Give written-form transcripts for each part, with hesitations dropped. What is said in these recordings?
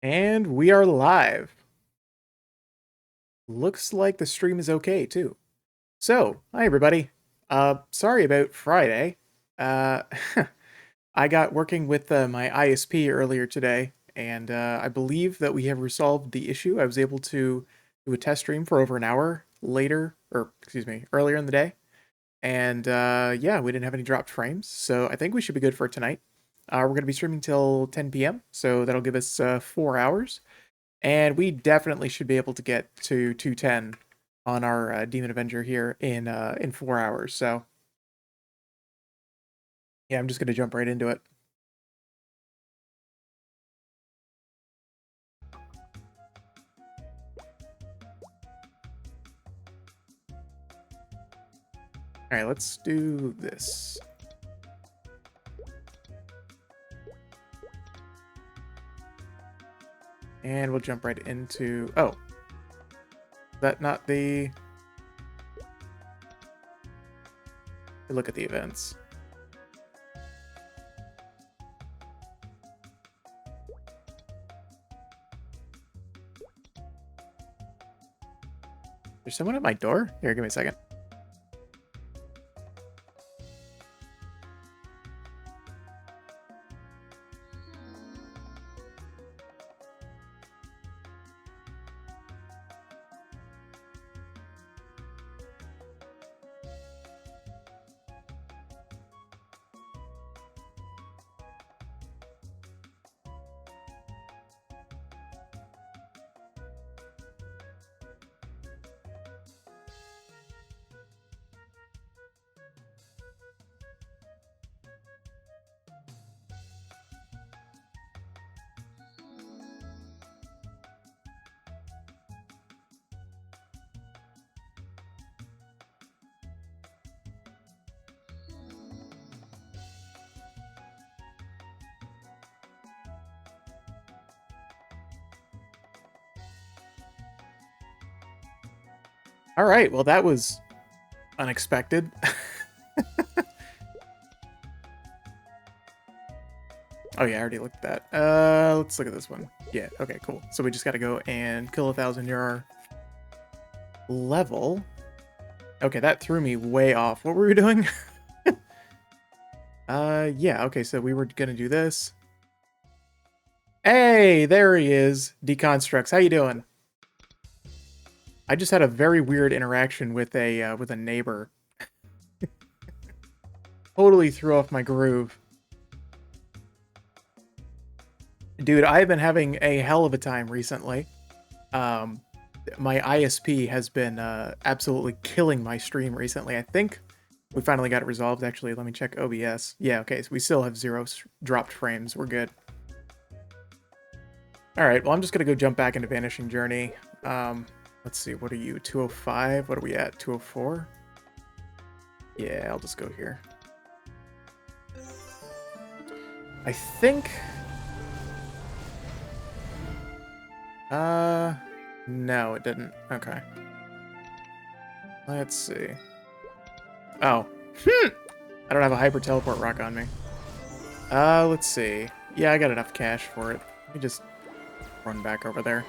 And we are live. Looks like the stream is okay too. So, hi everybody. Sorry about Friday. Uh, I got working with my ISP earlier today, and I believe that we have resolved the issue. I was able to do a test stream for over an hour later, or excuse me, earlier in the day. And yeah, we didn't have any dropped frames, so I think we should be good for tonight. We're going to be streaming till 10 p.m., so that'll give us 4 hours. And we definitely should be able to get to 210 on our Demon Avenger here in 4 hours. So yeah, I'm just gonna jump right into it. All right, let's do this. And we'll jump right into... Oh. Is that not the... Look at the events. There's someone at my door? Here, give me a second. All right, well, that was unexpected. Oh yeah, I already looked at that. Let's look at this one. Yeah, okay, cool. So we just gotta go and kill 1,000 near our level. Okay, that threw me way off. What were we doing? Yeah, okay, so we were gonna do this. Hey, there he is. Deconstructs, how you doing? I just had a very weird interaction with a neighbor. Totally threw off my groove. Dude, I've been having a hell of a time recently. My ISP has been absolutely killing my stream recently. I think we finally got it resolved. Actually, let me check OBS. Yeah, okay, so we still have 0 dropped frames. We're good. All right, well, I'm just going to go jump back into Vanishing Journey. Let's see, what are you, 205? What are we at, 204? Yeah, I'll just go here. I think... no, it didn't. Okay. Let's see. Oh. I don't have a hyper teleport rock on me. Let's see. Yeah, I got enough cash for it. Let me just run back over there.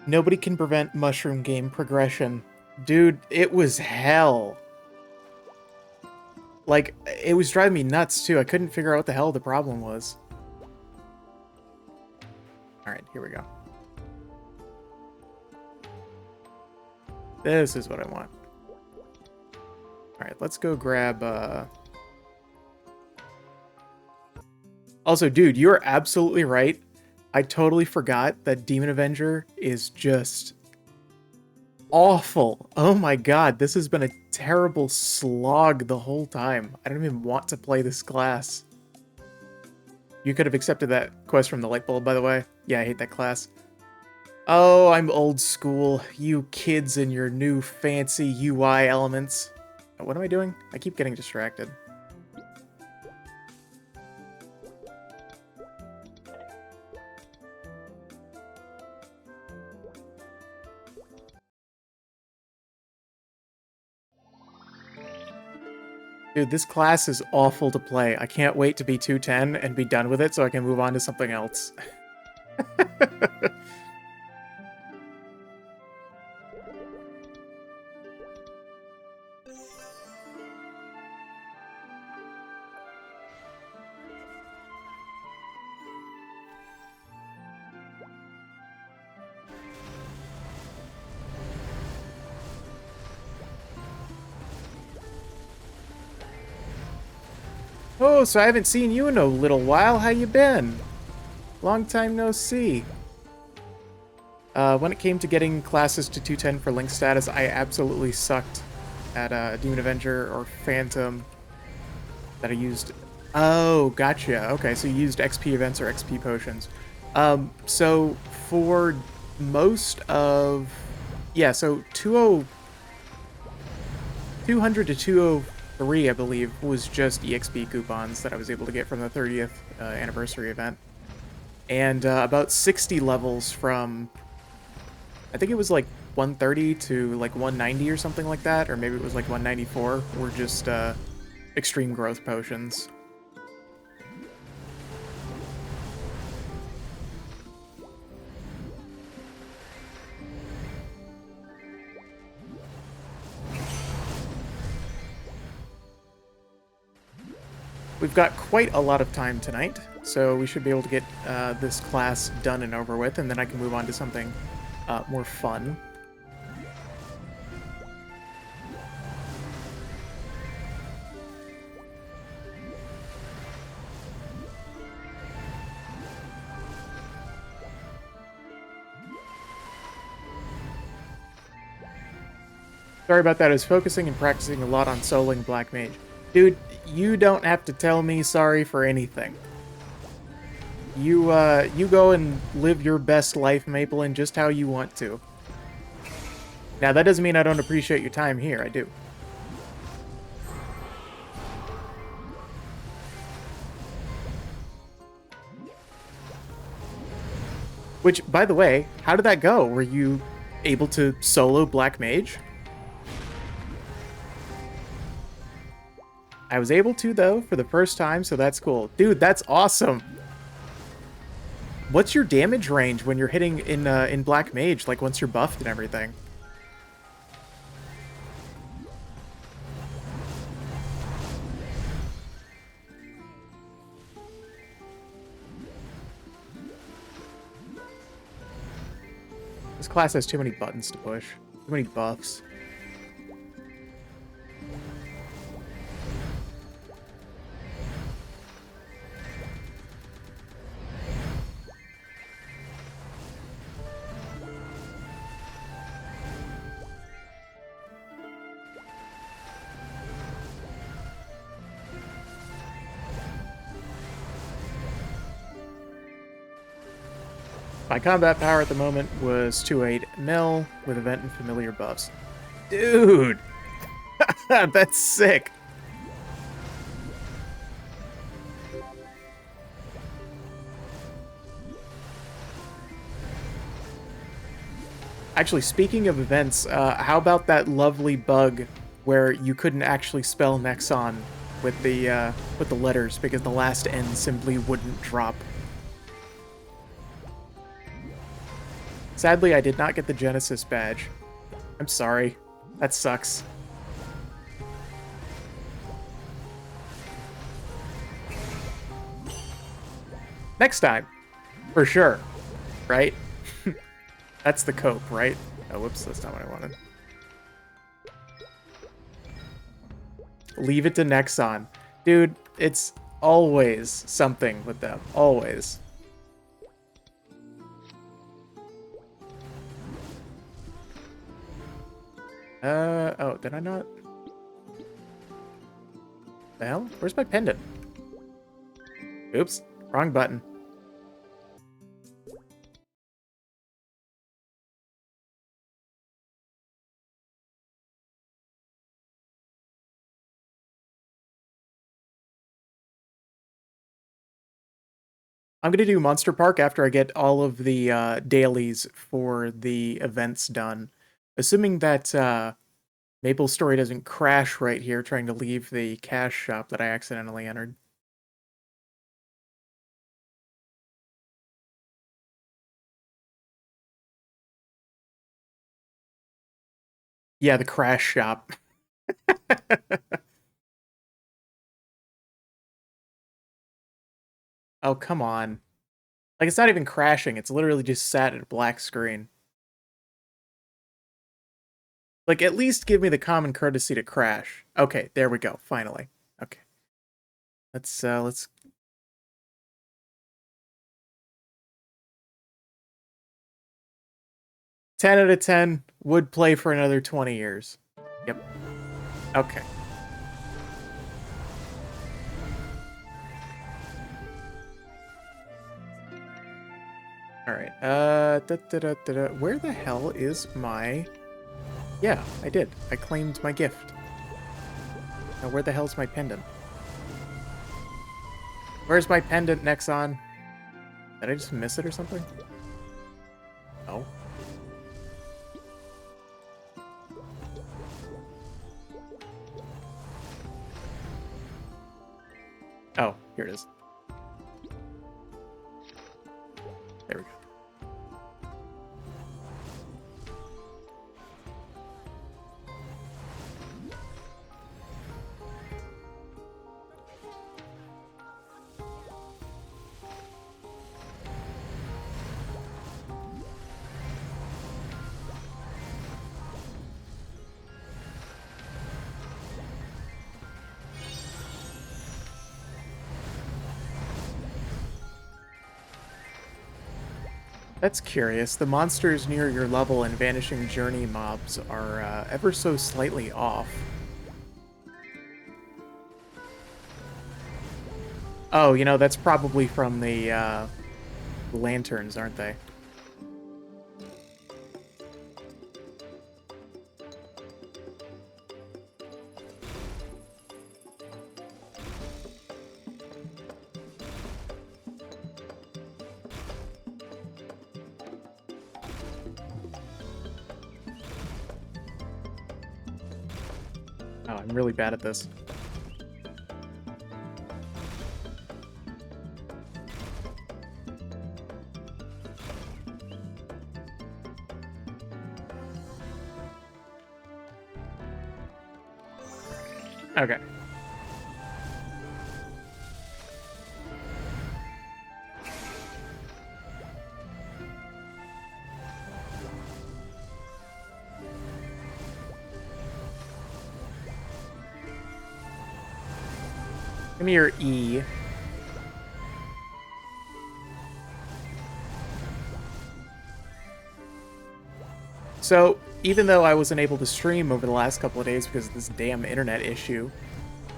Nobody can prevent mushroom game progression. Dude, it was hell. Like, it was driving me nuts, too. I couldn't figure out what the hell the problem was. Alright, here we go. This is what I want. Alright, let's go grab, Also, dude, you're absolutely right. I totally forgot that Demon Avenger is just awful. Oh my god, this has been a terrible slog the whole time. I don't even want to play this class. You could have accepted that quest from the light bulb, by the way. Yeah, I hate that class. Oh, I'm old school. You kids and your new fancy UI elements. What am I doing? I keep getting distracted. Dude, this class is awful to play. I can't wait to be 210 and be done with it so I can move on to something else. Oh, so I haven't seen you in a little while. How you been? Long time no see. When it came to getting classes to 210 for link status, I absolutely sucked at Demon Avenger or Phantom that I used. Oh, gotcha. Okay, so you used XP events or XP potions. So for most of... Yeah, so 200 to 203, I believe, was just EXP coupons that I was able to get from the 30th anniversary event. And about 60 levels from... I think it was like 130 to like 190 or something like that, or maybe it was like 194, were just extreme growth potions. We've got quite a lot of time tonight, so we should be able to get this class done and over with, and then I can move on to something more fun. Sorry about that, I was focusing and practicing a lot on soloing Black Mage. Dude, you don't have to tell me sorry for anything. You go and live your best life, Maple, and just how you want to. Now, that doesn't mean I don't appreciate your time here, I do. Which, by the way, how did that go? Were you able to solo Black Mage? I was able to, though, for the first time, so that's cool. Dude, that's awesome! What's your damage range when you're hitting in Black Mage, like once you're buffed and everything? This class has too many buttons to push. Too many buffs. My combat power at the moment was 208 mil with event and familiar buffs. Dude! That's sick! Actually, speaking of events, how about that lovely bug where you couldn't actually spell Nexon with the letters because the last N simply wouldn't drop? Sadly, I did not get the Genesis badge. I'm sorry. That sucks. Next time. For sure. Right? That's the cope, right? Oh, whoops, that's not what I wanted. Leave it to Nexon. Dude, it's always something with them. Always. Oh, did I not? The hell? Where's my pendant? Oops, wrong button. I'm gonna do Monster Park after I get all of the dailies for the events done. Assuming that MapleStory doesn't crash right here trying to leave the cash shop that I accidentally entered. Yeah, the crash shop. Oh, come on. Like, it's not even crashing. It's literally just sat at a black screen. Like, at least give me the common courtesy to crash. Okay, there we go. Finally. Okay. Let's 10 out of 10 would play for another 20 years. Yep. Okay. All right. Where the hell is my... Yeah, I did. I claimed my gift. Now, where the hell's my pendant? Where's my pendant, Nexon? Did I just miss it or something? Oh. Oh, here it is. There we go. That's curious. The monsters near your level and Vanishing Journey mobs are ever so slightly off. Oh, you know, that's probably from the lanterns, aren't they? Oh, I'm really bad at this. Okay. Give me your E. So, even though I wasn't able to stream over the last couple of days because of this damn internet issue,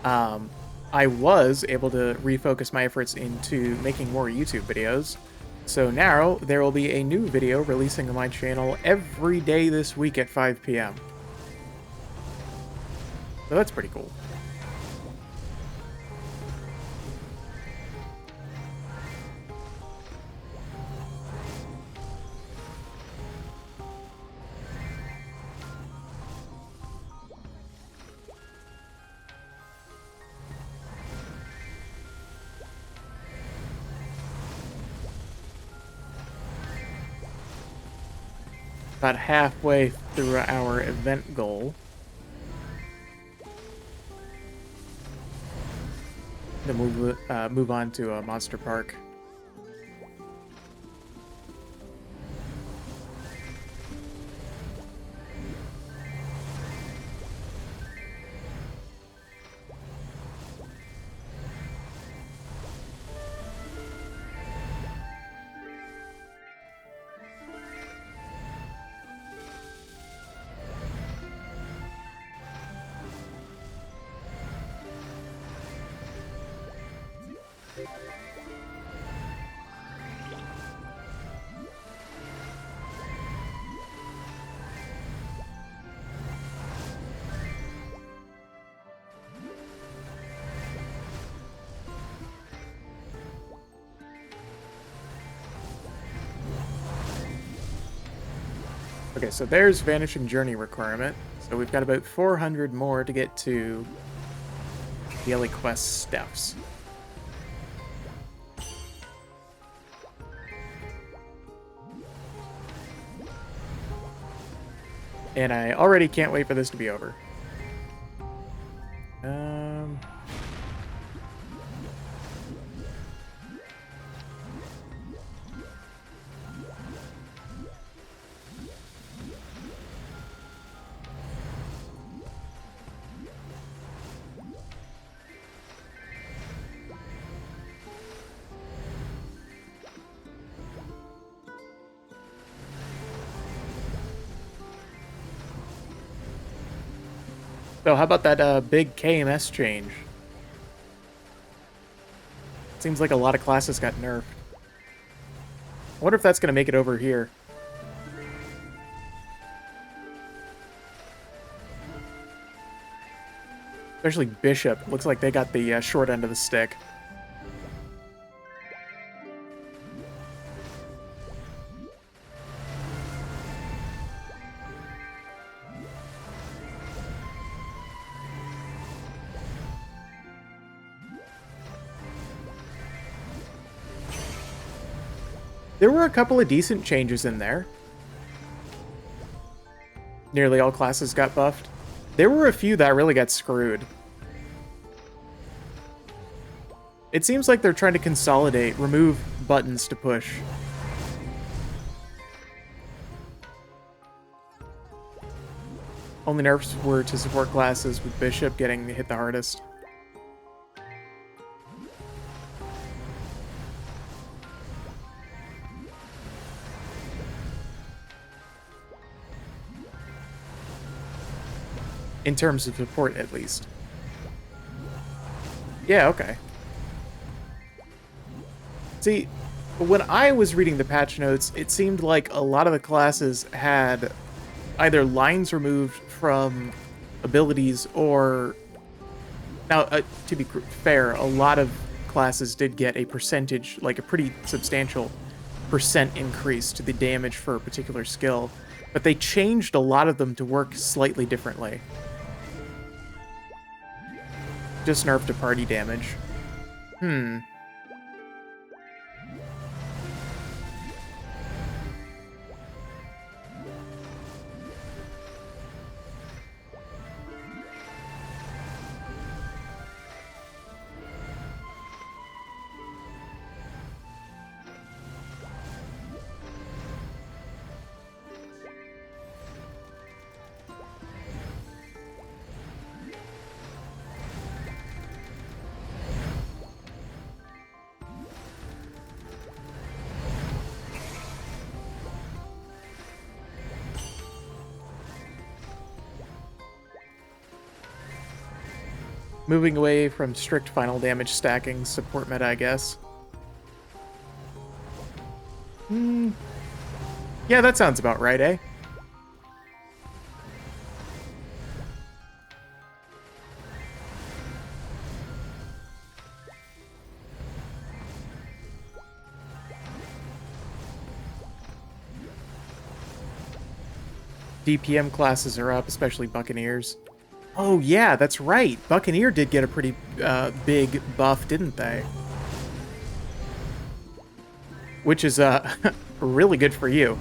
I was able to refocus my efforts into making more YouTube videos. So now, there will be a new video releasing on my channel every day this week at 5 p.m. So that's pretty cool. About halfway through our event goal. Then move on to Monster Park. Okay, so there's Vanishing Journey requirement. So we've got about 400 more to get to daily quest steps. And I already can't wait for this to be over. So how about that big KMS change? Seems like a lot of classes got nerfed. I wonder if that's going to make it over here. Especially Bishop. Looks like they got the short end of the stick. There were a couple of decent changes in there. Nearly all classes got buffed. There were a few that really got screwed. It seems like they're trying to consolidate, remove buttons to push. Only nerfs were to support classes, with Bishop getting hit the hardest. In terms of support, at least. Yeah, okay. See, when I was reading the patch notes, it seemed like a lot of the classes had either lines removed from abilities or... Now, to be fair, a lot of classes did get a percentage, like a pretty substantial percent increase to the damage for a particular skill, but they changed a lot of them to work slightly differently. Just nerfed to party damage. Moving away from strict final damage stacking support meta, I guess. Yeah, that sounds about right, eh? DPM classes are up, especially Buccaneers. Oh yeah, that's right. Buccaneer did get a pretty big buff, didn't they? Which is really good for you.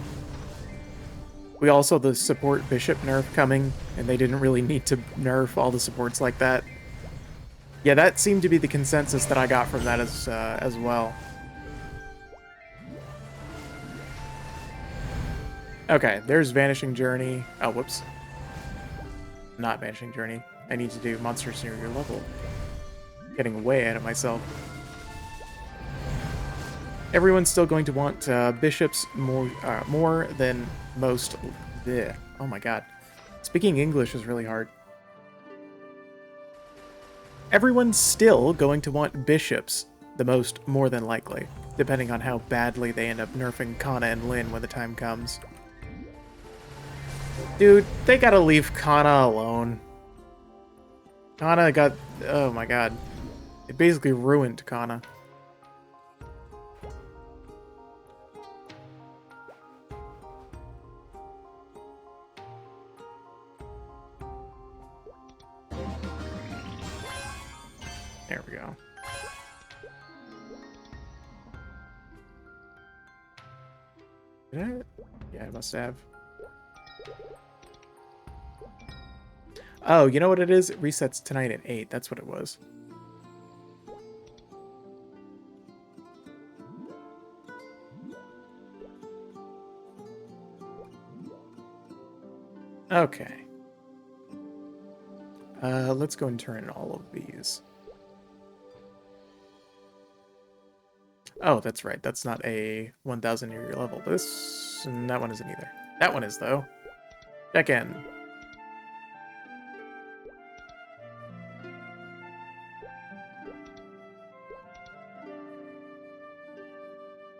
We also the support Bishop nerf coming, and they didn't really need to nerf all the supports like that. Yeah, that seemed to be the consensus that I got from that as well. Okay, there's Vanishing Journey. Oh, whoops. Not Vanishing Journey. I need to do monsters near your level. Getting way ahead of myself. Everyone's still going to want bishops more than most. Bleh. Oh my god. Speaking English is really hard. Everyone's still going to want bishops the most, more than likely, depending on how badly they end up nerfing Kana and Lin when the time comes. Dude, they gotta leave Kana alone. Kana got... Oh my god. It basically ruined Kana. There we go. Did I? Yeah, I must have. Oh, you know what it is? It resets tonight at 8. That's what it was. Okay. Let's go and turn in all of these. Oh, that's right. That's not a 1,000 near your level. This and that one isn't either. That one is, though. Check in.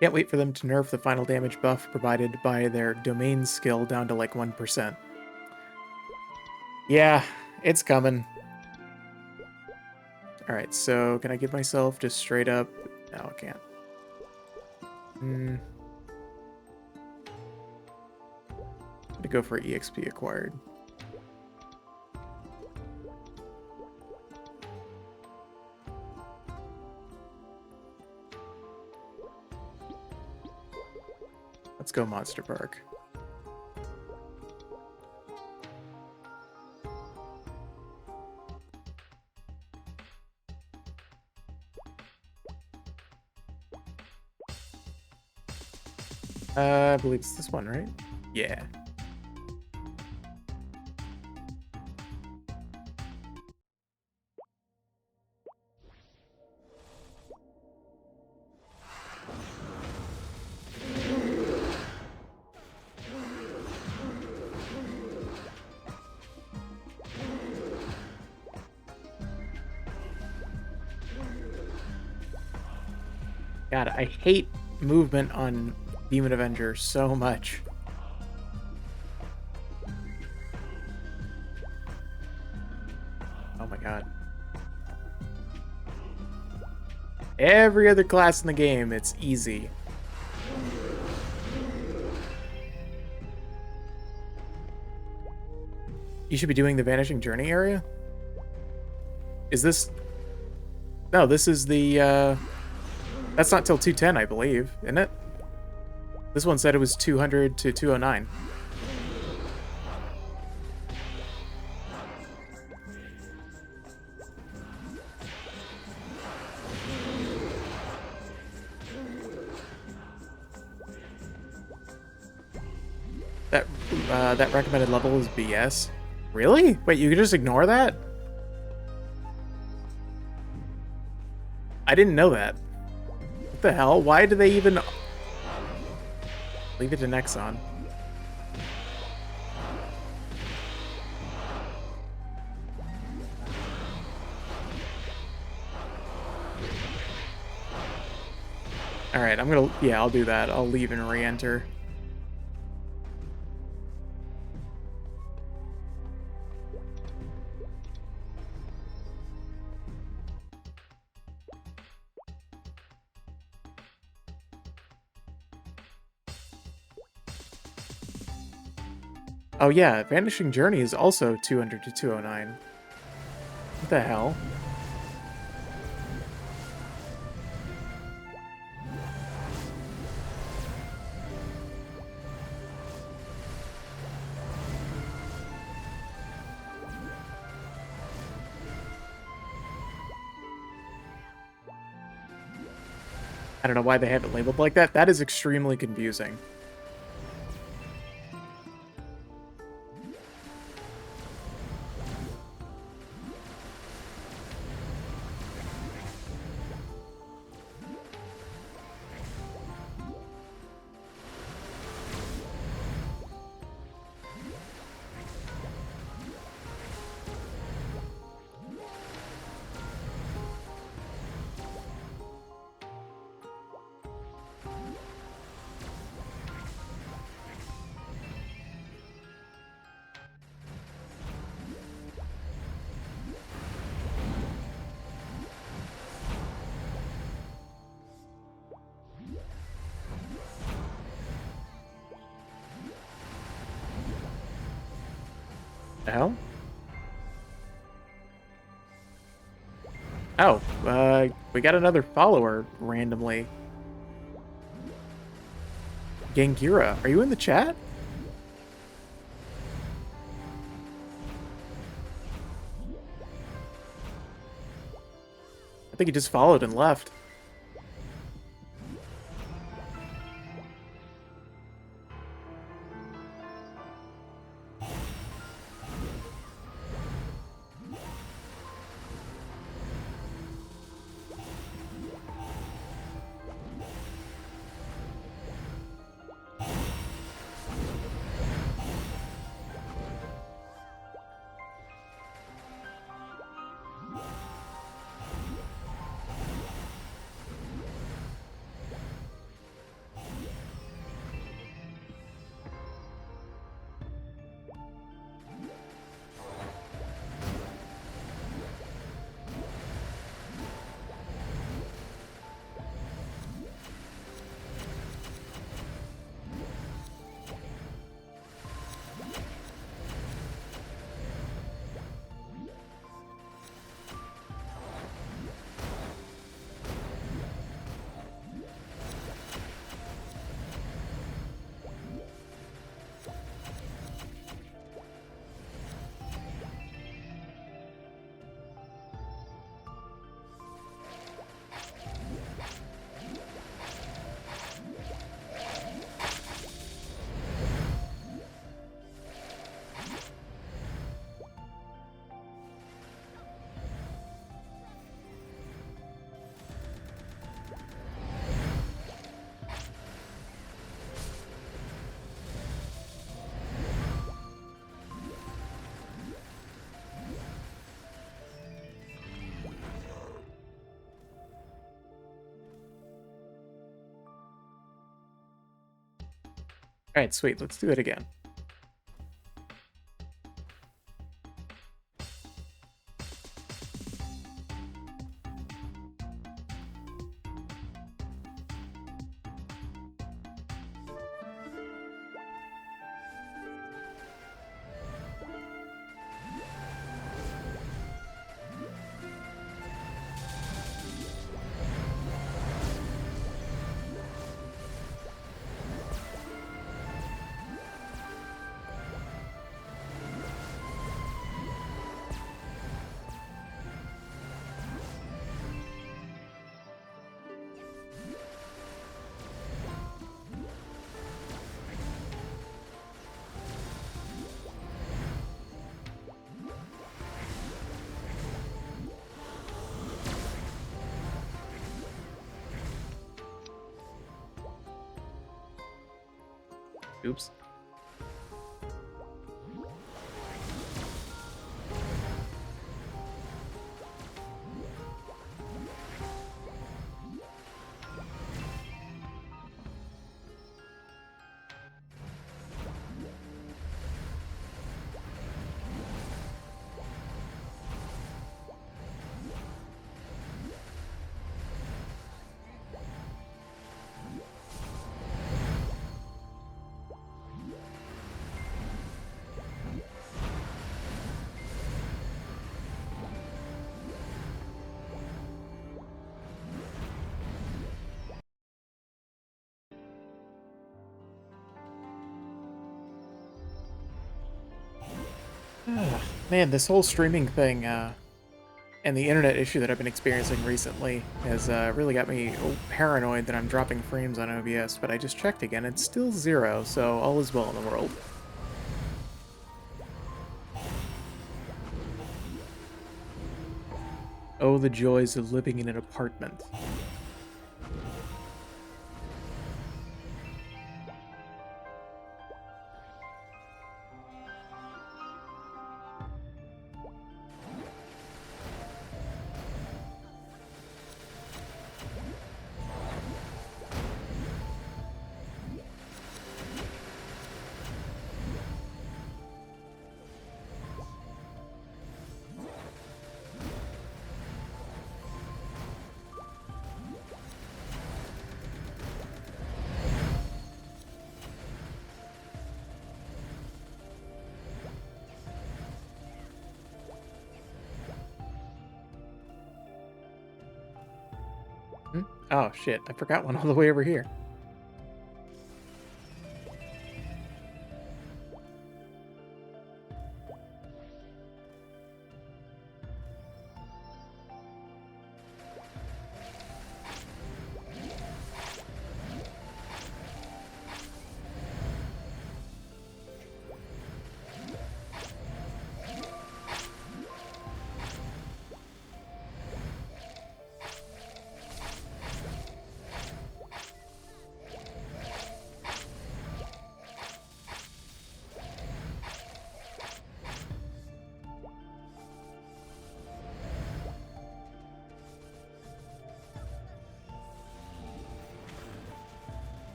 Can't wait for them to nerf the final damage buff provided by their domain skill down to like 1%. Yeah, it's coming. Alright, so can I give myself just straight up... No, I can't. I'm gonna go for EXP acquired. Let's go Monster Park. I believe it's this one, right? Yeah. God, I hate movement on Demon Avenger so much. Oh my god. Every other class in the game, it's easy. You should be doing the Vanishing Journey area? Is this... No, this is the, That's not till 210, I believe, isn't it? This one said it was 200 to 209. That recommended level is BS. Really? Wait, you could just ignore that? I didn't know that. What the hell? Why do they even... Leave it to Nexon. Alright, I'm gonna... Yeah, I'll do that. I'll leave and re-enter. Oh yeah, Vanishing Journey is also 200 to 209. What the hell? I don't know why they have it labeled like that. That is extremely confusing. The hell? Oh, we got another follower randomly. Gangira, are you in the chat? I think he just followed and left. All right, sweet. Let's do it again. Oops. Man, this whole streaming thing and the internet issue that I've been experiencing recently has really got me paranoid that I'm dropping frames on OBS, but I just checked again. It's still 0, so all is well in the world. Oh, the joys of living in an apartment. Oh, shit. I forgot one all the way over here.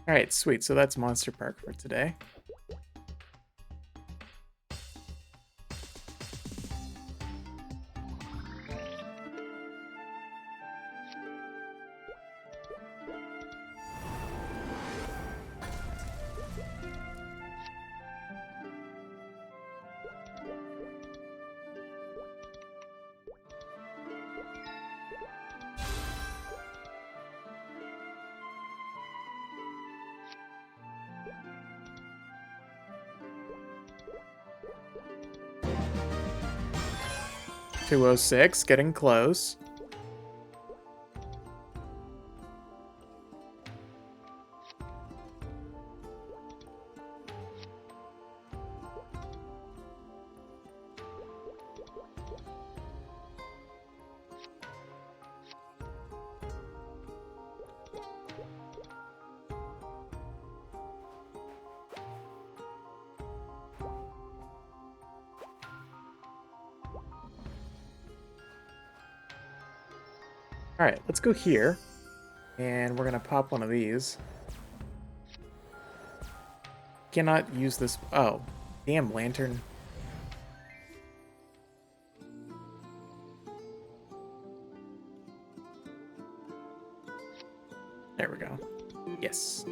Alright, sweet. So that's Monster Park for today. $206, getting close. Alright, let's go here. And we're gonna pop one of these. Cannot use this. Oh, damn lantern. There we go. Yes.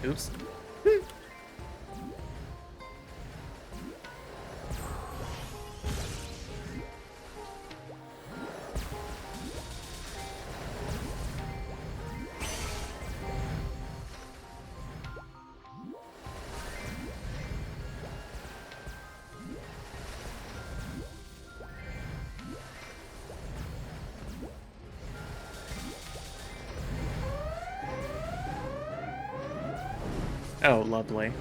Oops. Oh, lovely.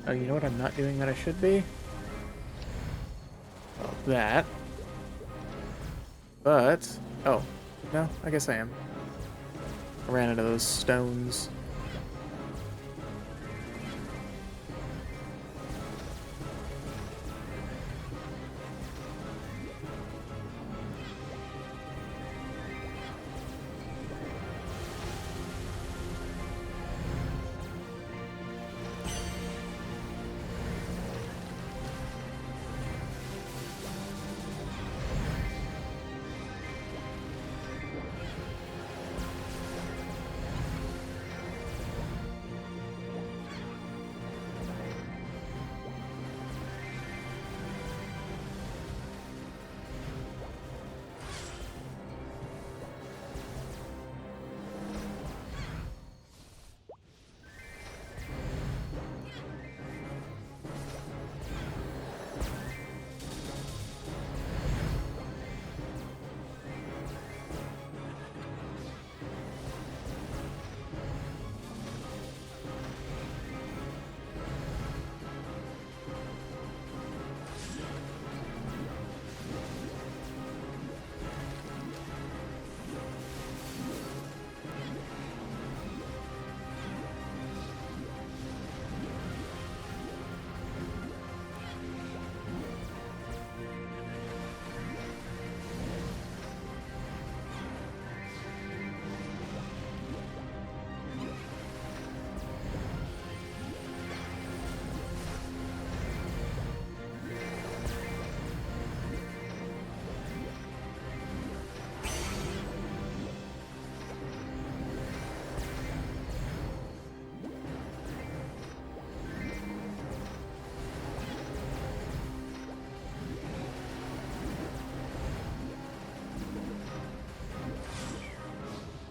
Oh, you know what I'm not doing that I should be? Well, that. But... Oh. No, I guess I am. I ran into those stones.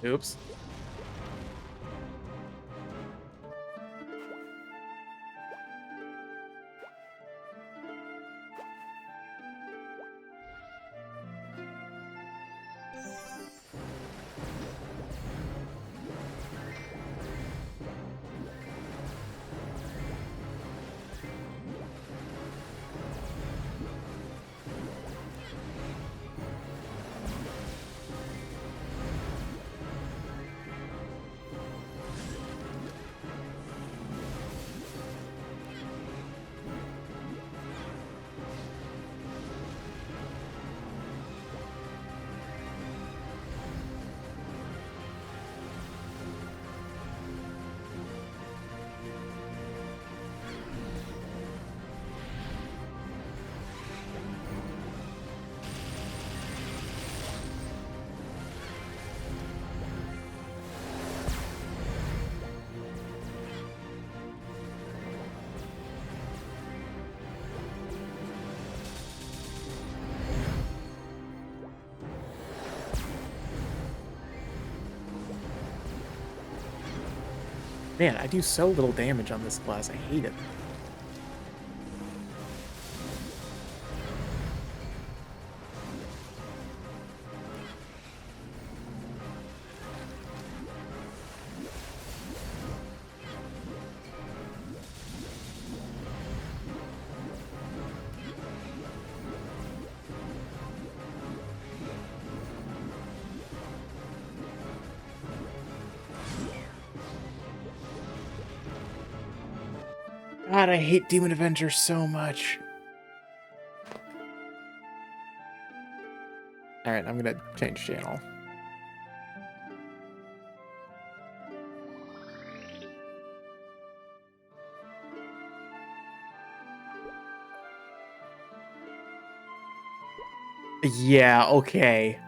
Oops. Man, I do so little damage on this class. I hate it. God, I hate Demon Avenger so much. Alright, I'm gonna change channel. Yeah, okay.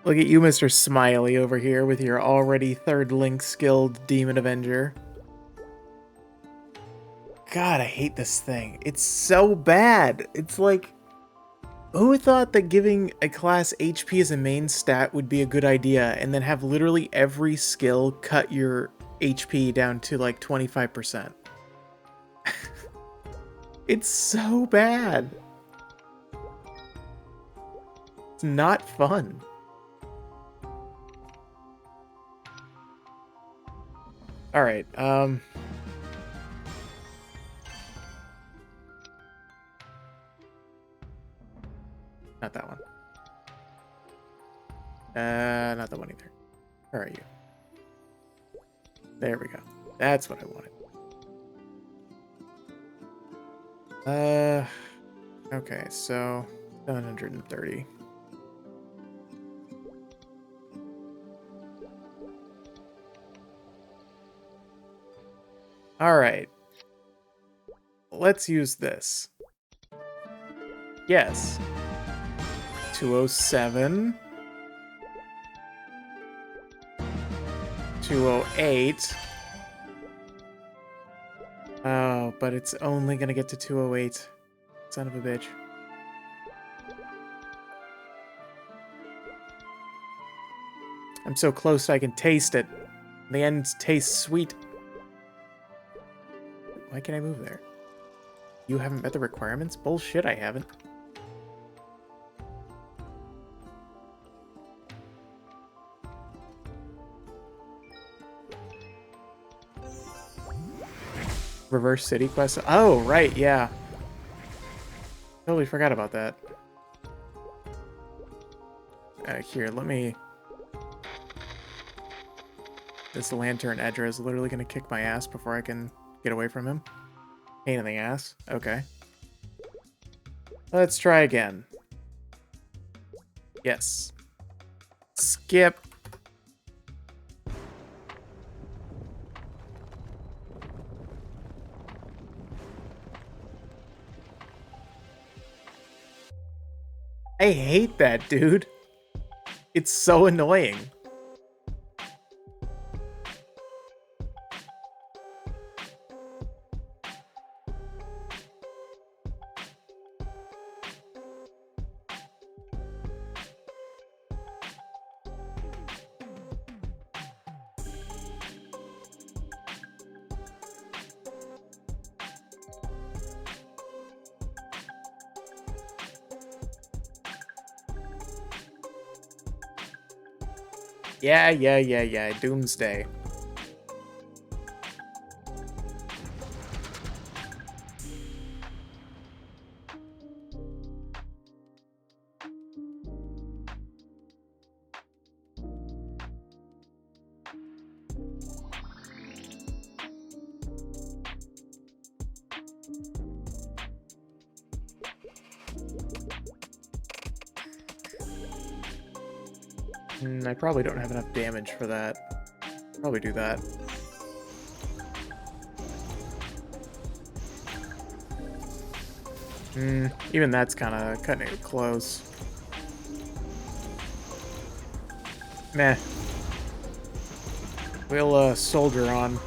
Look at you, Mr. Smiley, over here with your already third Link skilled Demon Avenger. God, I hate this thing. It's so bad. It's like... Who thought that giving a class HP as a main stat would be a good idea, and then have literally every skill cut your HP down to like 25%? It's so bad. It's not fun. Alright, Not that one. Not that one either. Where are you? There we go. That's what I wanted. Okay, so 730. All right. Let's use this. Yes. 207. 208. Oh, but it's only gonna get to 208. Son of a bitch. I'm so close I can taste it. The end tastes sweet. Why can't I move there? You haven't met the requirements? Bullshit, I haven't. Reverse city quest. Oh, right, yeah. Totally forgot about that. Here, let me... This lantern edger is literally going to kick my ass before I can get away from him. Pain in the ass. Okay. Let's try again. Yes. Skip. I hate that, dude. It's so annoying. Yeah. Doomsday. I probably don't have enough damage for that. Probably do that. Even that's kind of cutting it close. Meh. We'll soldier on.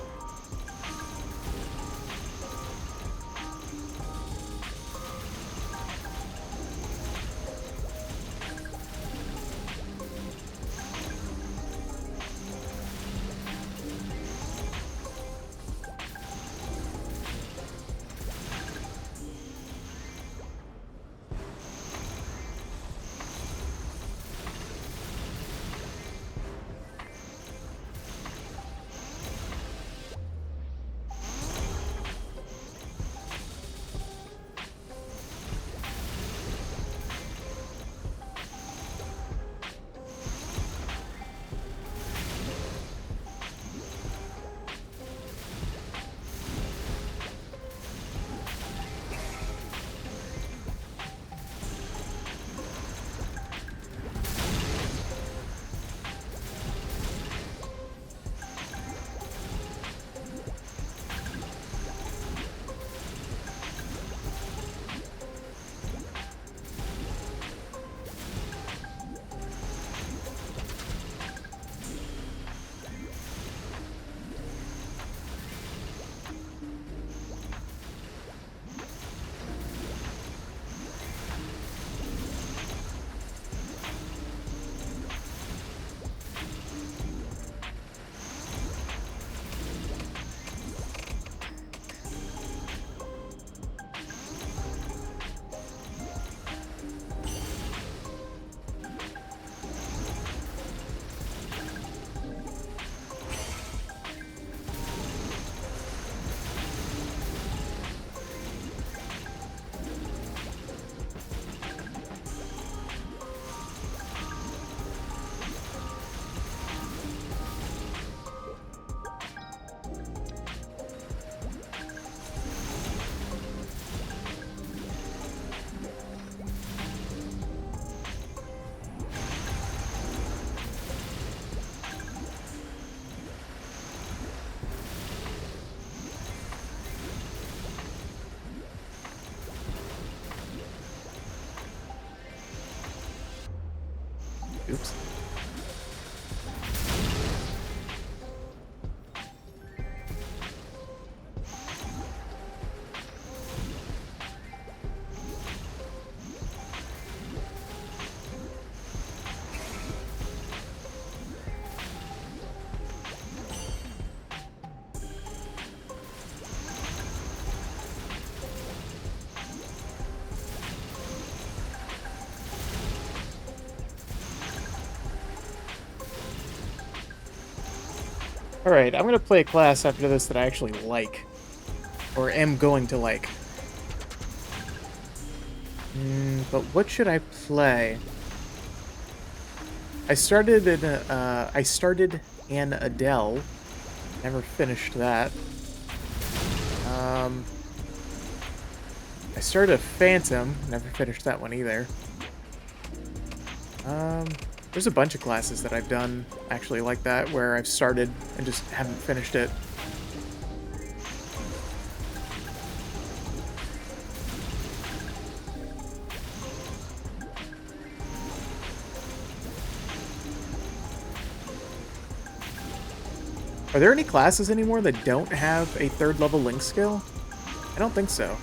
Oops. Alright, I'm gonna play a class after this that I actually like. Or am going to like. But what should I play? I started an Adele. Never finished that. I started a Phantom. Never finished that one either. There's a bunch of classes that I've done actually like that, where I've started and just haven't finished it. Are there any classes anymore that don't have a 3rd level Link skill? I don't think so.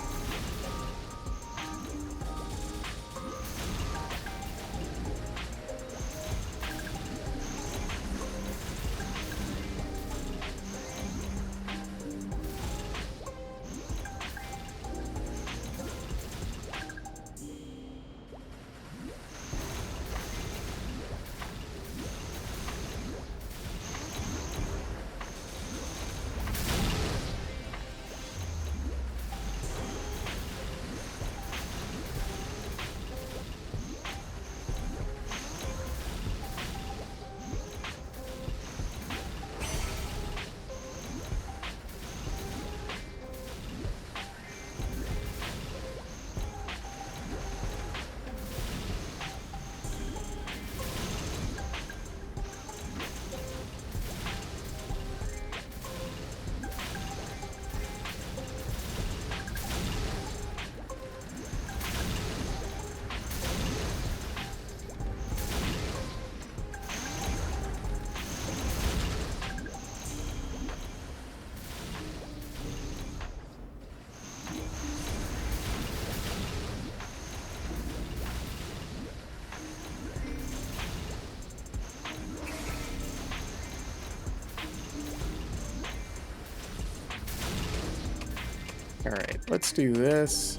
Alright, let's do this.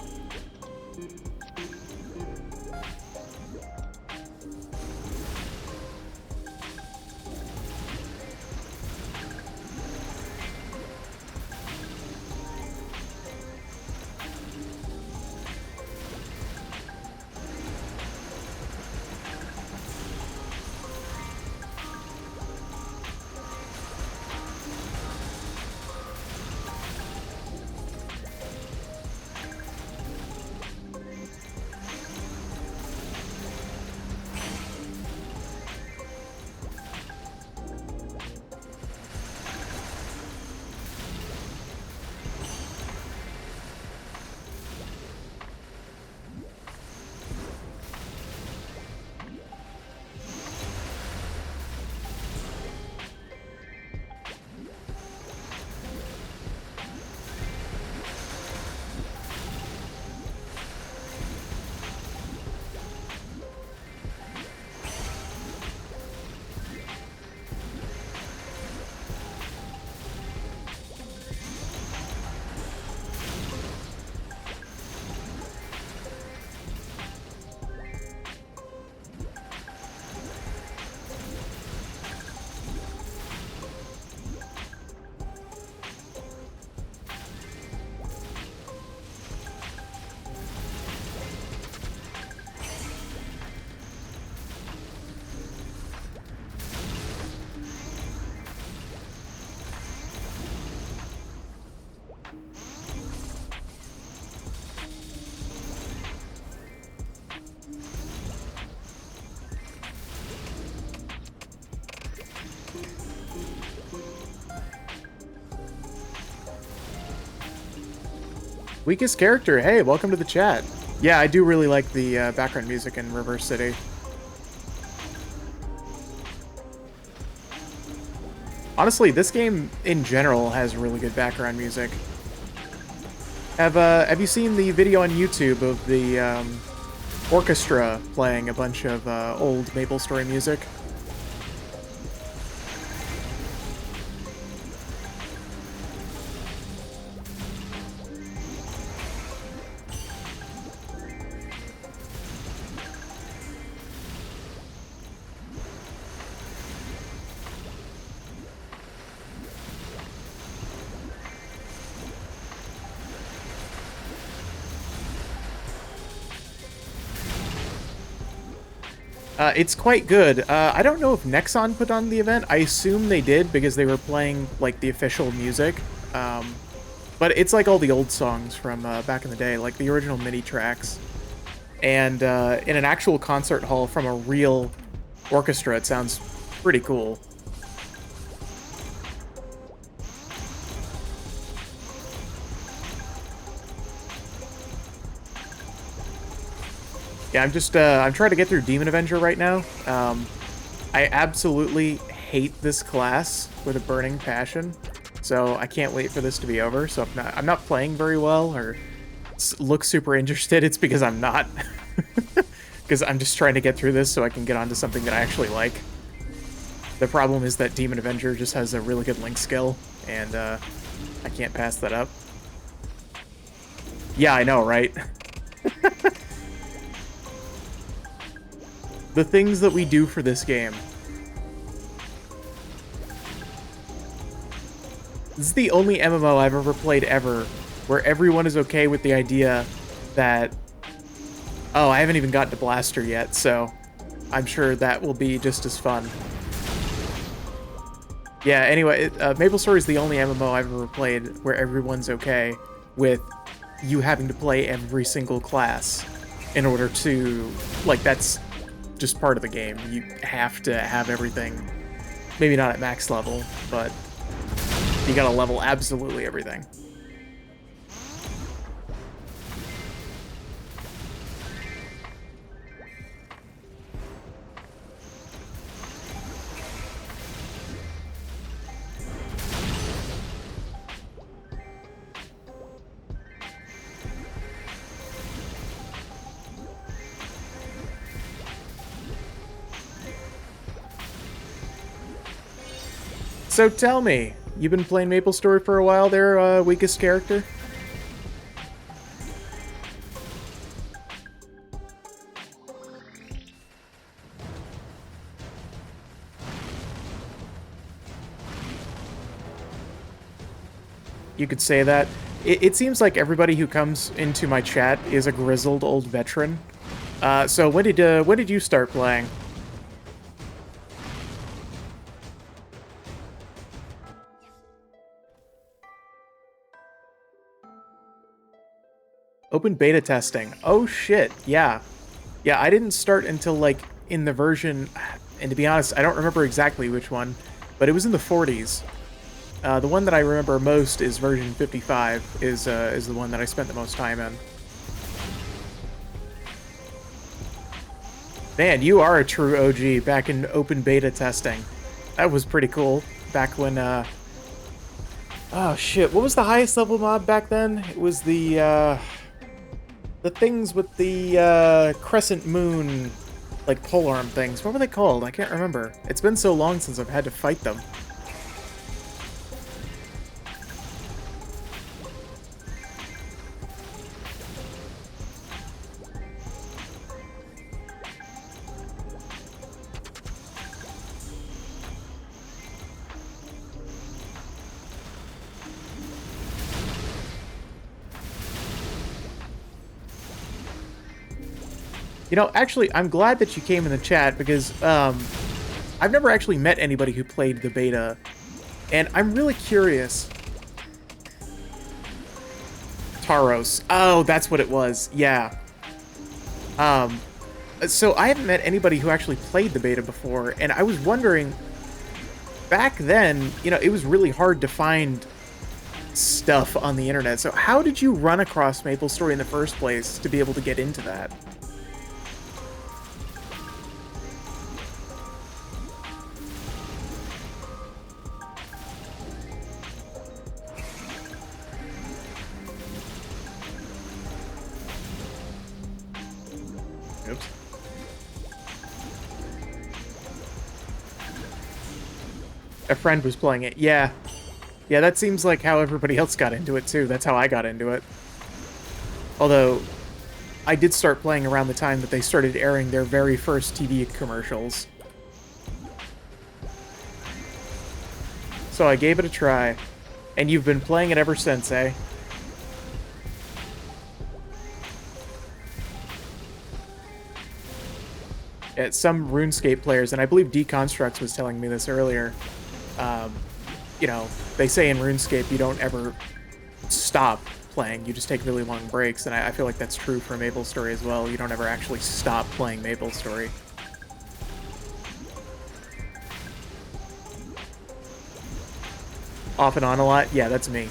Weakest character. Hey, welcome to the chat. Yeah, I do really like the background music in Reverse City. Honestly, this game in general has really good background music. Have you seen the video on YouTube of the orchestra playing a bunch of old MapleStory music? It's quite good. I don't know if Nexon put on the event. I assume they did because they were playing, like, the official music. But it's like all the old songs from back in the day, like the original MIDI tracks. And in an actual concert hall from a real orchestra, it sounds pretty cool. Yeah, I'm trying to get through Demon Avenger right now. I absolutely hate this class with a burning passion, so I can't wait for this to be over. So if I'm not playing very well or look super interested, it's because I'm not. Because I'm just trying to get through this so I can get onto something that I actually like. The problem is that Demon Avenger just has a really good link skill, and I can't pass that up. Yeah, I know, right? The things that we do for this game. This is the only MMO I've ever played ever where everyone is okay with the idea that... Oh, I haven't even gotten to Blaster yet, so I'm sure that will be just as fun. Yeah, anyway, MapleStory is the only MMO I've ever played where everyone's okay with you having to play every single class in order to... Like, that's just part of the game. You have to have everything. Maybe not at max level, but you gotta level absolutely everything. So tell me, you've been playing MapleStory for a while there, weakest character? You could say that. It seems like everybody who comes into my chat is a grizzled old veteran. So when did you start playing? Open beta testing. Oh shit, yeah. Yeah, I didn't start until, like, in the version... And to be honest, I don't remember exactly which one, but it was in the 40s. The one that I remember most is version 55, is the one that I spent the most time in. Man, you are a true OG back in open beta testing. That was pretty cool. Back when, Oh shit, what was the highest level mob back then? It was the things with the, crescent moon, like, polearm things. What were they called? I can't remember. It's been so long since I've had to fight them. You know, actually, I'm glad that you came in the chat because I've never actually met anybody who played the beta, and I'm really curious. Taros. Oh, that's what it was. Yeah. So I haven't met anybody who actually played the beta before, and I was wondering, back then, you know, it was really hard to find stuff on the internet. So how did you run across MapleStory in the first place to be able to get into that? A friend was playing it. Yeah. Yeah, that seems like how everybody else got into it, too. That's how I got into it. Although, I did start playing around the time that they started airing their very first TV commercials. So I gave it a try. And you've been playing it ever since, eh? Some RuneScape players, and I believe Deconstructs was telling me this earlier, you know, they say in RuneScape you don't ever stop playing, you just take really long breaks, and I feel like that's true for MapleStory as well. You don't ever actually stop playing MapleStory. Off and on a lot? Yeah, that's me.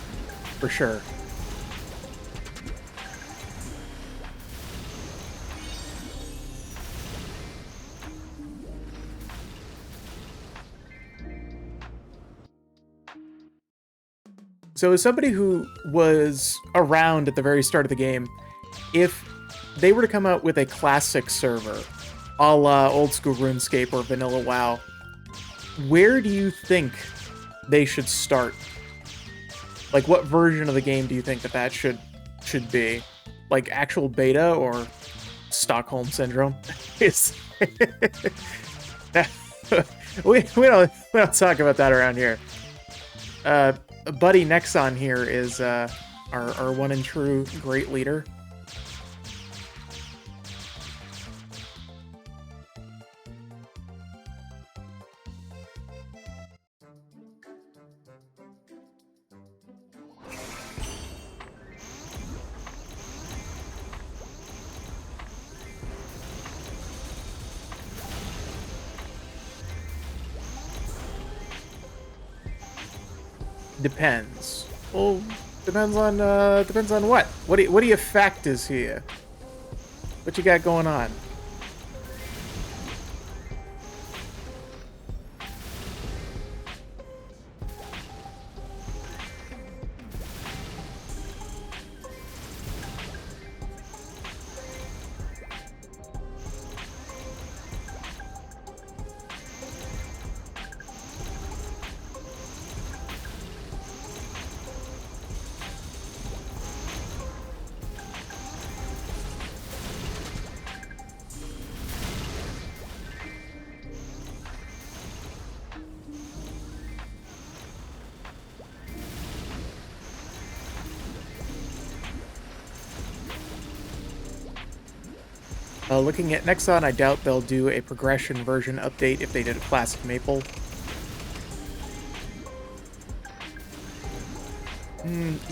For sure. So as somebody who was around at the very start of the game, if they were to come out with a classic server, a la old school RuneScape or vanilla WoW, where do you think they should start? Like, what version of the game do you think that should be? Like, actual beta or Stockholm Syndrome? It's we don't talk about that around here. Buddy Nexon here is our one and true great leader. Depends. Well, depends on what. What do you factors here? What you got going on? Looking at Nexon, I doubt they'll do a progression version update if they did a classic Maple.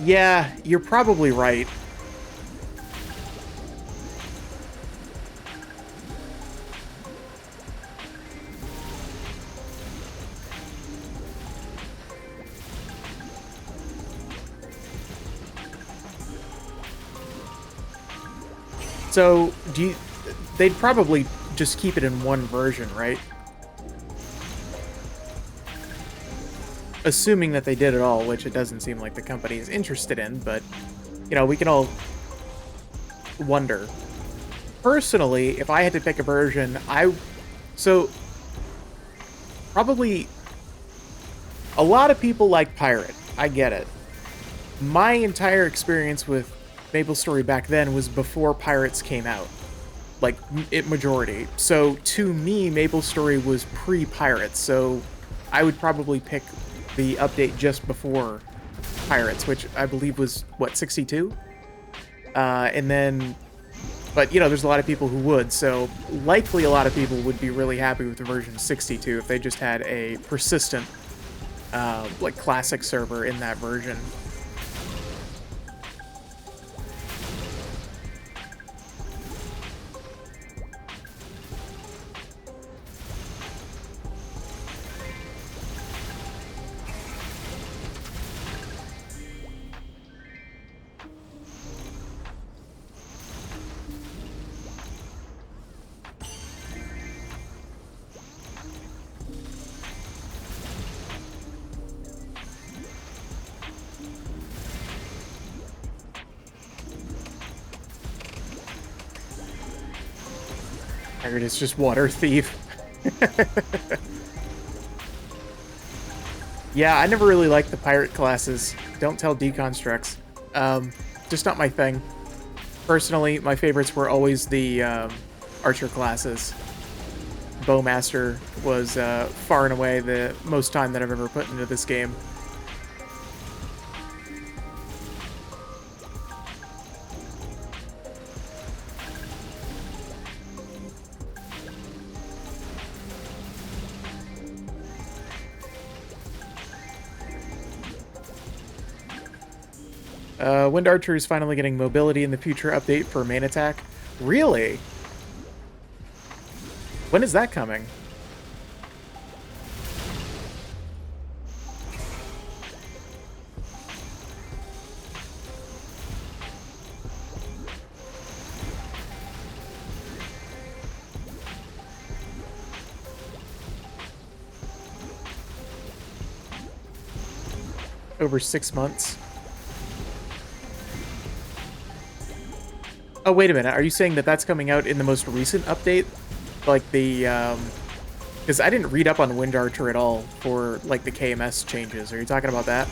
Yeah, you're probably right. So, they'd probably just keep it in one version, right? Assuming that they did it all, which it doesn't seem like the company is interested in, but, you know, we can all wonder. Personally, if I had to pick a version, probably a lot of people like Pirate. I get it. My entire experience with MapleStory back then was before Pirates came out. Like, majority. So, to me, MapleStory was pre-Pirates, so I would probably pick the update just before Pirates, which I believe was, what, 62? And then... But, you know, there's a lot of people who would, so likely a lot of people would be really happy with the version 62 if they just had a persistent, like, classic server in that version. It's just water thief. Yeah, I never really liked the pirate classes. Don't tell deconstructs. Um, just not my thing. Personally, my favorites were always the archer classes. Bowmaster was far and away the most time that I've ever put into this game. Wind Archer is finally getting mobility in the future update for main attack. Really? When is that coming? Over 6 months. Oh, wait a minute. Are you saying that that's coming out in the most recent update? Like the, because I didn't read up on Wind Archer at all for, like, the KMS changes. Are you talking about that?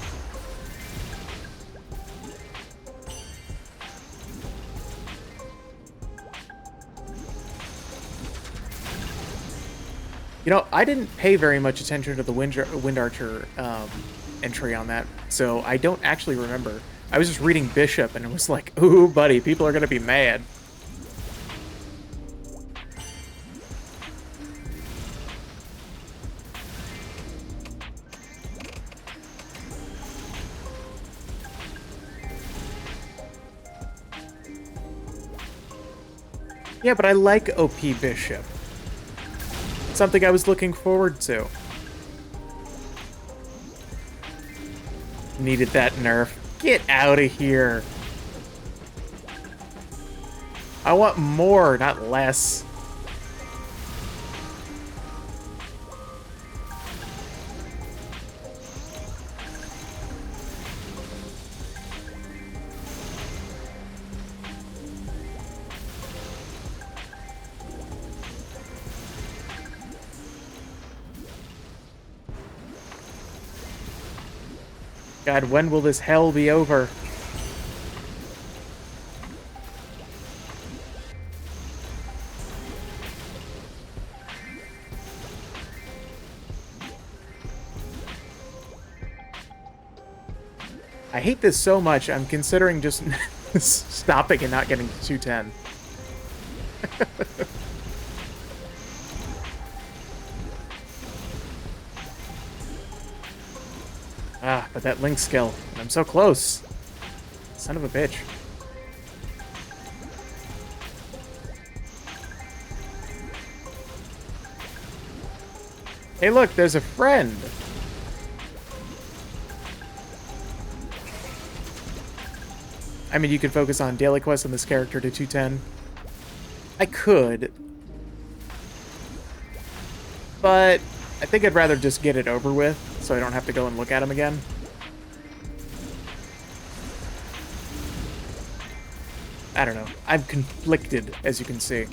You know, I didn't pay very much attention to the Wind Archer entry on that, so I don't actually remember. I was just reading Bishop, and it was like, ooh, buddy, people are going to be mad. Yeah, but I like OP Bishop. Something I was looking forward to. Needed that nerf. Get out of here. I want more, not less. God, when will this hell be over? I hate this so much, I'm considering just stopping and not getting to 210. Ah, but that link skill. And I'm so close. Son of a bitch. Hey look, there's a friend! I mean, you could focus on daily quests on this character to 210. I could. But I think I'd rather just get it over with, so I don't have to go and look at him again. I don't know. I'm conflicted, as you can see.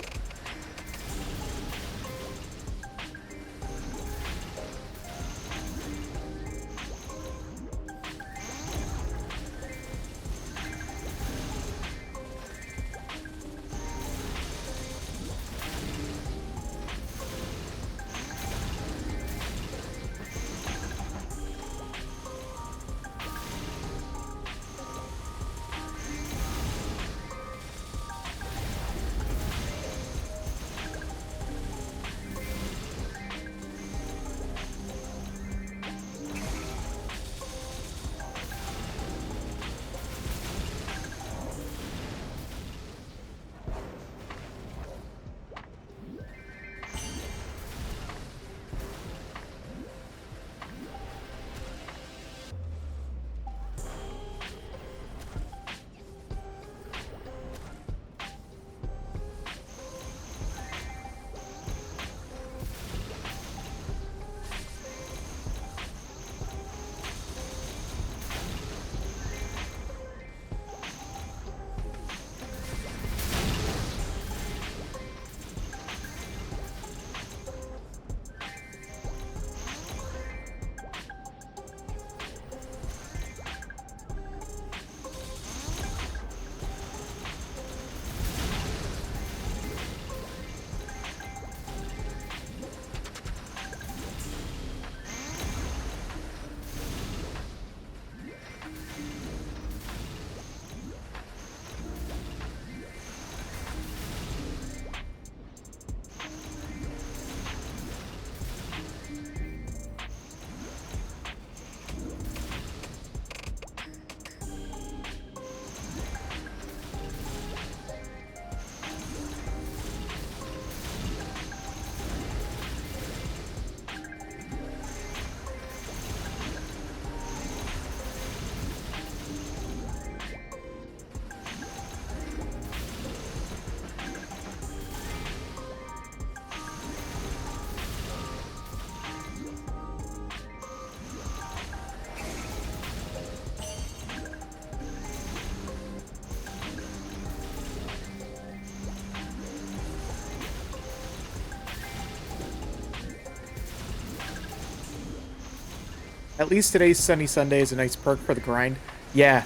At least today's Sunny Sunday is a nice perk for the grind. Yeah.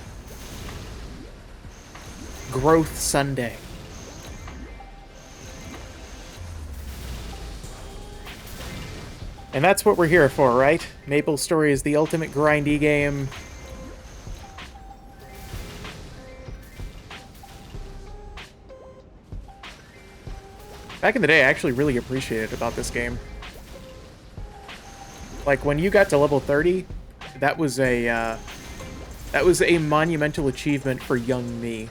Growth Sunday. And that's what we're here for, right? MapleStory is the ultimate grindy game. Back in the day, I actually really appreciated about this game. Like, when you got to level 30, that was a monumental achievement for young me.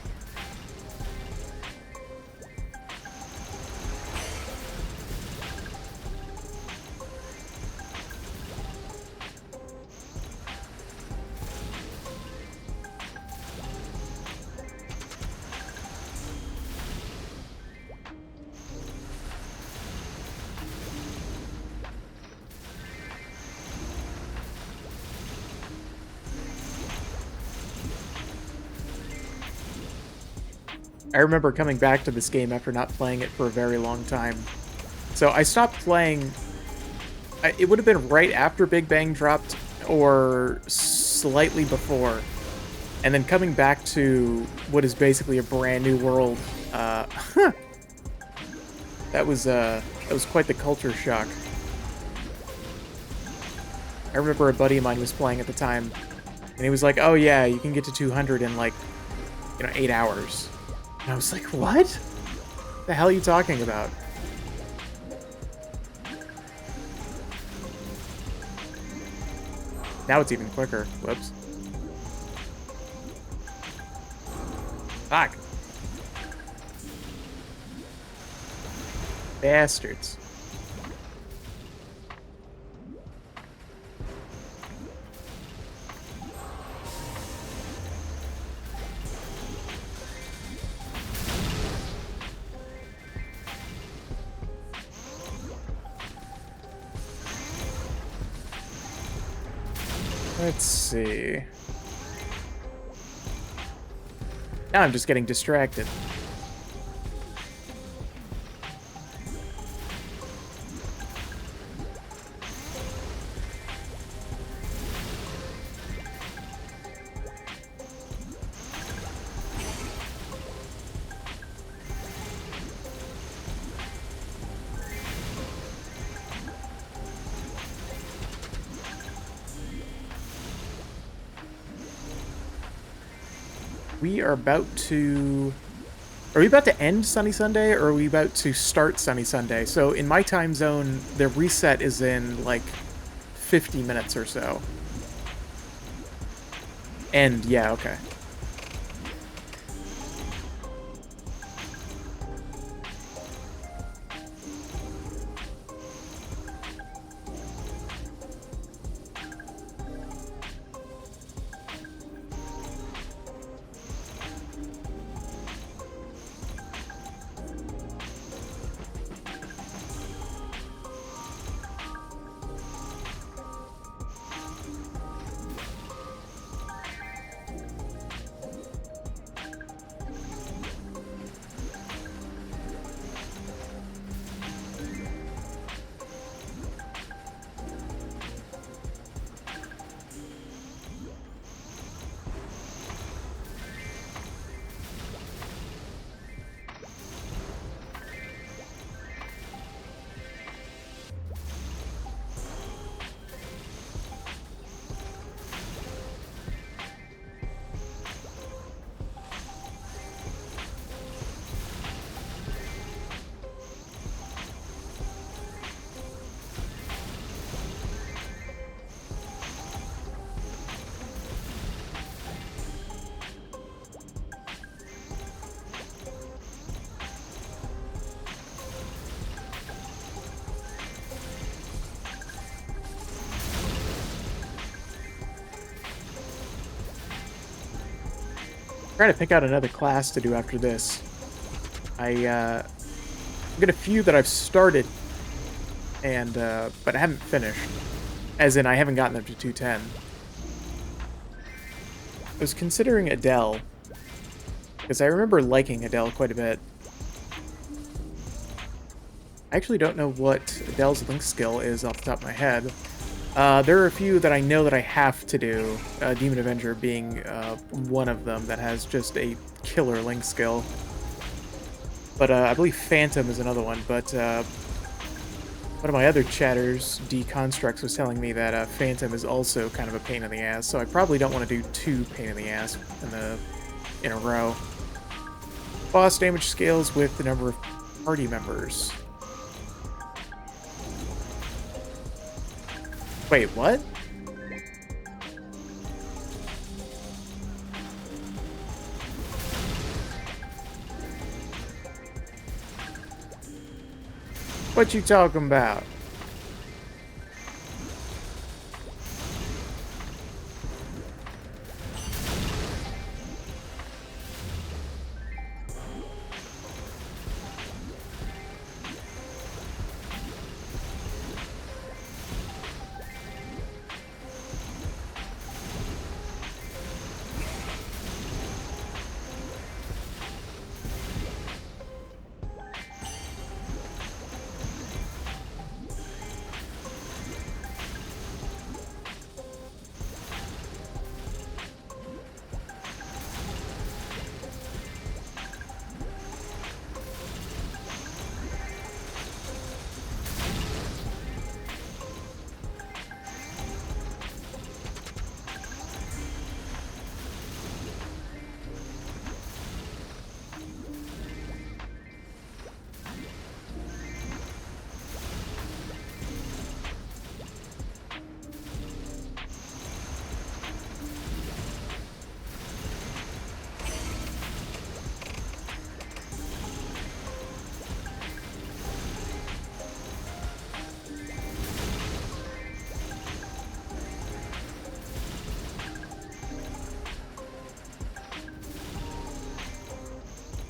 I remember coming back to this game after not playing it for a very long time. So I stopped playing... It would have been right after Big Bang dropped, or slightly before. And then coming back to what is basically a brand new world. That was quite the culture shock. I remember a buddy of mine was playing at the time, and he was like, "Oh yeah, you can get to 200 in like, 8 hours." And I was like, "What? The hell are you talking about?" Now it's even quicker. Whoops. Fuck. Bastards. Let's see. Now I'm just getting distracted. We are about to... Are we about to end Sunny Sunday, or are we about to start Sunny Sunday? So in my time zone, the reset is in, like, 50 minutes or so. And, yeah, okay. Trying to pick out another class to do after this. I've got a few that I've started, and but I haven't finished. As in, I haven't gotten them to 210. I was considering Adele, because I remember liking Adele quite a bit. I actually don't know what Adele's link skill is off the top of my head. There are a few that I know that I have to do, Demon Avenger being one of them that has just a killer Link skill. But I believe Phantom is another one, but one of my other chatters, Deconstructs, was telling me that Phantom is also kind of a pain in the ass, so I probably don't want to do two pain in the ass in a row. Boss damage scales with the number of party members. Wait, what? What you talking about?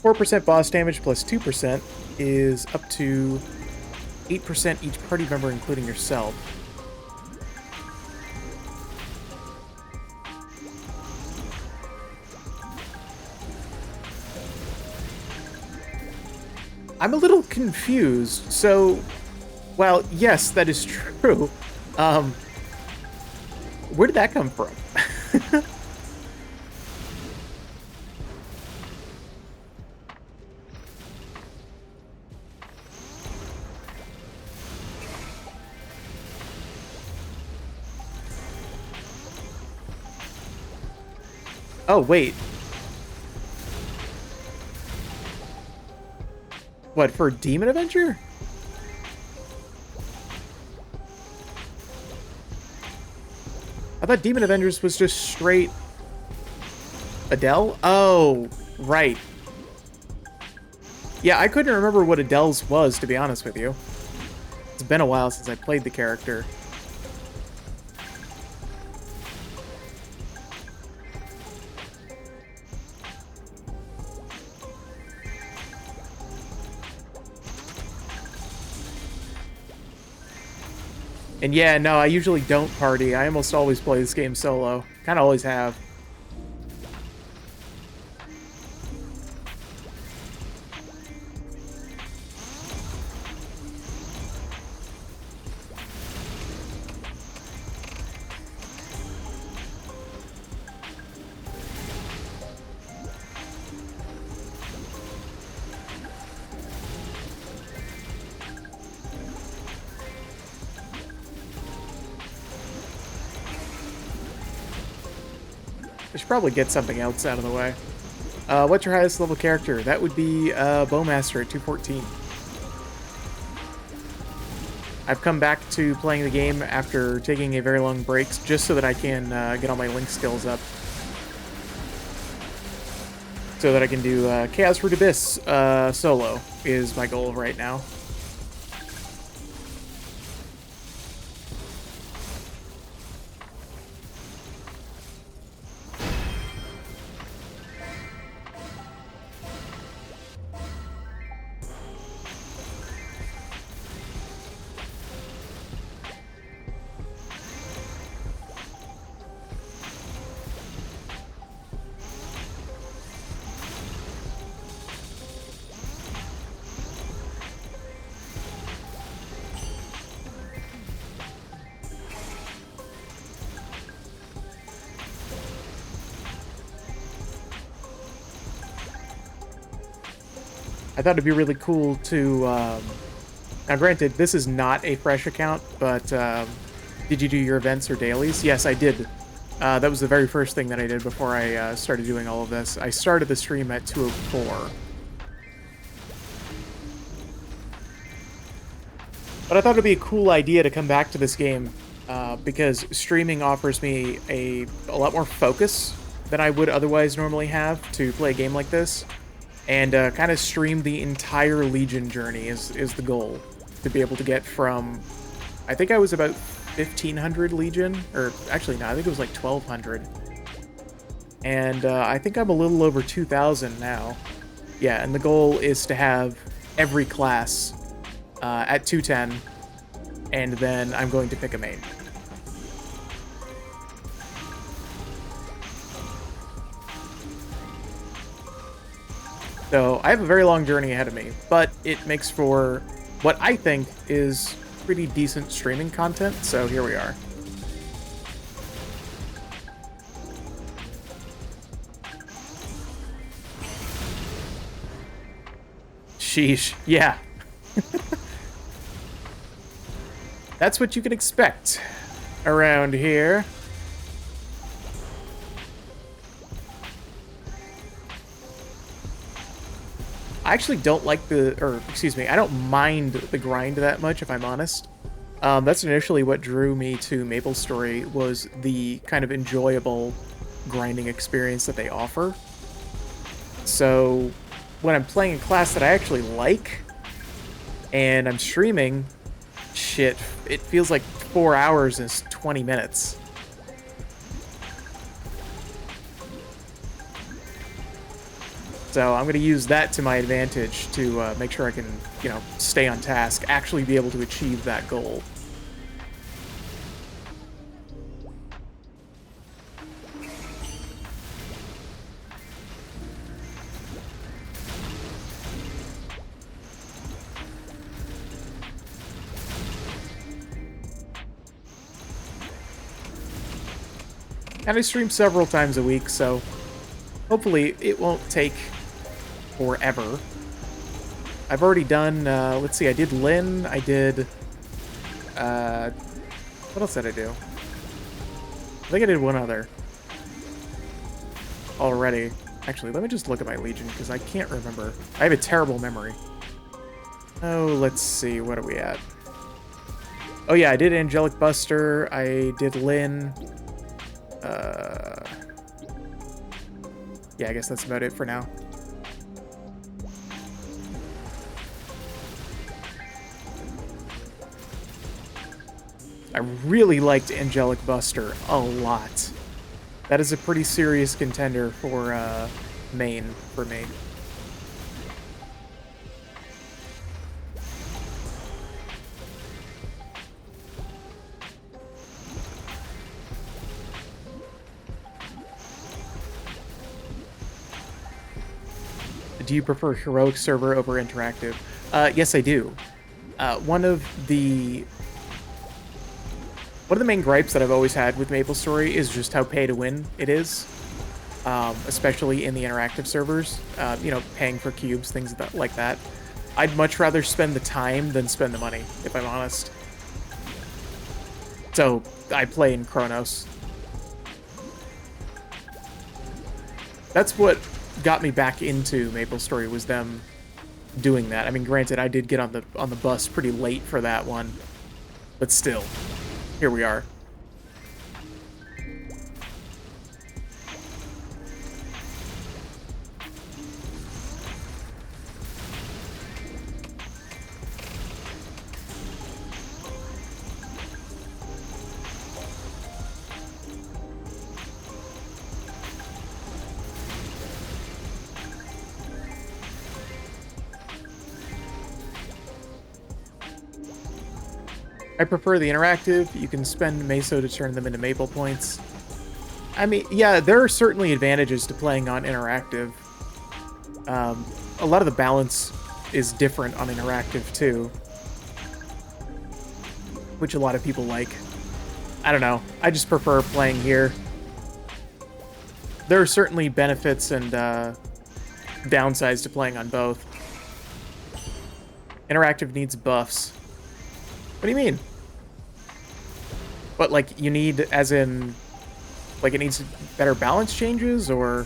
%4 boss damage plus 2% is up to 8% each party member, including yourself. I'm a little confused. So, well, yes, that is true. Where did that come from? Oh, wait. What, for Demon Avenger? I thought Demon Avengers was just straight Adele? Oh, right. Yeah, I couldn't remember what Adele's was, to be honest with you. It's been a while since I played the character. And yeah, no, I usually don't party. I almost always play this game solo. Kind of always have. I should probably get something else out of the way. What's your highest level character? That would be Bowmaster at 214. I've come back to playing the game after taking a very long break just so that I can get all my Link skills up. So that I can do Chaos Root Abyss solo is my goal right now. I thought it'd be really cool to... now, granted, this is not a fresh account, but did you do your events or dailies? Yes, I did. That was the very first thing that I did before I started doing all of this. I started the stream at 2:04. But I thought it'd be a cool idea to come back to this game because streaming offers me a lot more focus than I would otherwise normally have to play a game like this. And kind of stream the entire Legion journey is the goal. To be able to get from... I think I was about 1,500 Legion. Or actually, no, I think it was like 1,200. And I think I'm a little over 2,000 now. Yeah, and the goal is to have every class at 210. And then I'm going to pick a main. So I have a very long journey ahead of me, but it makes for what I think is pretty decent streaming content, so here we are. Sheesh, yeah. That's what you can expect around here. I actually don't like I don't mind the grind that much, if I'm honest. That's initially what drew me to MapleStory, was the kind of enjoyable grinding experience that they offer. So, when I'm playing a class that I actually like, and I'm streaming, shit, it feels like 4 hours is 20 minutes. So I'm going to use that to my advantage to make sure I can, you know, stay on task, actually be able to achieve that goal. And I stream several times a week, so hopefully it won't take forever. I've already done, let's see, I did Lynn, I did, what else did I do? I think I did one other already. Actually, let me just look at my Legion, because I can't remember. I have a terrible memory. Oh, let's see, what are we at? Oh yeah, I did Angelic Buster, I did Lynn, yeah, I guess that's about it for now. I really liked Angelic Buster a lot. That is a pretty serious contender for main for me. Do you prefer heroic server over interactive? Yes, I do. One of the main gripes that I've always had with MapleStory is just how pay to win it is, especially in the interactive servers. You know, paying for cubes, things like that. I'd much rather spend the time than spend the money, if I'm honest. So I play in Chronos. That's what got me back into MapleStory, was them doing that. I mean, granted, I did get on the bus pretty late for that one, but still, here we are. I prefer the interactive. You can spend Meso to turn them into Maple points. I mean, yeah, there are certainly advantages to playing on interactive. A lot of the balance is different on interactive, too. Which a lot of people like. I don't know. I just prefer playing here. There are certainly benefits and downsides to playing on both. Interactive needs buffs. What do you mean? But, like, you need, as in, like, it needs better balance changes, or...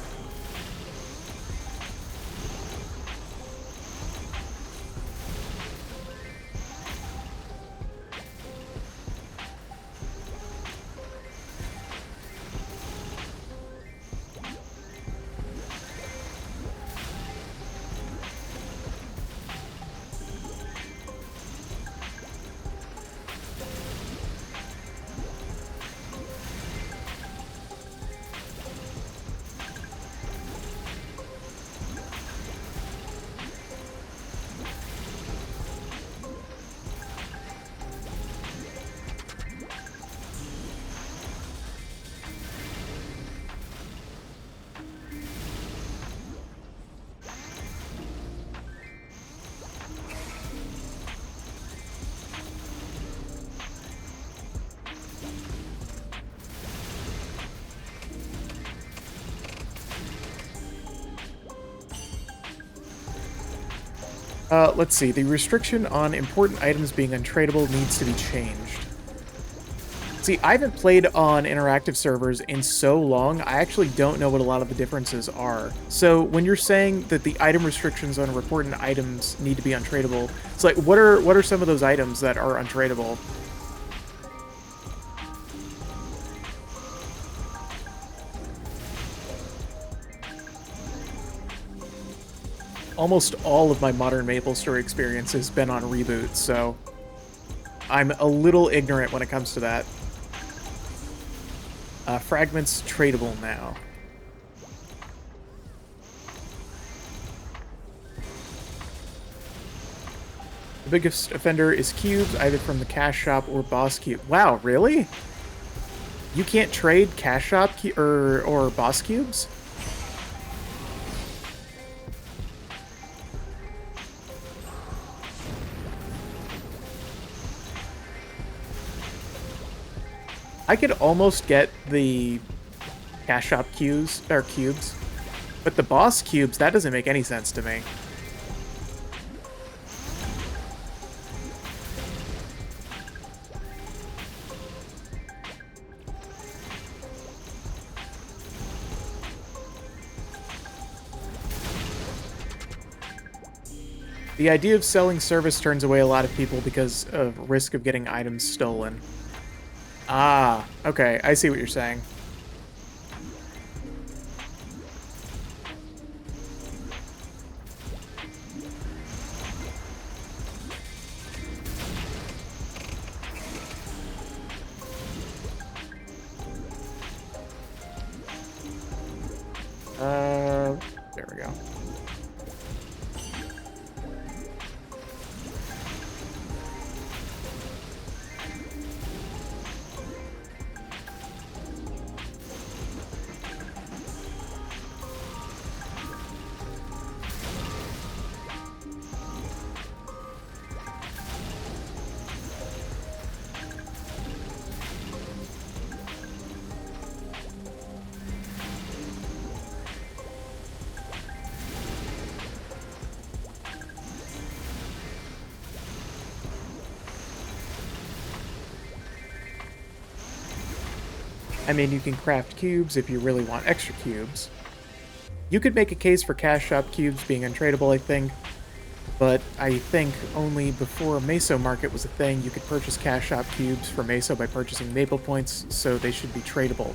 let's see. The restriction on important items being untradeable needs to be changed. See, I haven't played on interactive servers in so long, I actually don't know what a lot of the differences are. So when you're saying that the item restrictions on important items need to be untradeable, it's like, what are some of those items that are untradeable? Almost all of my modern MapleStory experience has been on reboots, so I'm a little ignorant when it comes to that. Fragments tradable now. The biggest offender is cubes, either from the cash shop or boss cube. Wow, really? You can't trade cash shop or boss cubes? I could almost get the cash shop cubes, but the boss cubes, that doesn't make any sense to me. The idea of selling service turns away a lot of people because of risk of getting items stolen. Ah, okay, I see what you're saying. There we go. I mean, you can craft cubes if you really want extra cubes. You could make a case for cash shop cubes being untradeable, I think, but I think only before Meso Market was a thing, you could purchase cash shop cubes for Meso by purchasing Maple points, so they should be tradable.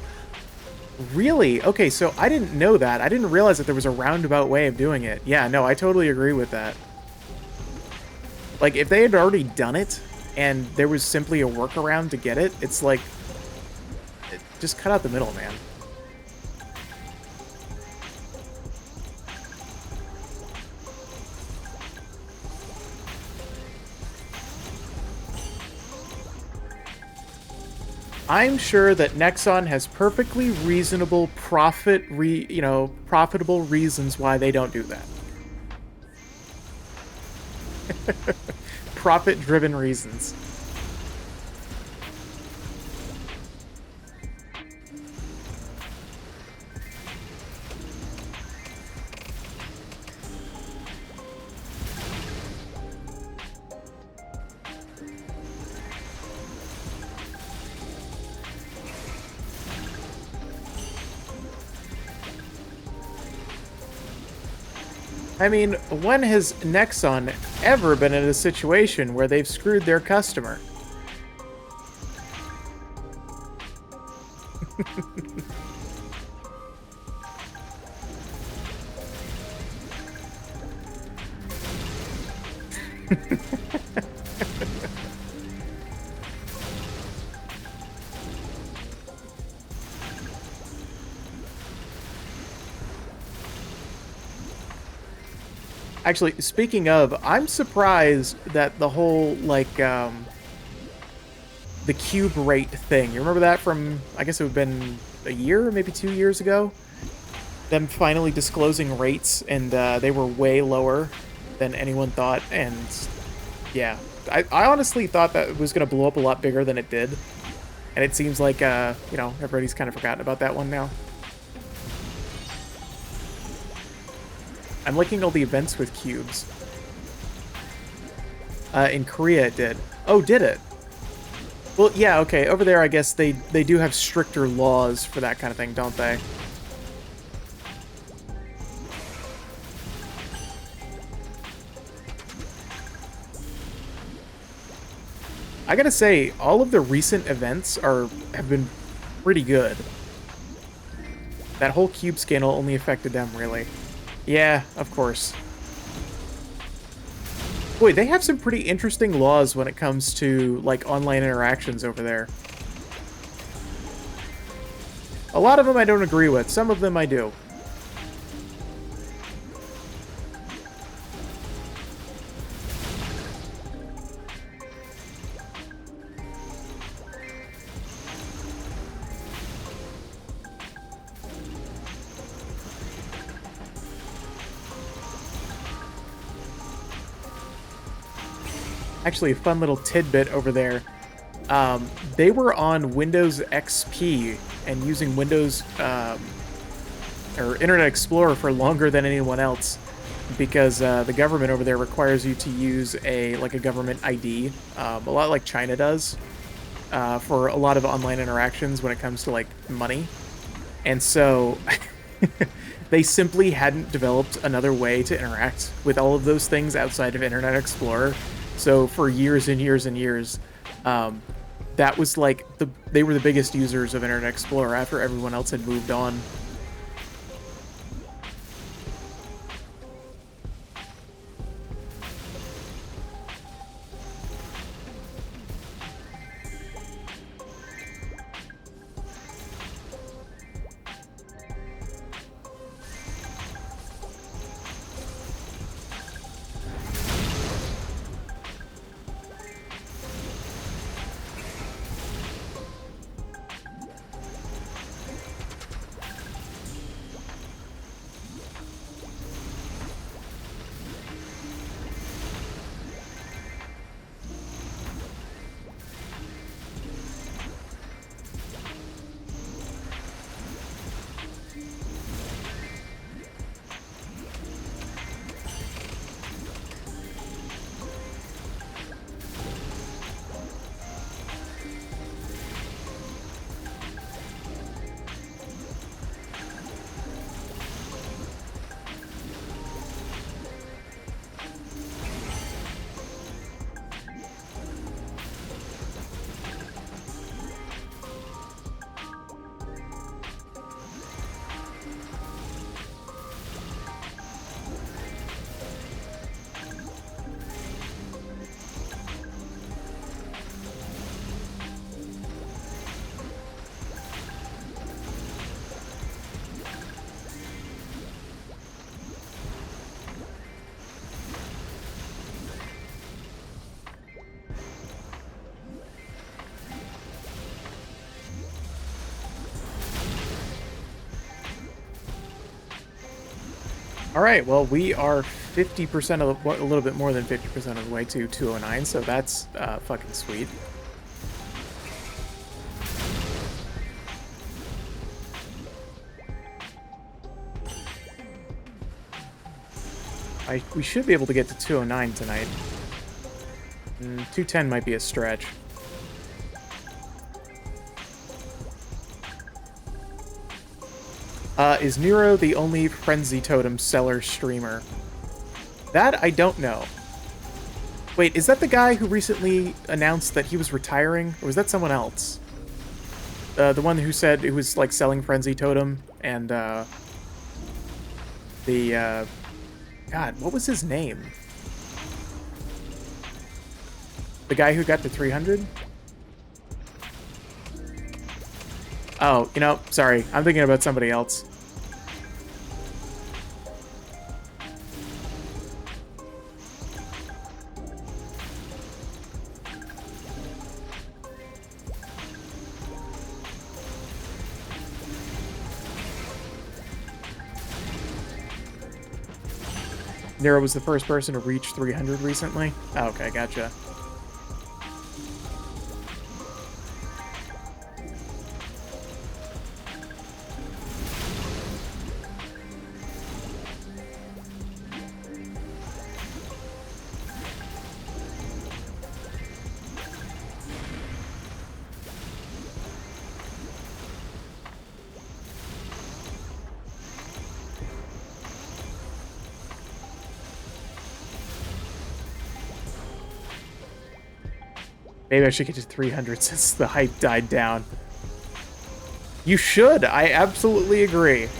Really? Okay, so I didn't know that. I didn't realize that there was a roundabout way of doing it. Yeah, no, I totally agree with that. Like, if they had already done it, and there was simply a workaround to get it, it's like... just cut out the middle, man. I'm sure that Nexon has perfectly reasonable profitable reasons why they don't do that. Profit-driven reasons. I mean, when has Nexon ever been in a situation where they've screwed their customer? Actually, speaking of, I'm surprised that the whole, like, the cube rate thing, you remember that from, I guess it would have been a year, maybe 2 years ago? Them finally disclosing rates, and they were way lower than anyone thought, and yeah. I honestly thought that it was going to blow up a lot bigger than it did, and it seems like, you know, everybody's kind of forgotten about that one now. I'm liking all the events with cubes. In Korea it did. Oh, did it? Well, yeah, okay. Over there, I guess they do have stricter laws for that kind of thing, don't they? I gotta say, all of the recent events have been pretty good. That whole cube scandal only affected them, really. Yeah, of course. Boy, they have some pretty interesting laws when it comes to, like, online interactions over there. A lot of them I don't agree with. Some of them I do. Actually, a fun little tidbit over there. They were on Windows XP and using Windows or Internet Explorer for longer than anyone else because the government over there requires you to use a government ID, a lot like China does, for a lot of online interactions when it comes to like money. And so they simply hadn't developed another way to interact with all of those things outside of Internet Explorer. So for years and years and years, that was like they were the biggest users of Internet Explorer after everyone else had moved on. All right, well, we are 50% of the, a little bit more than 50% of the way to 209, so that's fucking sweet. We should be able to get to 209 tonight. 210 might be a stretch. Is Nero the only Frenzy Totem seller streamer? That I don't know. Wait, is that the guy who recently announced that he was retiring? Or was that someone else? The one who said it was, like, selling Frenzy Totem and, God, what was his name? The guy who got to 300? Oh, you know, sorry. I'm thinking about somebody else. Nero was the first person to reach 300 recently? Oh, okay, gotcha. Maybe I should get to 300 since the hype died down. You should! I absolutely agree.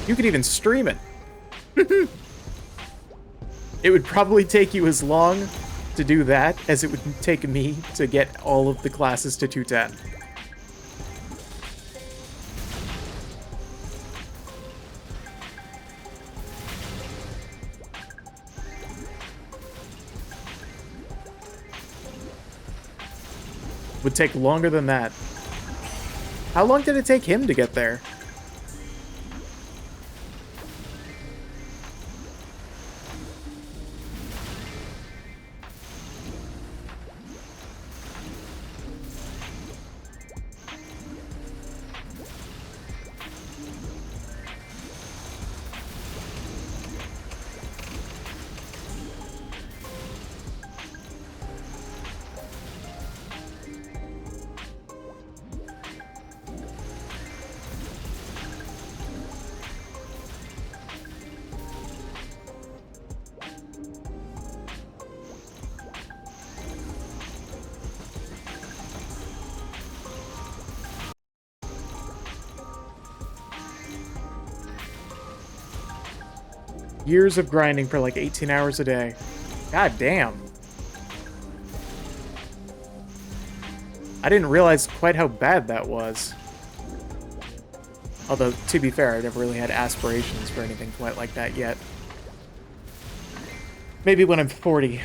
You could even stream it. It would probably take you as long to do that as it would take me to get all of the classes to 210. Would take longer than that. How long did it take him to get there? Years of grinding for like 18 hours a day. God damn. I didn't realize quite how bad that was. Although, to be fair, I never really had aspirations for anything quite like that yet. Maybe when I'm 40.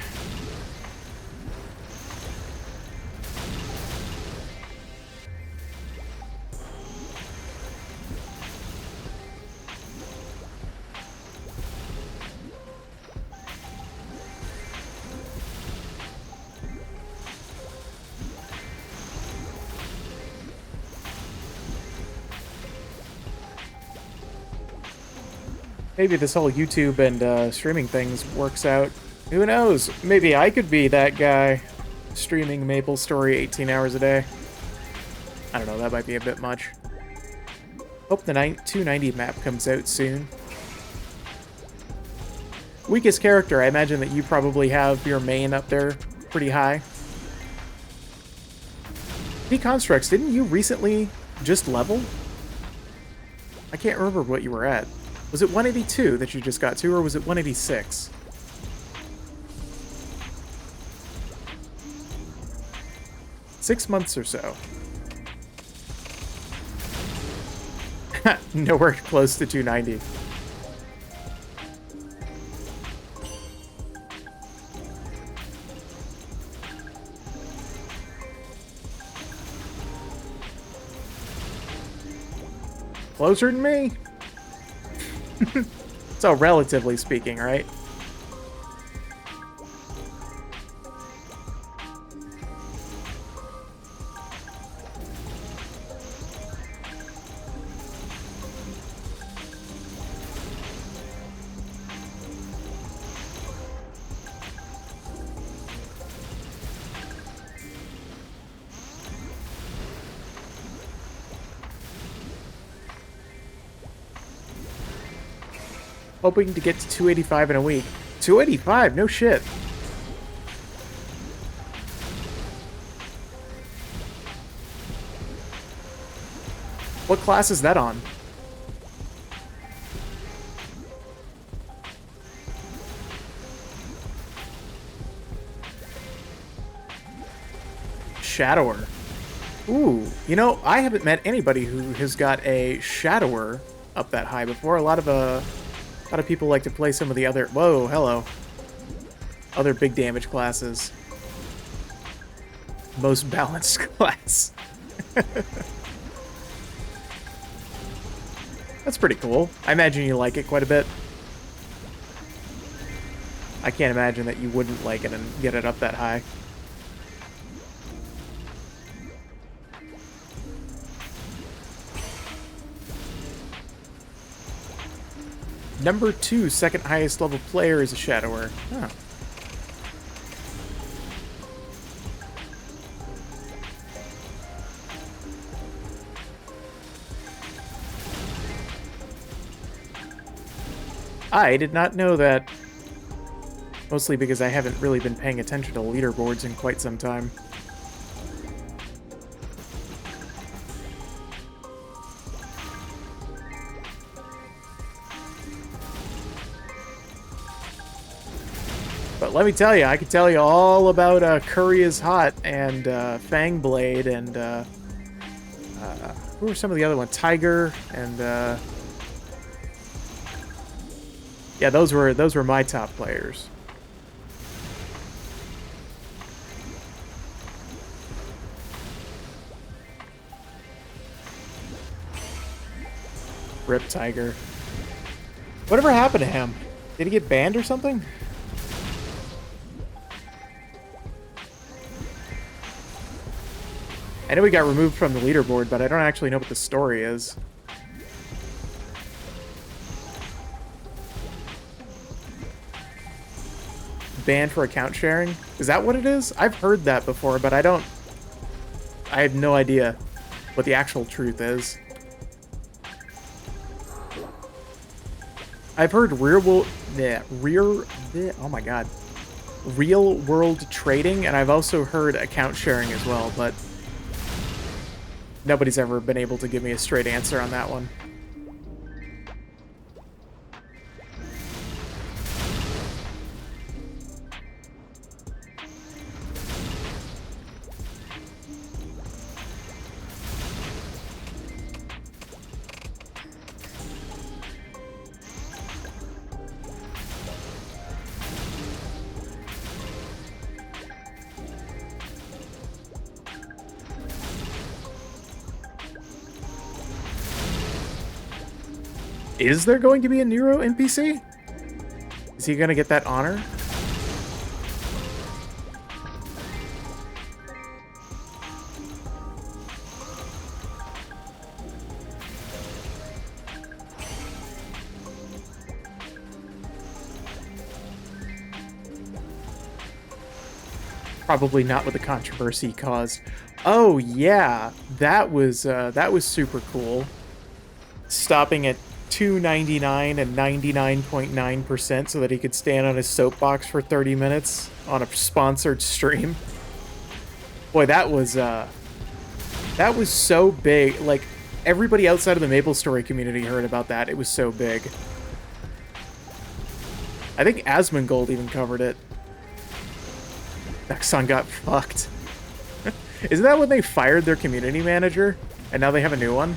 Maybe this whole YouTube and streaming things works out. Who knows? Maybe I could be that guy streaming MapleStory 18 hours a day. I don't know, that might be a bit much. Hope the 290 map comes out soon. Weakest character, I imagine that you probably have your main up there pretty high. Deconstructs, didn't you recently just level? I can't remember what you were at. Was it 182 that you just got to, or was it 186? Six months or so. Nowhere close to 290. Closer than me? So, relatively speaking, right? Hoping to get to 285 in a week. 285? No shit. What class is that on? Shadower. Ooh, you know, I haven't met anybody who has got a Shadower up that high before. A lot of people like to play some of the other... Whoa, hello. Other big damage classes. Most balanced class. That's pretty cool. I imagine you like it quite a bit. I can't imagine that you wouldn't like it and get it up that high. Number 2 second highest level player is a Shadower. Huh. I did not know that. Mostly because I haven't really been paying attention to leaderboards in quite some time. But let me tell you, I could tell you all about Curry is Hot and Fangblade and who were some of the other ones? Tiger and yeah, those were my top players. Rip Tiger. Whatever happened to him? Did he get banned or something? I know he got removed from the leaderboard, but I don't actually know what the story is. Banned for account sharing? Is that what it is? I've heard that before, but I have no idea what the actual truth is. I've heard real world trading, and I've also heard account sharing as well, but nobody's ever been able to give me a straight answer on that one. Is there going to be a Nero NPC? Is he going to get that honor? Probably not with the controversy he caused. Oh yeah, that was super cool. Stopping at 299 and 99.9% so that he could stand on his soapbox for 30 minutes on a sponsored stream. Boy, that was so big. Like, everybody outside of the MapleStory community heard about that. It was so big. I think Asmongold even covered it. Nexon got fucked. Isn't that when they fired their community manager and now they have a new one?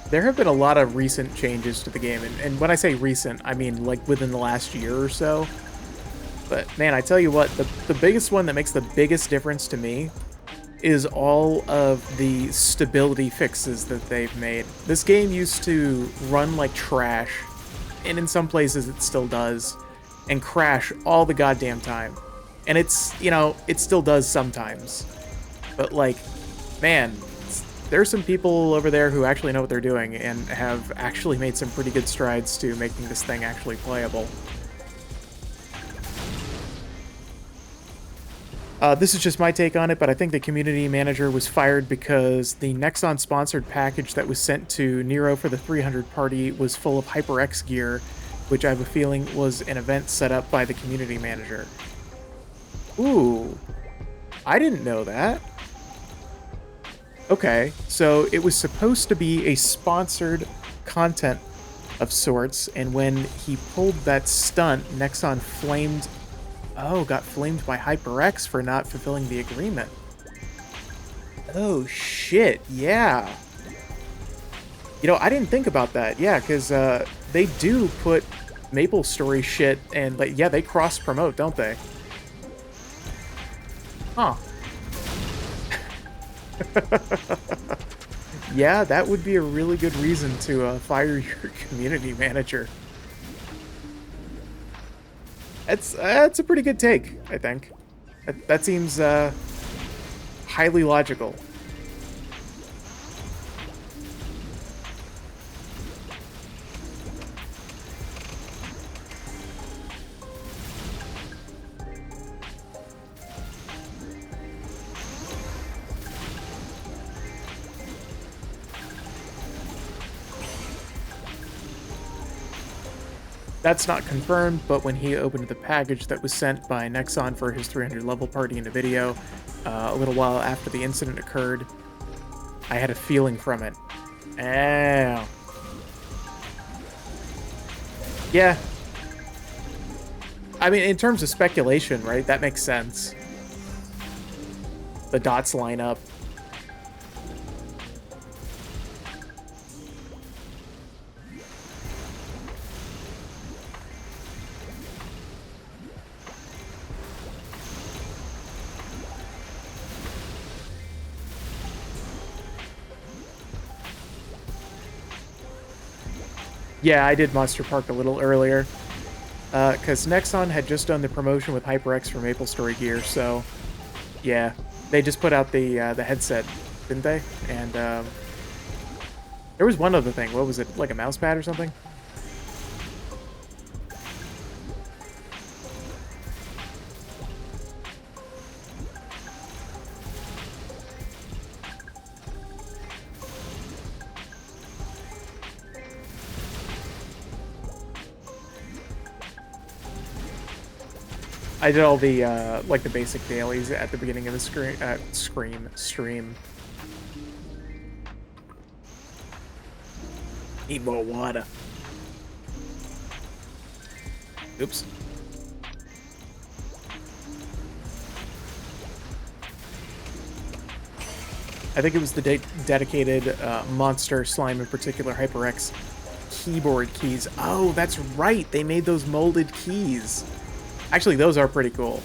There have been a lot of recent changes to the game, and when I say recent, I mean like within the last year or so. But man, I tell you what, the biggest one that makes the biggest difference to me is all of the stability fixes that they've made. This game used to run like trash, and in some places it still does, and crash all the goddamn time. And it's, you know, it still does sometimes. But like, man, there's some people over there who actually know what they're doing and have actually made some pretty good strides to making this thing actually playable. This is just my take on it, but I think the community manager was fired because the Nexon sponsored package that was sent to Nero for the 300 party was full of HyperX gear, which I have a feeling was an event set up by the community manager. Ooh, I didn't know that. Okay, so it was supposed to be a sponsored content of sorts, and when he pulled that stunt, Nexon flamed... Oh, got flamed by HyperX for not fulfilling the agreement. Oh, shit, yeah. You know, I didn't think about that, yeah, because they do put MapleStory shit, and, like, yeah, they cross-promote, don't they? Huh. Yeah, that would be a really good reason to fire your community manager. That's a pretty good take, I think. That seems highly logical. That's not confirmed, but when he opened the package that was sent by Nexon for his 300 level party in a video, a little while after the incident occurred, I had a feeling from it. Oh. Yeah. I mean, in terms of speculation, right, that makes sense. The dots line up. Yeah, I did Monster Park a little earlier, because Nexon had just done the promotion with HyperX for MapleStory gear, so yeah, they just put out the headset, didn't they? And there was one other thing. What was it? Like a mouse pad or something? I did all the like the basic dailies at the beginning of the stream. Need more water. Oops. I think it was the dedicated monster slime, in particular HyperX keyboard keys. Oh, that's right. They made those molded keys. Actually, those are pretty cool.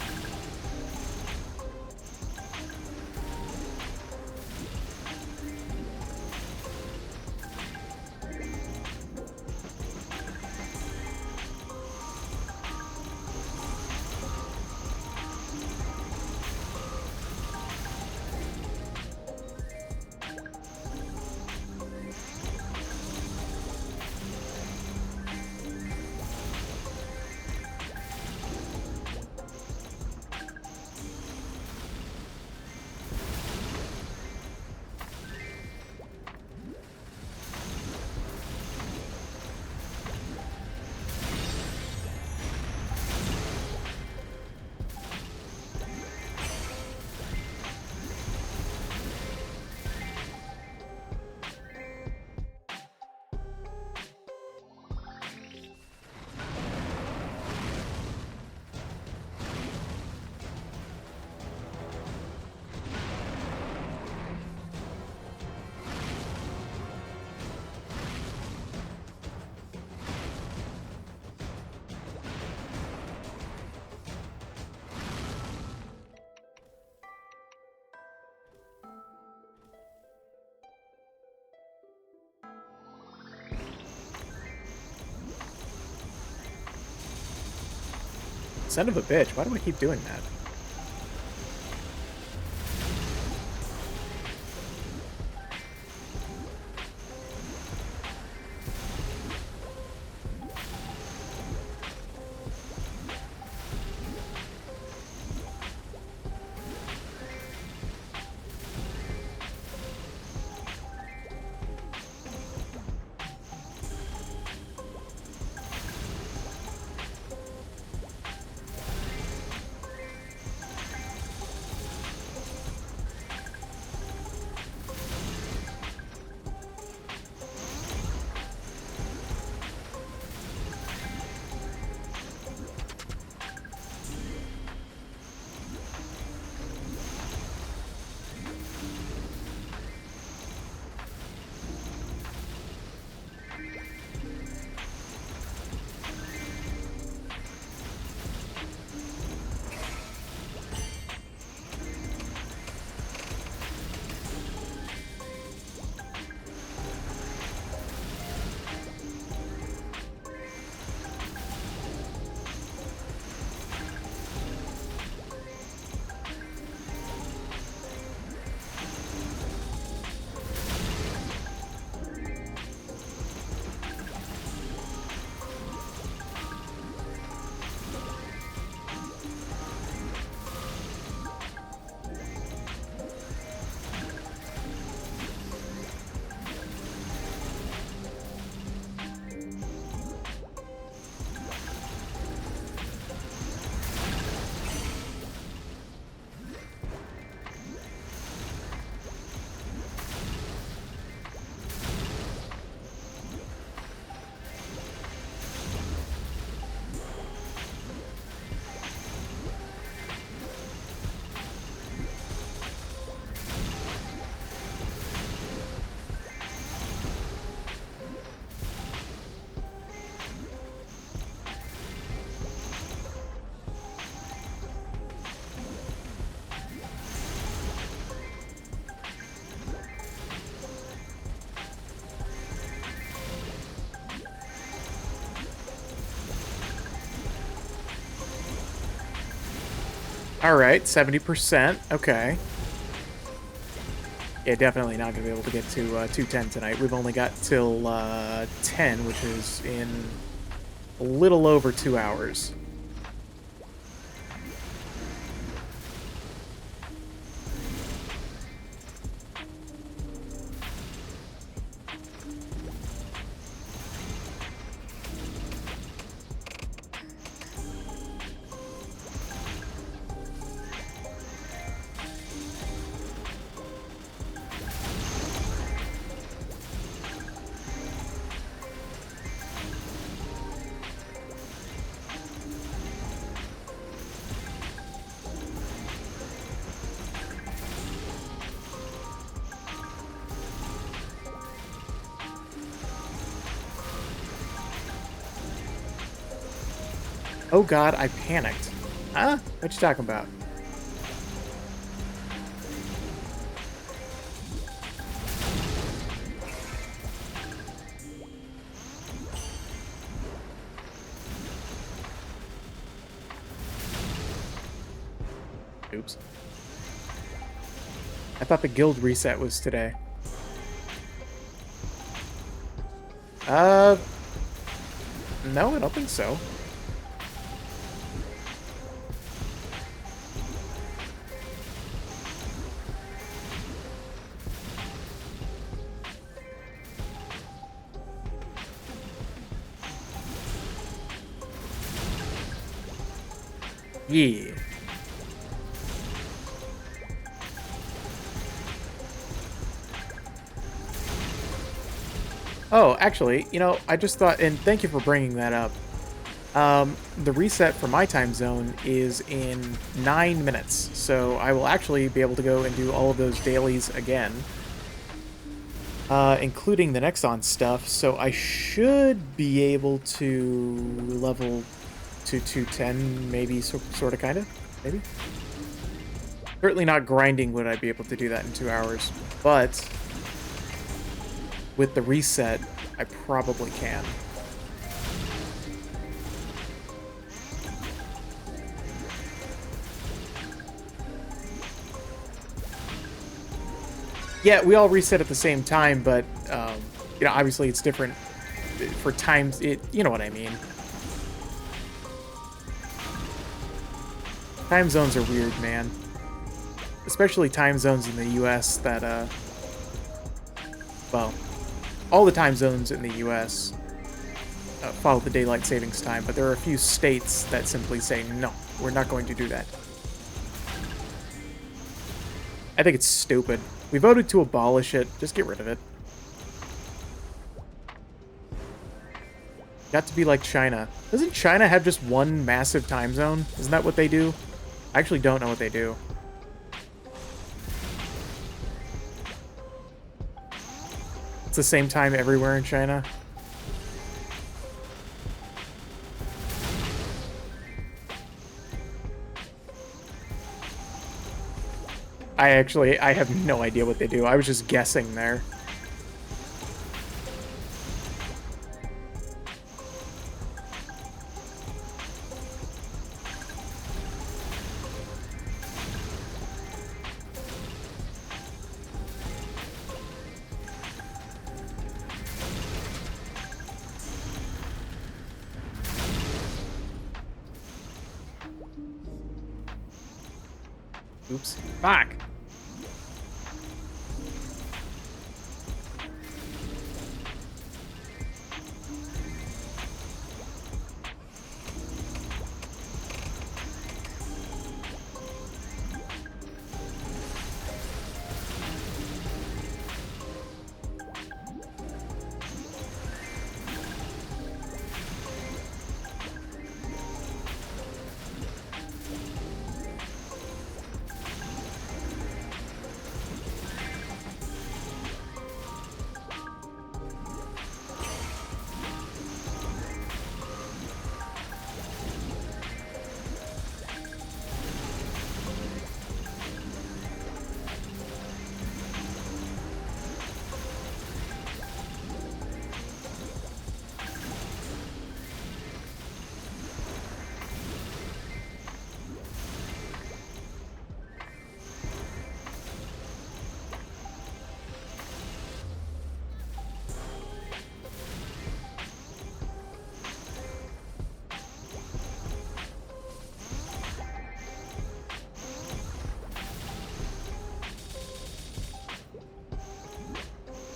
Son of a bitch, why do I keep doing that? Alright, 70%. Okay. Yeah, definitely not going to be able to get to 210 tonight. We've only got till 10, which is in a little over 2 hours. Oh god, I panicked. Huh? What you talking about? Oops. I thought the guild reset was today. No, I don't think so. Yeah. Oh, actually, you know, I just thought, and thank you for bringing that up. The reset for my time zone is in 9 minutes, so I will actually be able to go and do all of those dailies again, including the Nexon stuff, so I should be able to level to 210, maybe, sort of, kind of, maybe? Certainly not grinding would I be able to do that in 2 hours, but with the reset, I probably can. Yeah, we all reset at the same time, but you know, obviously it's different for times. You know what I mean. Time zones are weird, man. Especially time zones in the U.S. that well, all the time zones in the U.S. Follow the daylight savings time, but there are a few states that simply say no, we're not going to do that. I think it's stupid. We voted to abolish it. Just get rid of it. Got to be like China. Doesn't China have just one massive time zone? Isn't that what they do? I actually don't know what they do. It's the same time everywhere in China. I have no idea what they do. I was just guessing there. Oops. Fuck.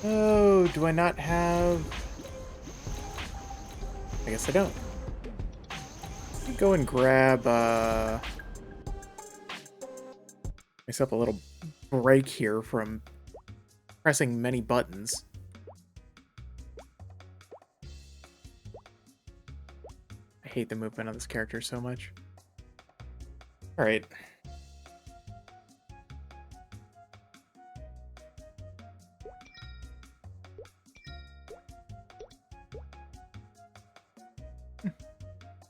Oh, do I not have... I guess I don't. Let me go and grab, myself a little break here from pressing many buttons. I hate the movement of this character so much. Alright.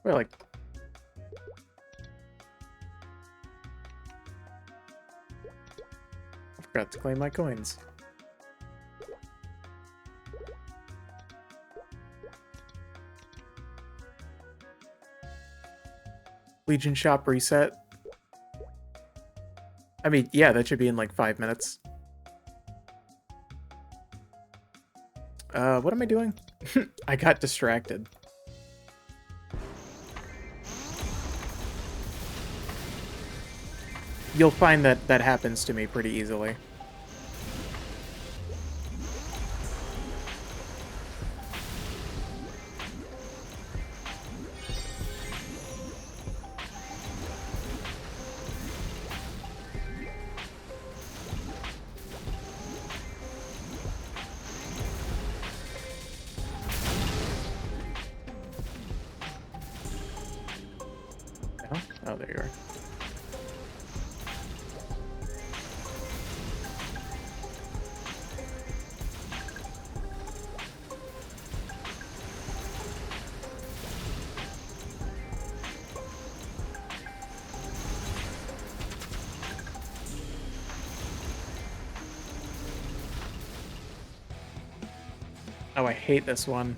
We're like... I forgot to claim my coins. Legion shop reset. I mean, yeah, that should be in like 5 minutes. What am I doing? I got distracted. You'll find that that happens to me pretty easily. Oh, there you are. Oh, I hate this one.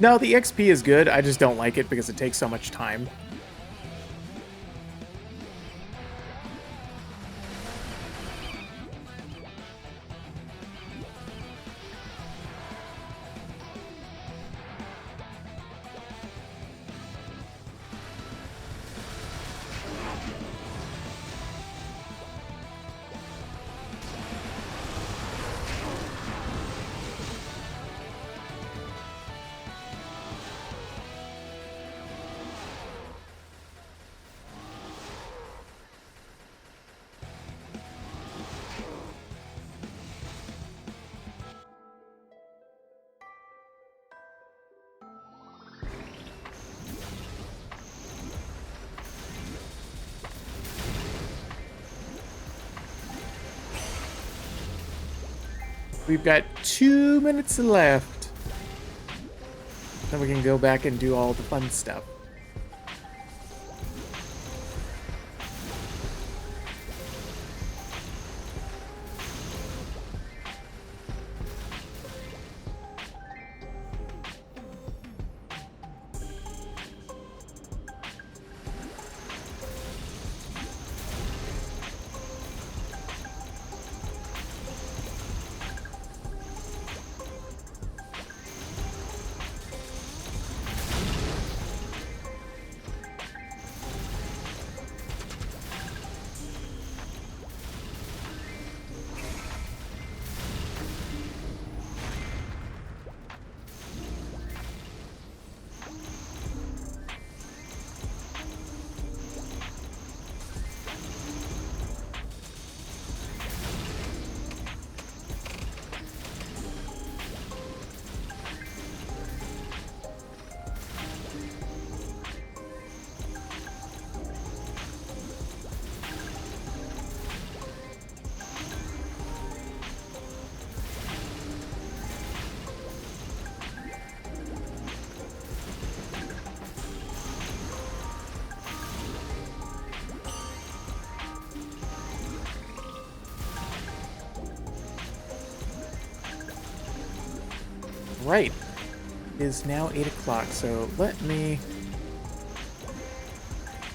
No, the XP is good. I just don't like it because it takes so much time. We've got 2 minutes left. Then we can go back and do all the fun stuff. Right. It is now 8 o'clock, so let me...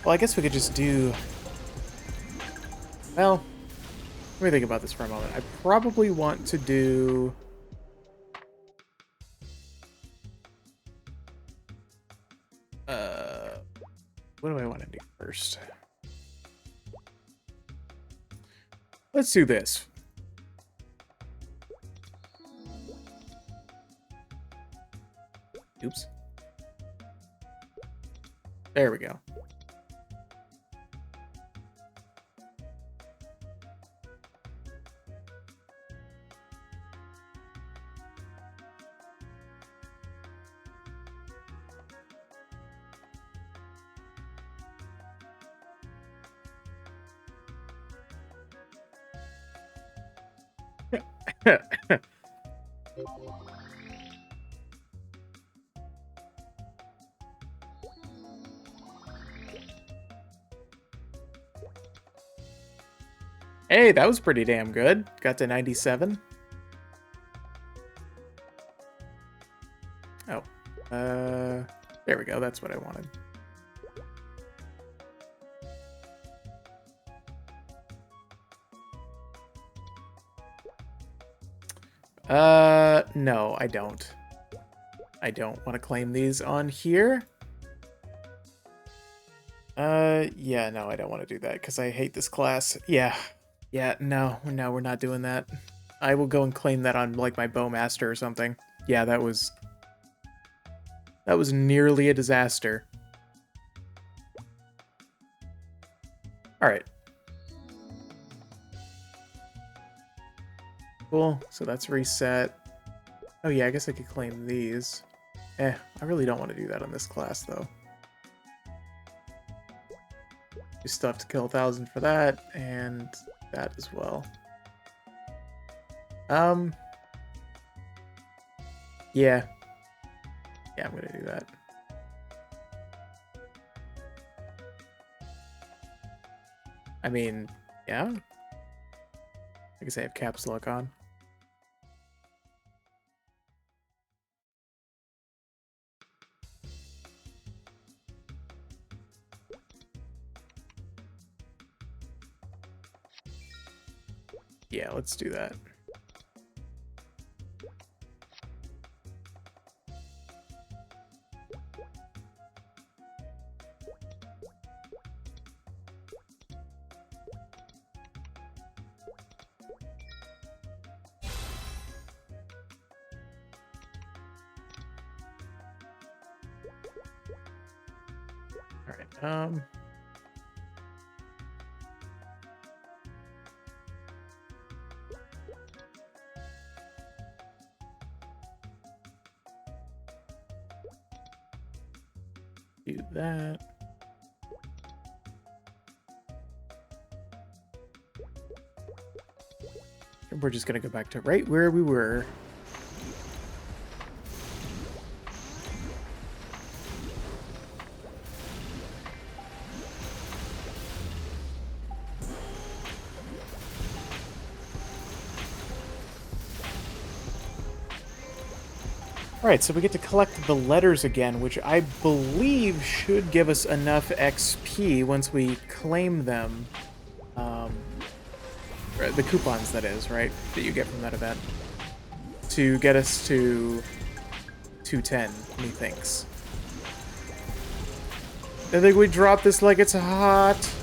Well, I guess we could just do... Well, let me think about this for a moment. I probably want to do... What do I want to do first? Let's do this. Oops. There we go. Hey, that was pretty damn good. Got to 97. Oh. There we go. That's what I wanted. No, I don't. I don't want to claim these on here. Yeah, no, I don't want to do that because I hate this class. Yeah. Yeah, no, we're not doing that. I will go and claim that on, like, my Bowmaster or something. Yeah, that was nearly a disaster. Alright. Cool, so that's reset. Oh yeah, I guess I could claim these. I really don't want to do that on this class, though. You still have to kill 1,000 for that, and that as well. Yeah. Yeah, I'm gonna do that. I mean, yeah. I guess I have caps lock on. Yeah, let's do that. All right. Do that. And we're just gonna go back to right where we were. Alright, so we get to collect the letters again, which I believe should give us enough XP once we claim them. The coupons, that is, right? That you get from that event. To get us to 210, methinks. I think we drop this like it's hot.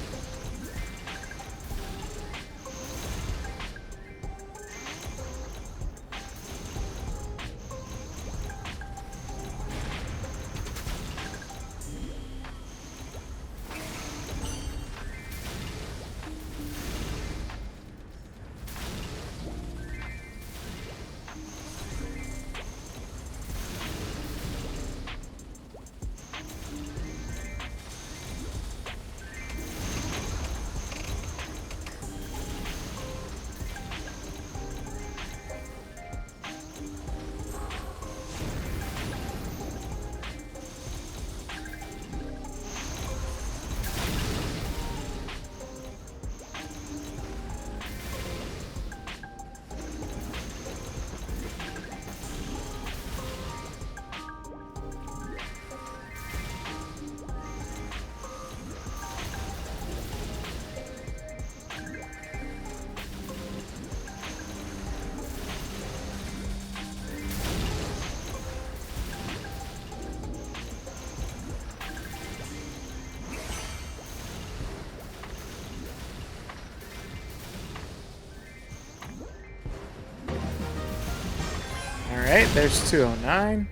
Alright, there's 209.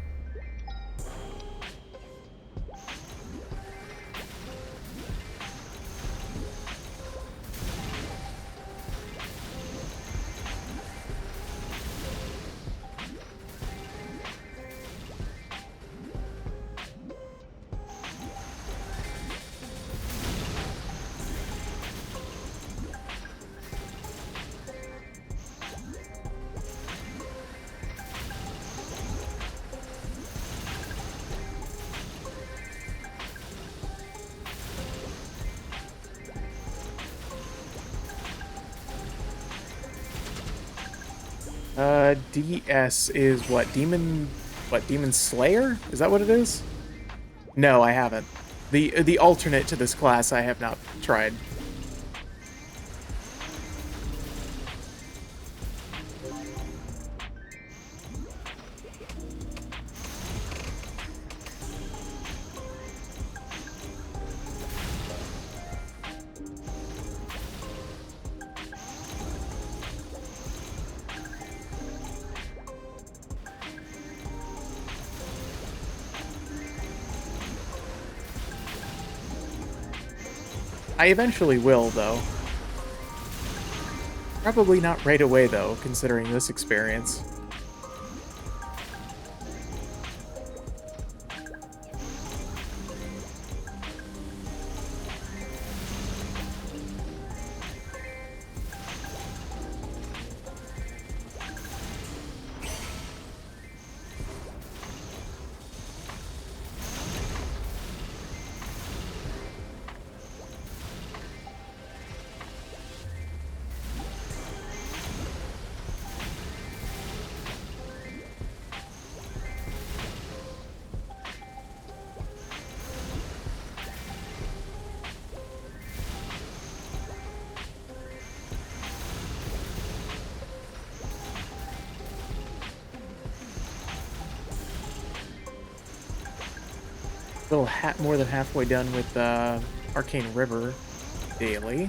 DS is what? Demon Slayer? Is that what it is? No, I haven't. The alternate to this class I have not tried. I eventually will, though. Probably not right away, though, considering this experience. Little more than halfway done with Arcane River daily.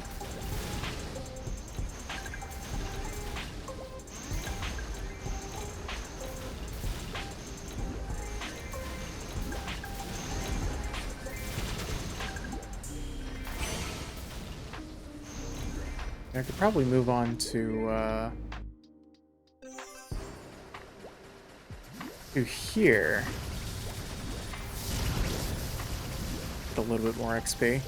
I could probably move on to here. Get a little bit more XP.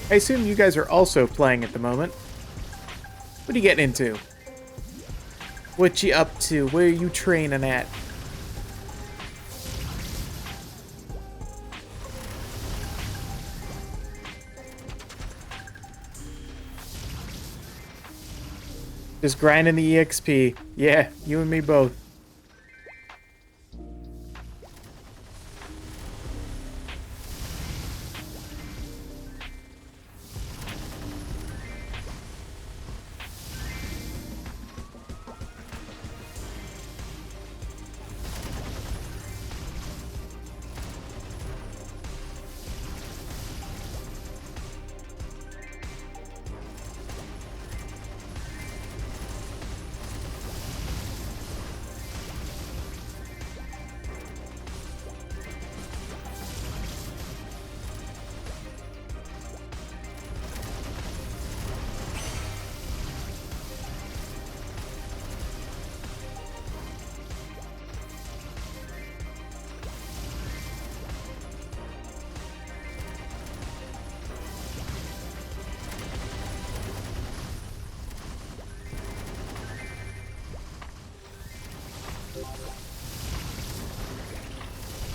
I assume you guys are also playing at the moment. What are you getting into? What you up to? Where are you training at? Just grinding the EXP. Yeah, you and me both.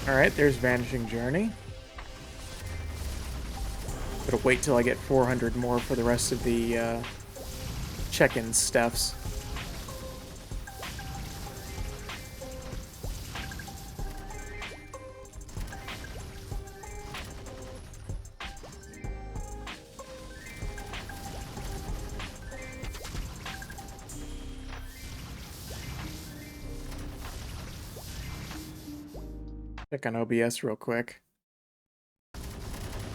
Alright, there's Vanishing Journey. Gotta wait till I get 400 more for the rest of the check-in stuffs. Check on OBS real quick.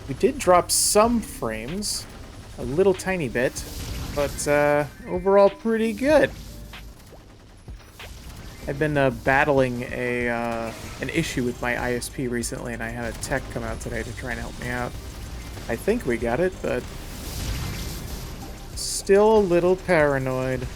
We did drop some frames, a little tiny bit, but overall pretty good. I've been battling an issue with my ISP recently, and I had a tech come out today to try and help me out. I think we got it, but still a little paranoid.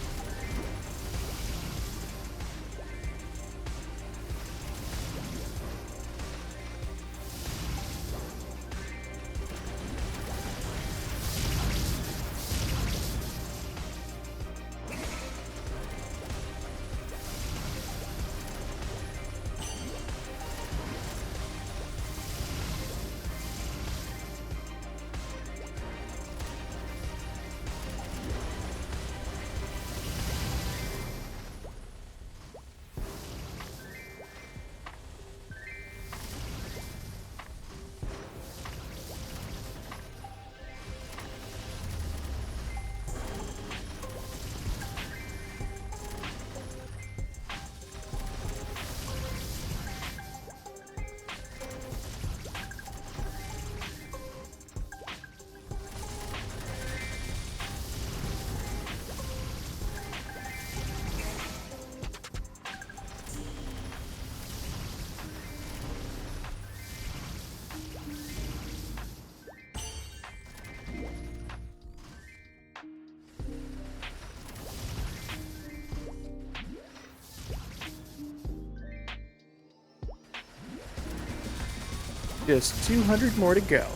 Just 200 more to go.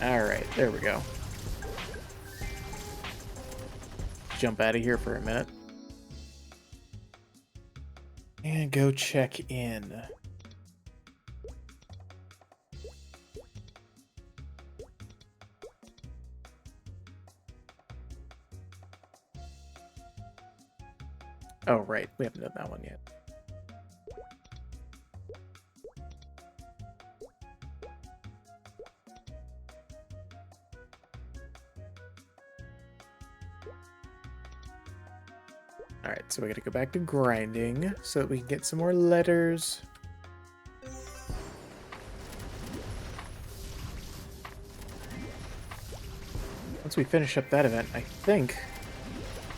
Alright, there we go. Jump out of here for a minute. And go check in. Oh, right. We haven't done that one yet. Alright, so we gotta go back to grinding so that we can get some more letters. Once we finish up that event, I think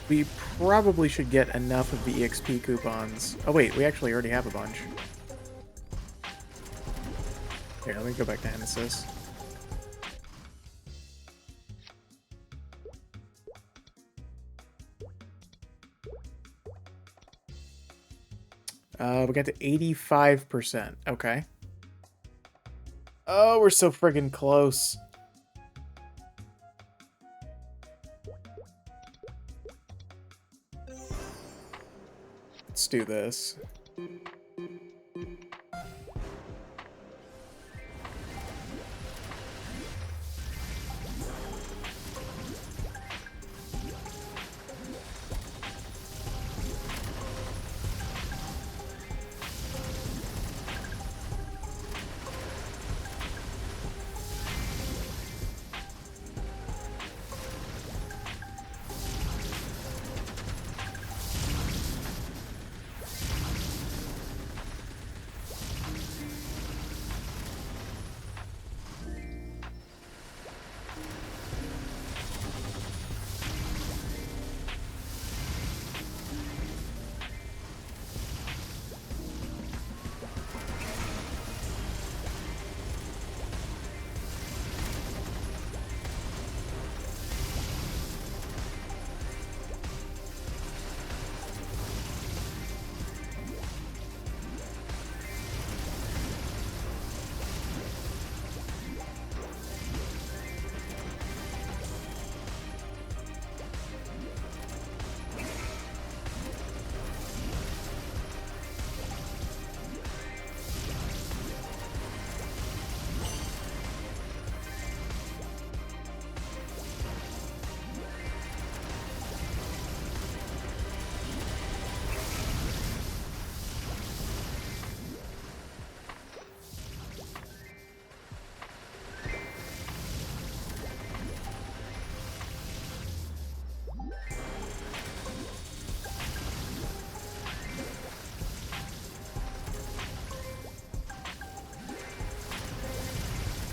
we probably should get enough of the EXP coupons. Oh wait, we actually already have a bunch. Here, let me go back to Nemesis. We got to 85%. Okay. Oh, we're so friggin' close. Let's do this.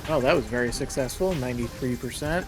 Oh, that was very successful, 93%.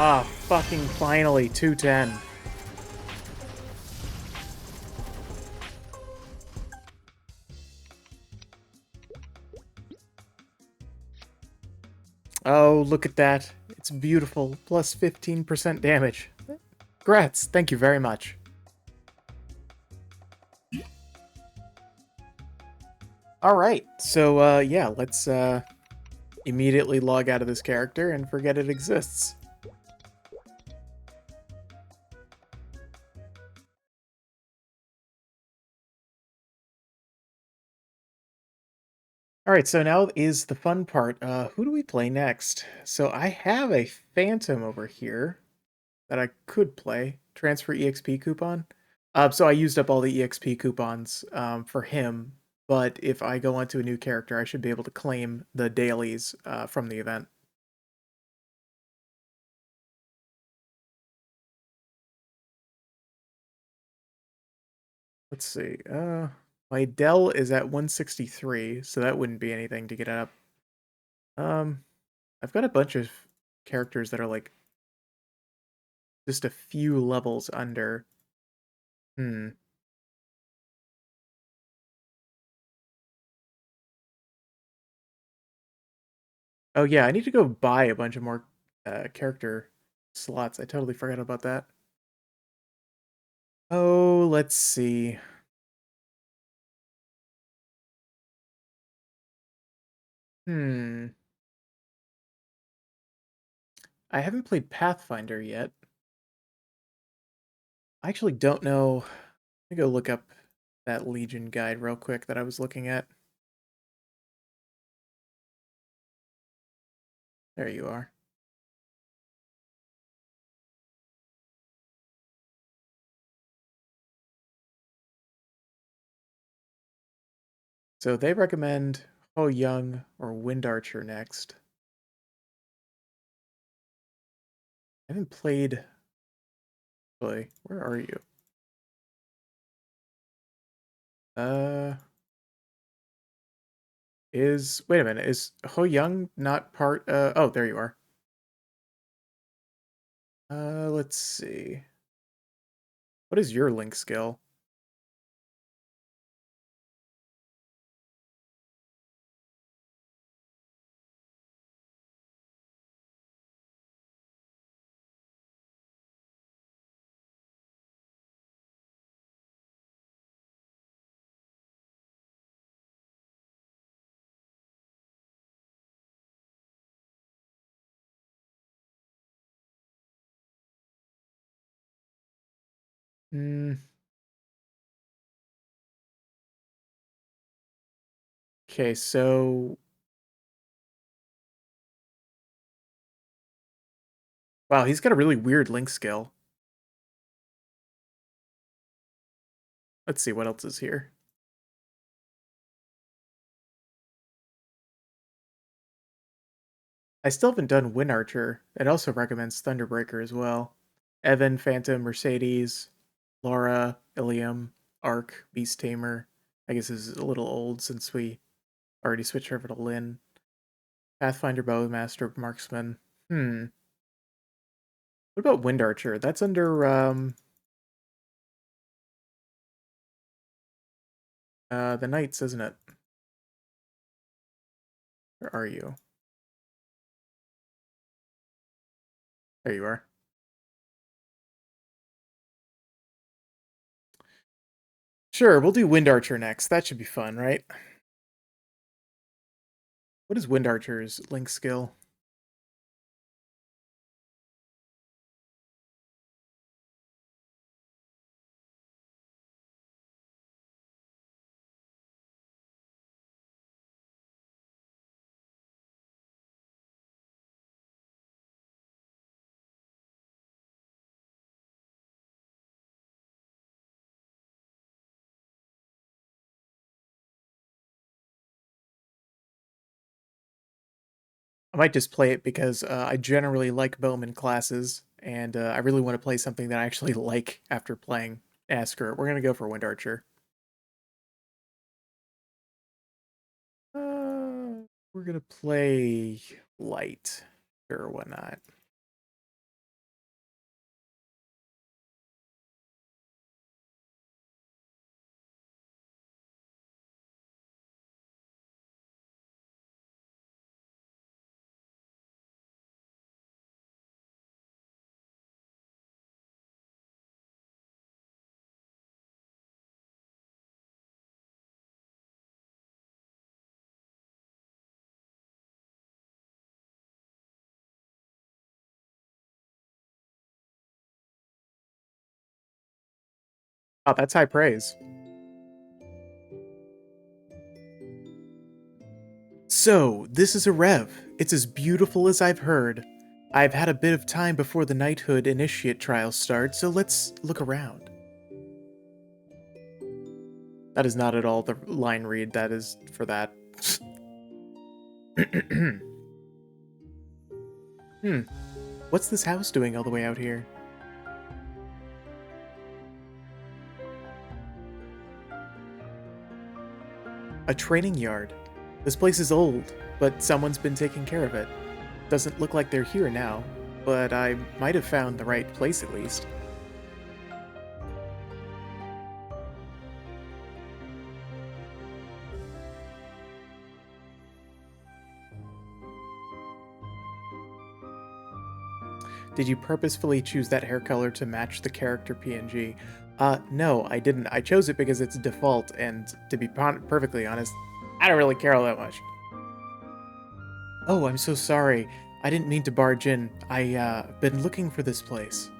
Ah, fucking finally, 210. Oh, look at that. It's beautiful. Plus 15% damage. Grats, thank you very much. Alright, so yeah, let's immediately log out of this character and forget it exists. Alright, so now is the fun part. Who do we play next? So I have a Phantom over here that I could play. Transfer EXP coupon. So I used up all the EXP coupons for him, but if I go onto a new character, I should be able to claim the dailies from the event. Let's see. My Dell is at 163, so that wouldn't be anything to get up. Um, I've got a bunch of characters that are like just a few levels under. Hmm. Oh yeah, I need to go buy a bunch of more character slots. I totally forgot about that. Oh, let's see. Hmm. I haven't played Pathfinder yet. I actually don't know. Let me go look up that Legion guide real quick that I was looking at. There you are. So they recommend Ho Young or Wind Archer next. I haven't played. Boy, where are you? Uh, wait a minute? Is Ho Young not part? Oh, there you are. Let's see. What is your link skill? Hmm. Okay, so wow, he's got a really weird link skill. Let's see what else is here. I still haven't done Wind Archer. It also recommends Thunderbreaker as well. Evan, Phantom, Mercedes, Laura, Ilium. Arc, Beast Tamer. I guess is a little old since we already switched over to Lyn. Pathfinder, Bowmaster, Marksman. What about Wind Archer? That's under the Knights, isn't it? Where are you? There you are. Sure, we'll do Wind Archer next. That should be fun, right? What is Wind Archer's link skill? I might just play it because I generally like Bowman classes, and I really want to play something that I actually like after playing Asker. We're going to go for Wind Archer. We're going to play Light. Sure, why not? Oh, that's high praise. So, this is a Rev. It's as beautiful as I've heard. I've had a bit of time before the knighthood initiate trial starts, so let's look around. That is not at all the line read, that is for that. What's this house doing all the way out here? A training yard. This place is old, but someone's been taking care of it. Doesn't look like they're here now, but I might have found the right place at least. Did you purposefully choose that hair color to match the character PNG? No, I didn't. I chose it because it's default, and to be perfectly honest, I don't really care all that much. Oh, I'm so sorry. I didn't mean to barge in. Been looking for this place.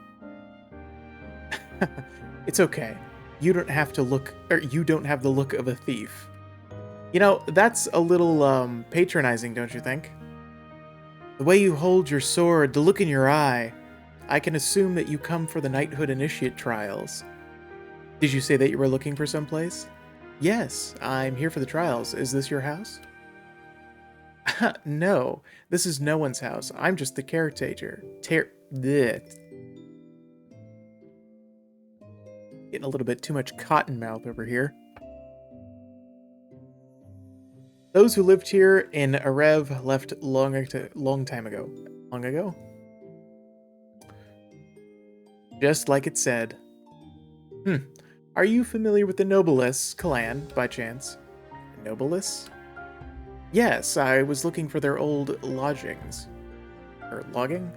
It's okay. You don't have to look, or you don't have the look of a thief. You know, that's a little, patronizing, don't you think? The way you hold your sword, the look in your eye. I can assume that you come for the knighthood initiate trials. Did you say that you were looking for someplace? Yes, I'm here for the trials. Is this your house? No, this is no one's house. I'm just the caretaker. Bleh. Getting a little bit too much cotton mouth over here. Those who lived here in Arev left long time ago. Long ago? Just like it said. Are you familiar with the Nobilis clan, by chance? Nobilis? Yes, I was looking for their old lodgings. Or logging?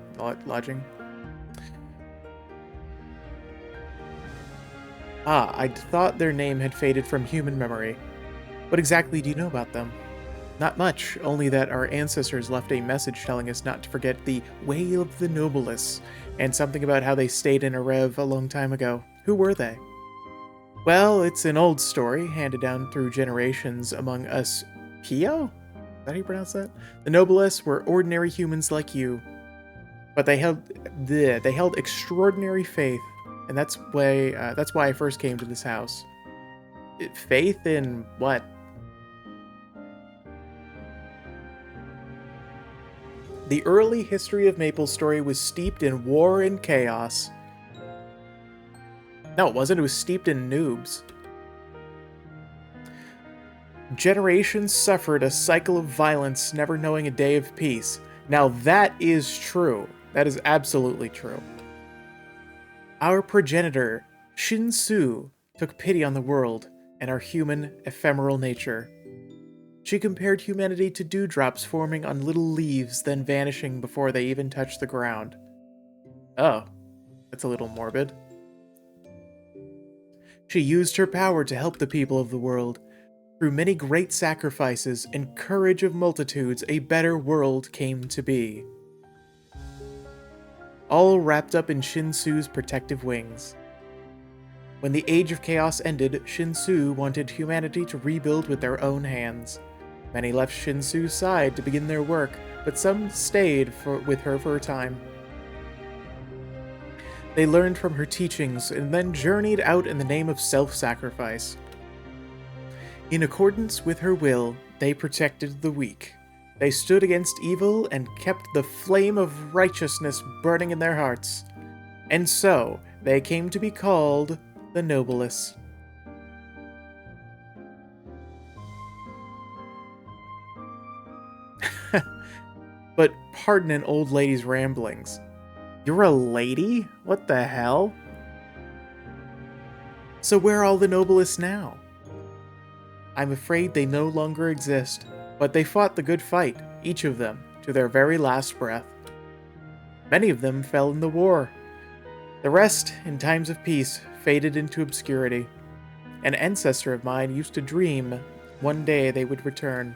Lodging? Ah, I thought their name had faded from human memory. What exactly do you know about them? Not much, only that our ancestors left a message telling us not to forget the Way of the Nobilis, and something about how they stayed in Arev a long time ago. Who were they? Well, it's an old story, handed down through generations among us Pio? Is that how you pronounce that? The Nobilis were ordinary humans like you, but they held extraordinary faith, and that's why I first came to this house. Faith in what? The early history of MapleStory was steeped in war and chaos. No, it wasn't. It was steeped in noobs. Generations suffered a cycle of violence, never knowing a day of peace. Now that is true. That is absolutely true. Our progenitor, Shinsu, took pity on the world and our human, ephemeral nature. She compared humanity to dewdrops forming on little leaves, then vanishing before they even touch the ground. Oh, that's a little morbid. She used her power to help the people of the world. Through many great sacrifices and courage of multitudes, a better world came to be. All wrapped up in Shinsu's protective wings. When the Age of Chaos ended, Shinsu wanted humanity to rebuild with their own hands. Many left Shinsu's side to begin their work, but some stayed with her for a time. They learned from her teachings and then journeyed out in the name of self-sacrifice. In accordance with her will, they protected the weak. They stood against evil and kept the flame of righteousness burning in their hearts. And so, they came to be called the Noblest. But pardon an old lady's ramblings. You're a lady? What the hell? So where are all the Noblest now? I'm afraid they no longer exist, but they fought the good fight, each of them, to their very last breath. Many of them fell in the war. The rest, in times of peace, faded into obscurity. An ancestor of mine used to dream one day they would return.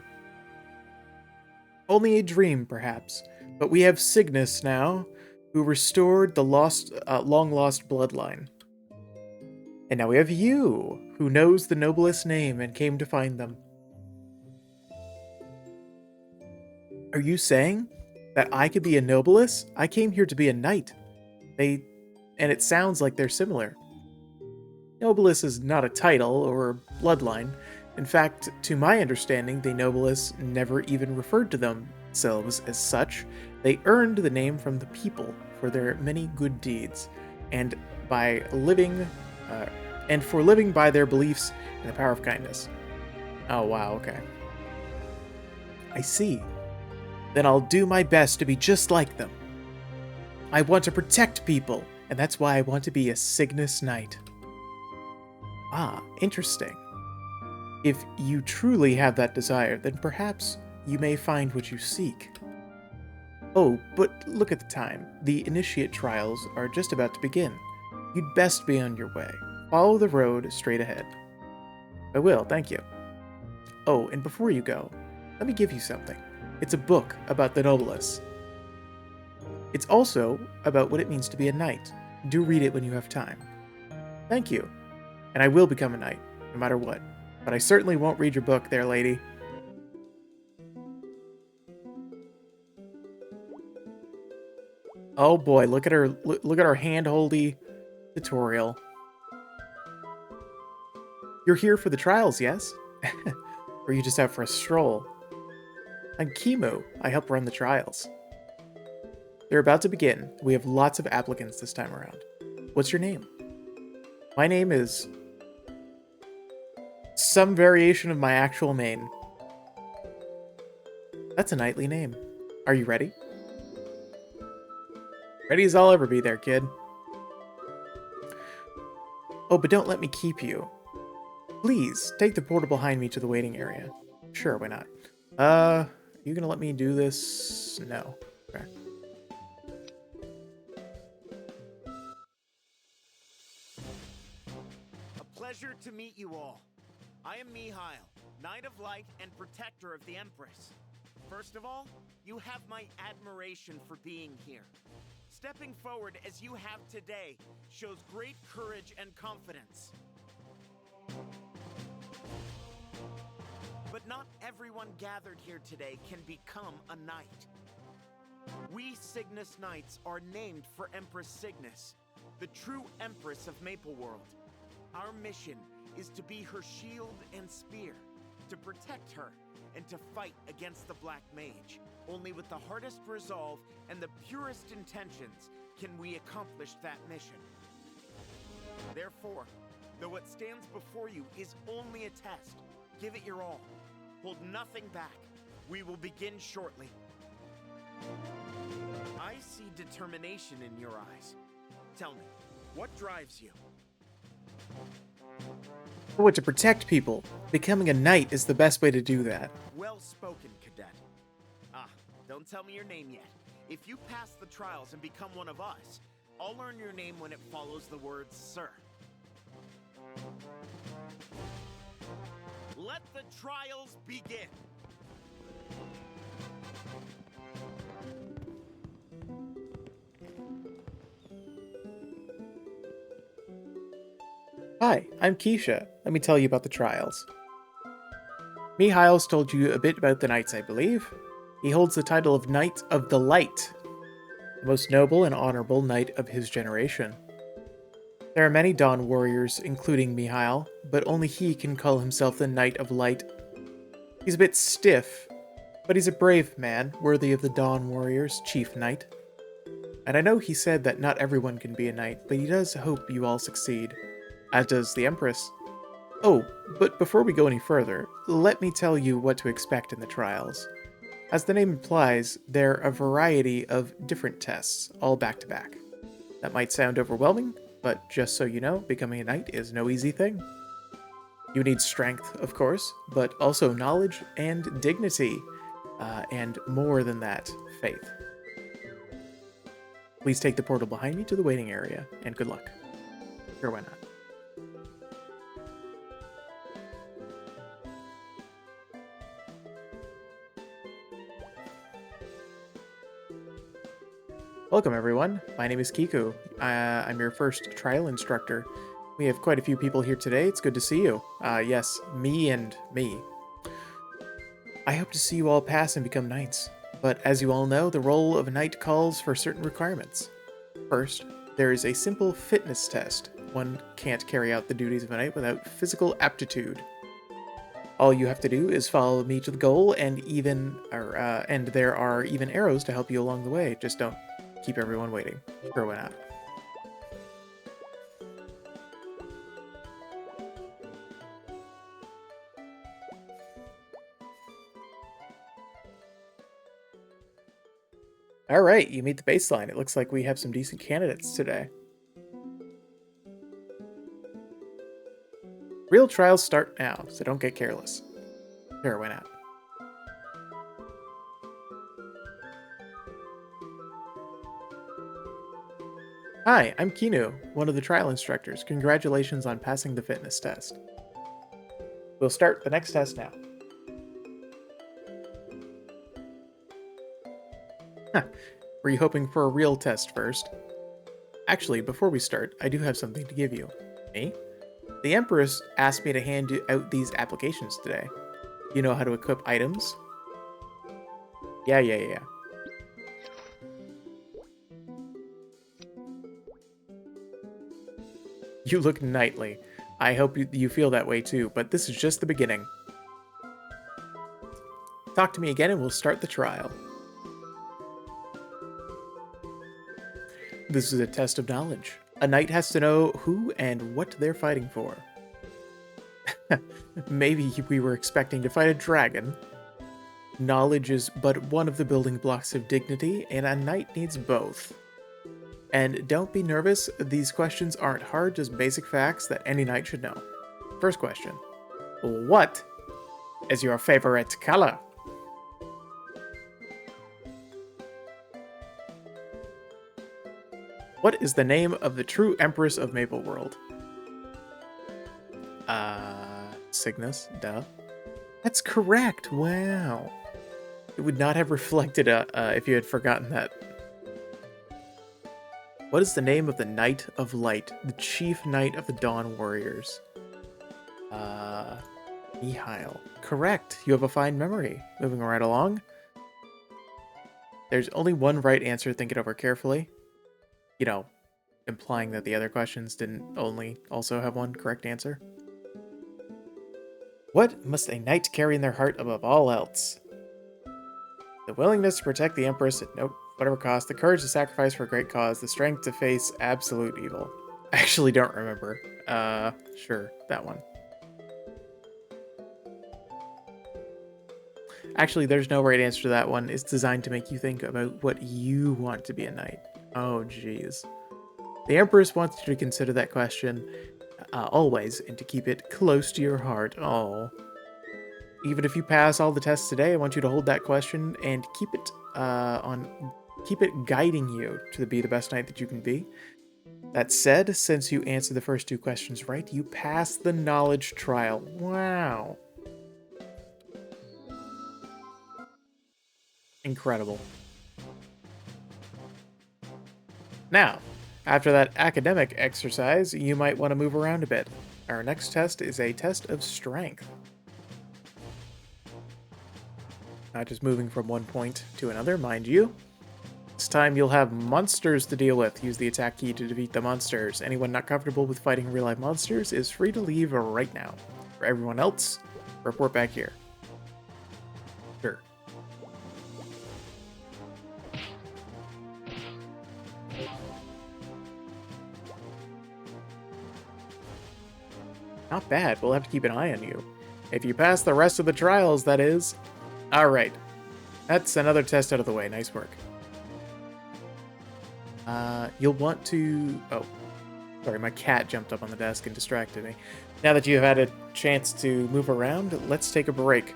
Only a dream, perhaps, but we have Cygnus now, who restored the long-lost bloodline. And now we have you, who knows the Noblest name and came to find them. Are you saying that I could be a Noblest? I came here to be a knight. And it sounds like they're similar. Noblest is not a title or a bloodline. In fact, to my understanding, the Noblest never even referred to themselves as such. They earned the name from the people for their many good deeds, and for living by their beliefs in the power of kindness. Oh wow, okay. I see. Then I'll do my best to be just like them. I want to protect people, and that's why I want to be a Cygnus Knight. Ah, interesting. If you truly have that desire, then perhaps you may find what you seek. Oh, but look at the time. The initiate trials are just about to begin. You'd best be on your way. Follow the road straight ahead. I will, thank you. Oh, and before you go, let me give you something. It's a book about the Noblest. It's also about what it means to be a knight. Do read it when you have time. Thank you. And I will become a knight, no matter what. But I certainly won't read your book there, lady. Oh boy, look at her hand-holdy tutorial. You're here for the trials, yes? Or are you just out for a stroll? I'm Kimu. I help run the trials. They're about to begin. We have lots of applicants this time around. What's your name? My name is some variation of my actual name. That's a knightly name. Are you ready? Ready as I'll ever be there, kid. Oh, but don't let me keep you. Please, take the portal behind me to the waiting area. Sure, why not? Are you gonna let me do this? No. Okay. A pleasure to meet you all. I am Mihail, Knight of Light and Protector of the Empress. First of all, you have my admiration for being here. Stepping forward as you have today shows great courage and confidence. But not everyone gathered here today can become a knight. We Cygnus Knights are named for Empress Cygnus, the true Empress of Maple World. Our mission is to be her shield and spear, to protect her, and to fight against the Black Mage. Only with the hardest resolve and the purest intentions can we accomplish that mission. Therefore, though what stands before you is only a test, give it your all. Hold nothing back. We will begin shortly. I see determination in your eyes. Tell me, what drives you? Oh, to protect people. Becoming a knight is the best way to do that. Well spoken, cadet. Don't tell me your name yet. If you pass the trials and become one of us, I'll learn your name when it follows the word sir. Let the trials begin. Hi, I'm Keisha. Let me tell you about the trials. Mihail's told you a bit about the knights, I believe. He holds the title of Knight of the Light, the most noble and honorable knight of his generation. There are many Dawn warriors, including Mihail, but only he can call himself the Knight of Light. He's a bit stiff, but he's a brave man, worthy of the Dawn warriors' chief knight. And I know he said that not everyone can be a knight, but he does hope you all succeed, as does the Empress. Oh, but before we go any further, let me tell you what to expect in the trials. As the name implies, there are a variety of different tests, all back-to-back. That might sound overwhelming, but just so you know, becoming a knight is no easy thing. You need strength, of course, but also knowledge and dignity, and more than that, faith. Please take the portal behind me to the waiting area, and good luck. Sure, why not? Welcome, everyone. My name is Kiku. I'm your first trial instructor. We have quite a few people here today. It's good to see you. Yes, me and me. I hope to see you all pass and become knights. But as you all know, the role of a knight calls for certain requirements. First, there is a simple fitness test. One can't carry out the duties of a knight without physical aptitude. All you have to do is follow me to the goal, and there are even arrows to help you along the way. Just don't keep everyone waiting. Sure, why not? Alright, you meet the baseline. It looks like we have some decent candidates today. Real trials start now, so don't get careless. Sure, why not? Hi, I'm Kinu, one of the trial instructors. Congratulations on passing the fitness test. We'll start the next test now. Were you hoping for a real test first? Actually, before we start, I do have something to give you. Me? The Empress asked me to hand out these applications today. You know how to equip items? Yeah. You look knightly. I hope you feel that way too, but this is just the beginning. Talk to me again and we'll start the trial. This is a test of knowledge. A knight has to know who and what they're fighting for. Maybe we were expecting to fight a dragon. Knowledge is but one of the building blocks of dignity, and a knight needs both. And don't be nervous, these questions aren't hard, just basic facts that any knight should know. First question. What is your favorite color? What is the name of the true Empress of Maple World? Cygnus, duh. That's correct, wow. It would not have reflected if you had forgotten that. What is the name of the Knight of Light, the chief knight of the Dawn Warriors? Mihail. Correct, you have a fine memory. Moving right along. There's only one right answer, think it over carefully. You know, implying that the other questions didn't only also have one correct answer. What must a knight carry in their heart above all else? The willingness to protect the Empress at whatever cost, the courage to sacrifice for a great cause, the strength to face absolute evil. I actually don't remember. Sure, that one. Actually, there's no right answer to that one. It's designed to make you think about what you want to be a knight. Oh, jeez. The Empress wants you to consider that question always and to keep it close to your heart. Oh. Even if you pass all the tests today, I want you to hold that question and keep it guiding you to be the best knight that you can be. That said, since you answered the first two questions right, you passed the knowledge trial. Wow. Incredible. Now, after that academic exercise, you might want to move around a bit. Our next test is a test of strength. Not just moving from one point to another, mind you. This time you'll have monsters to deal with. Use the attack key to defeat the monsters. Anyone not comfortable with fighting real-life monsters is free to leave right now. For everyone else, report back here. Sure. Not bad. We'll have to keep an eye on you. If you pass the rest of the trials, that is. Alright. That's another test out of the way. Nice work. You'll want to... Oh. Sorry, my cat jumped up on the desk and distracted me. Now that you've had a chance to move around, let's take a break.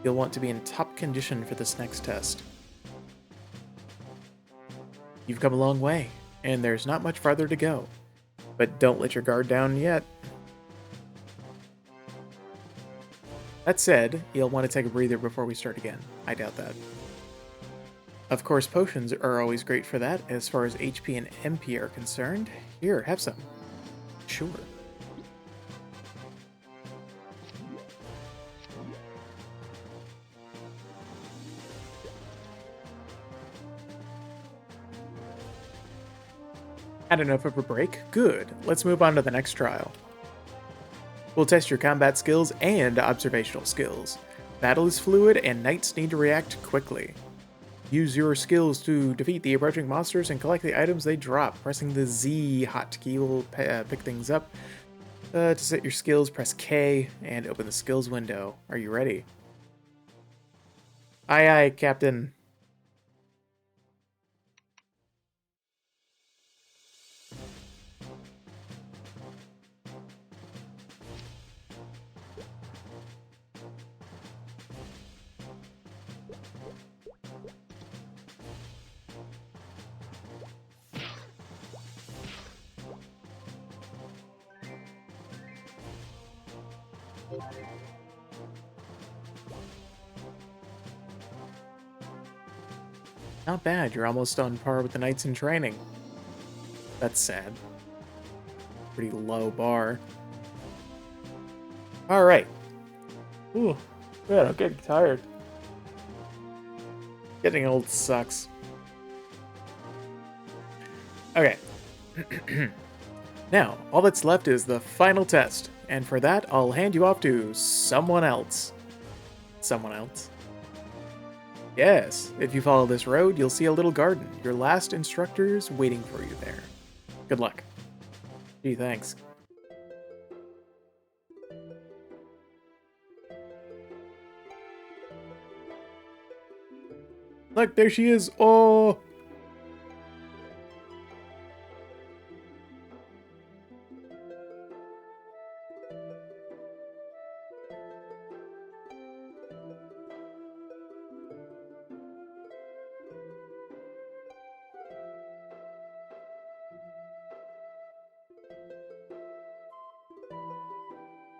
You'll want to be in top condition for this next test. You've come a long way, and there's not much farther to go. But don't let your guard down yet. That said, you'll want to take a breather before we start again. I doubt that. Of course, potions are always great for that. As far as HP and MP are concerned, here, have some. Sure. Had enough of a break? Good. Let's move on to the next trial. We'll test your combat skills and observational skills. Battle is fluid and knights need to react quickly. Use your skills to defeat the approaching monsters and collect the items they drop. Pressing the Z hotkey will pick things up. To set your skills, press K and open the skills window. Are you ready? Aye aye, Captain. Not bad, you're almost on par with the knights in training. That's sad. Pretty low bar. Alright. Ooh, man, I'm getting tired. Getting old sucks. Okay. Now, all that's left is the final test, and for that, I'll hand you off to someone else. Someone else. Yes, if you follow this road, you'll see a little garden. Your last instructor's waiting for you there. Good luck. Gee, thanks. Look, there she is. Oh!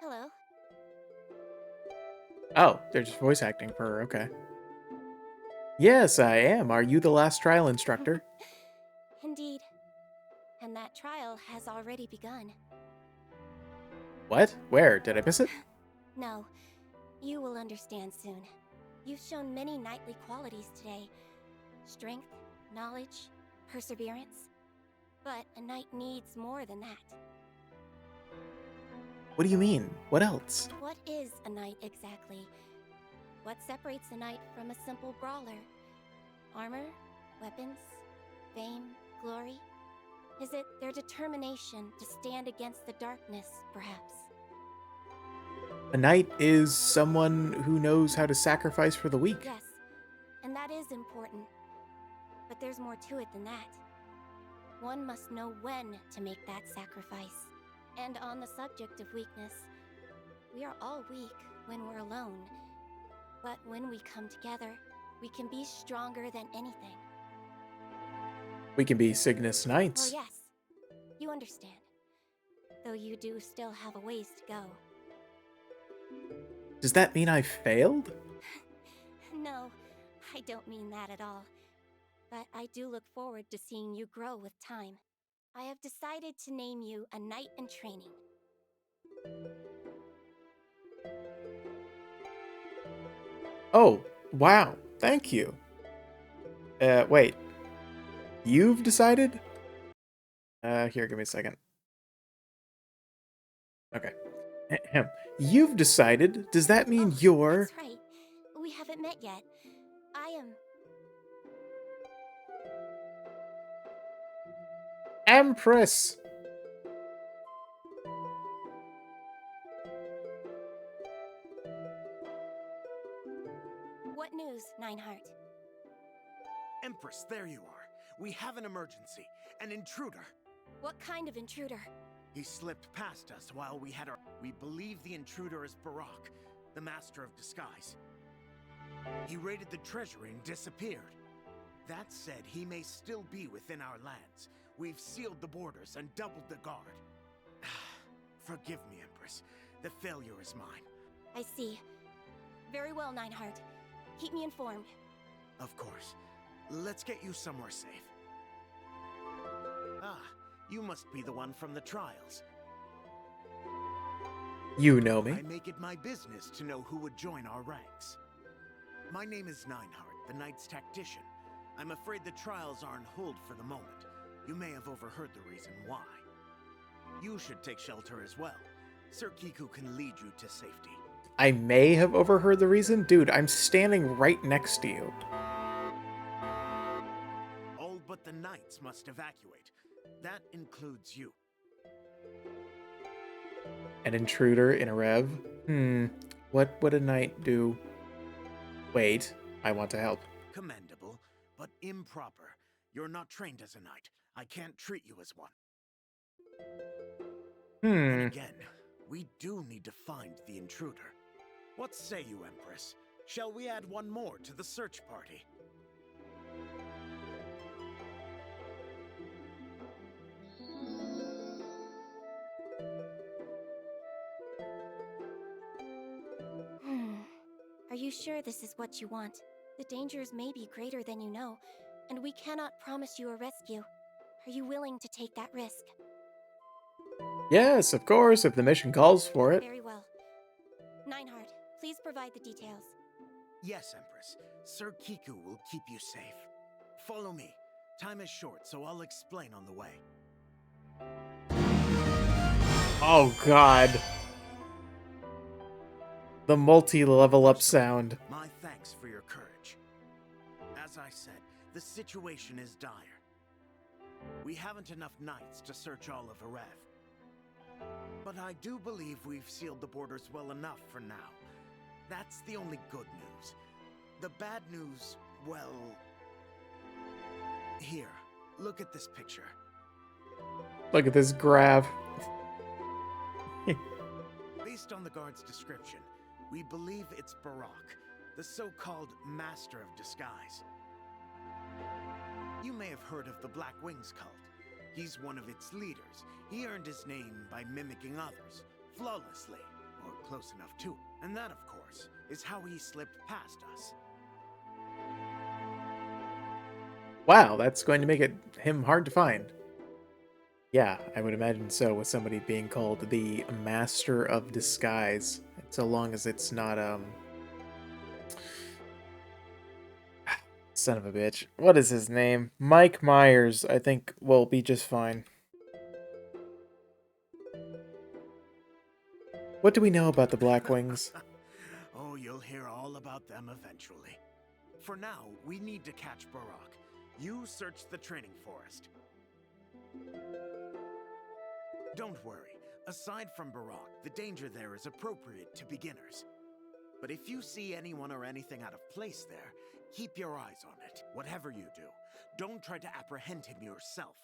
Hello. Oh, they're just voice acting for her, okay. Yes, I am. Are you the last trial instructor? Indeed. And that trial has already begun. What? Where? Did I miss it? No, you will understand soon. You've shown many knightly qualities today. Strength, knowledge, perseverance. But a knight needs more than that. What do you mean? What else? What is a knight exactly? What separates a knight from a simple brawler? Armor? Weapons? Fame? Glory? Is it their determination to stand against the darkness, perhaps? A knight is someone who knows how to sacrifice for the weak. Yes, and that is important. But there's more to it than that. One must know when to make that sacrifice. And on the subject of weakness, we are all weak when we're alone. But when we come together, we can be stronger than anything. We can be Cygnus Well, knights. yes, you understand. Though you do still have a ways to go. Does that mean I failed? No, I don't mean that at all. But I do look forward to seeing you grow with time. I have decided to name you a knight in training. Oh, wow. Thank you. Wait. You've decided? Here, give me a second. Okay. Ahem. You've decided? Does that mean Oh, you're... That's right. We haven't met yet. I am... Empress? What news, Nineheart? Empress, there you are. We have an emergency. An intruder. What kind of intruder? He slipped past us while we had our... We believe the intruder is Barak, the master of disguise. He raided the treasury and disappeared. That said, he may still be within our lands. We've sealed the borders and doubled the guard. Forgive me, Empress. The failure is mine. I see. Very well, Nineheart. Keep me informed. Of course. Let's get you somewhere safe. Ah, you must be the one from the trials. You know me. I make it my business to know who would join our ranks. My name is Nineheart, the Knight's tactician. I'm afraid the trials are on hold for the moment. You may have overheard the reason why. You should take shelter as well. Sir Kiku can lead you to safety. I may have overheard the reason? Dude, I'm standing right next to you. All but the knights must evacuate. That includes you. An intruder in a rev? What would a knight do? Wait, I want to help. Commendable, but improper. You're not trained as a knight. I can't treat you as one. Then again, we do need to find the intruder. What say you, Empress? Shall we add one more to the search party? Are you sure this is what you want? The dangers may be greater than you know, and we cannot promise you a rescue. Are you willing to take that risk? Yes, of course, if the mission calls for it. Very well. Nineheart, please provide the details. Yes, Empress. Sir Kiku will keep you safe. Follow me. Time is short, so I'll explain on the way. Oh god. The multi-level up sound. My thanks for your courage. As I said, the situation is dire. We haven't enough knights to search all of Arev. But I do believe we've sealed the borders well enough for now. That's the only good news. The bad news, well... Here, look at this picture. Look at this graph. Based on the guard's description, we believe it's Barak, the so-called Master of Disguise. You may have heard of the Black Wings cult. He's one of its leaders. He earned his name by mimicking others, flawlessly, or close enough to it. And that, of course, is how he slipped past us. Wow, that's going to make him hard to find. Yeah, I would imagine so, with somebody being called the Master of Disguise. So long as it's not, son of a bitch. What is his name? Mike Myers, I think, will be just fine. What do we know about the Black Wings? Oh, you'll hear all about them eventually. For now, we need to catch Barak. You search the training forest. Don't worry, Aside from Barak, the danger there is appropriate to beginners. But if you see anyone or anything out of place there, keep your eyes on it. Whatever you do, don't try to apprehend him yourself.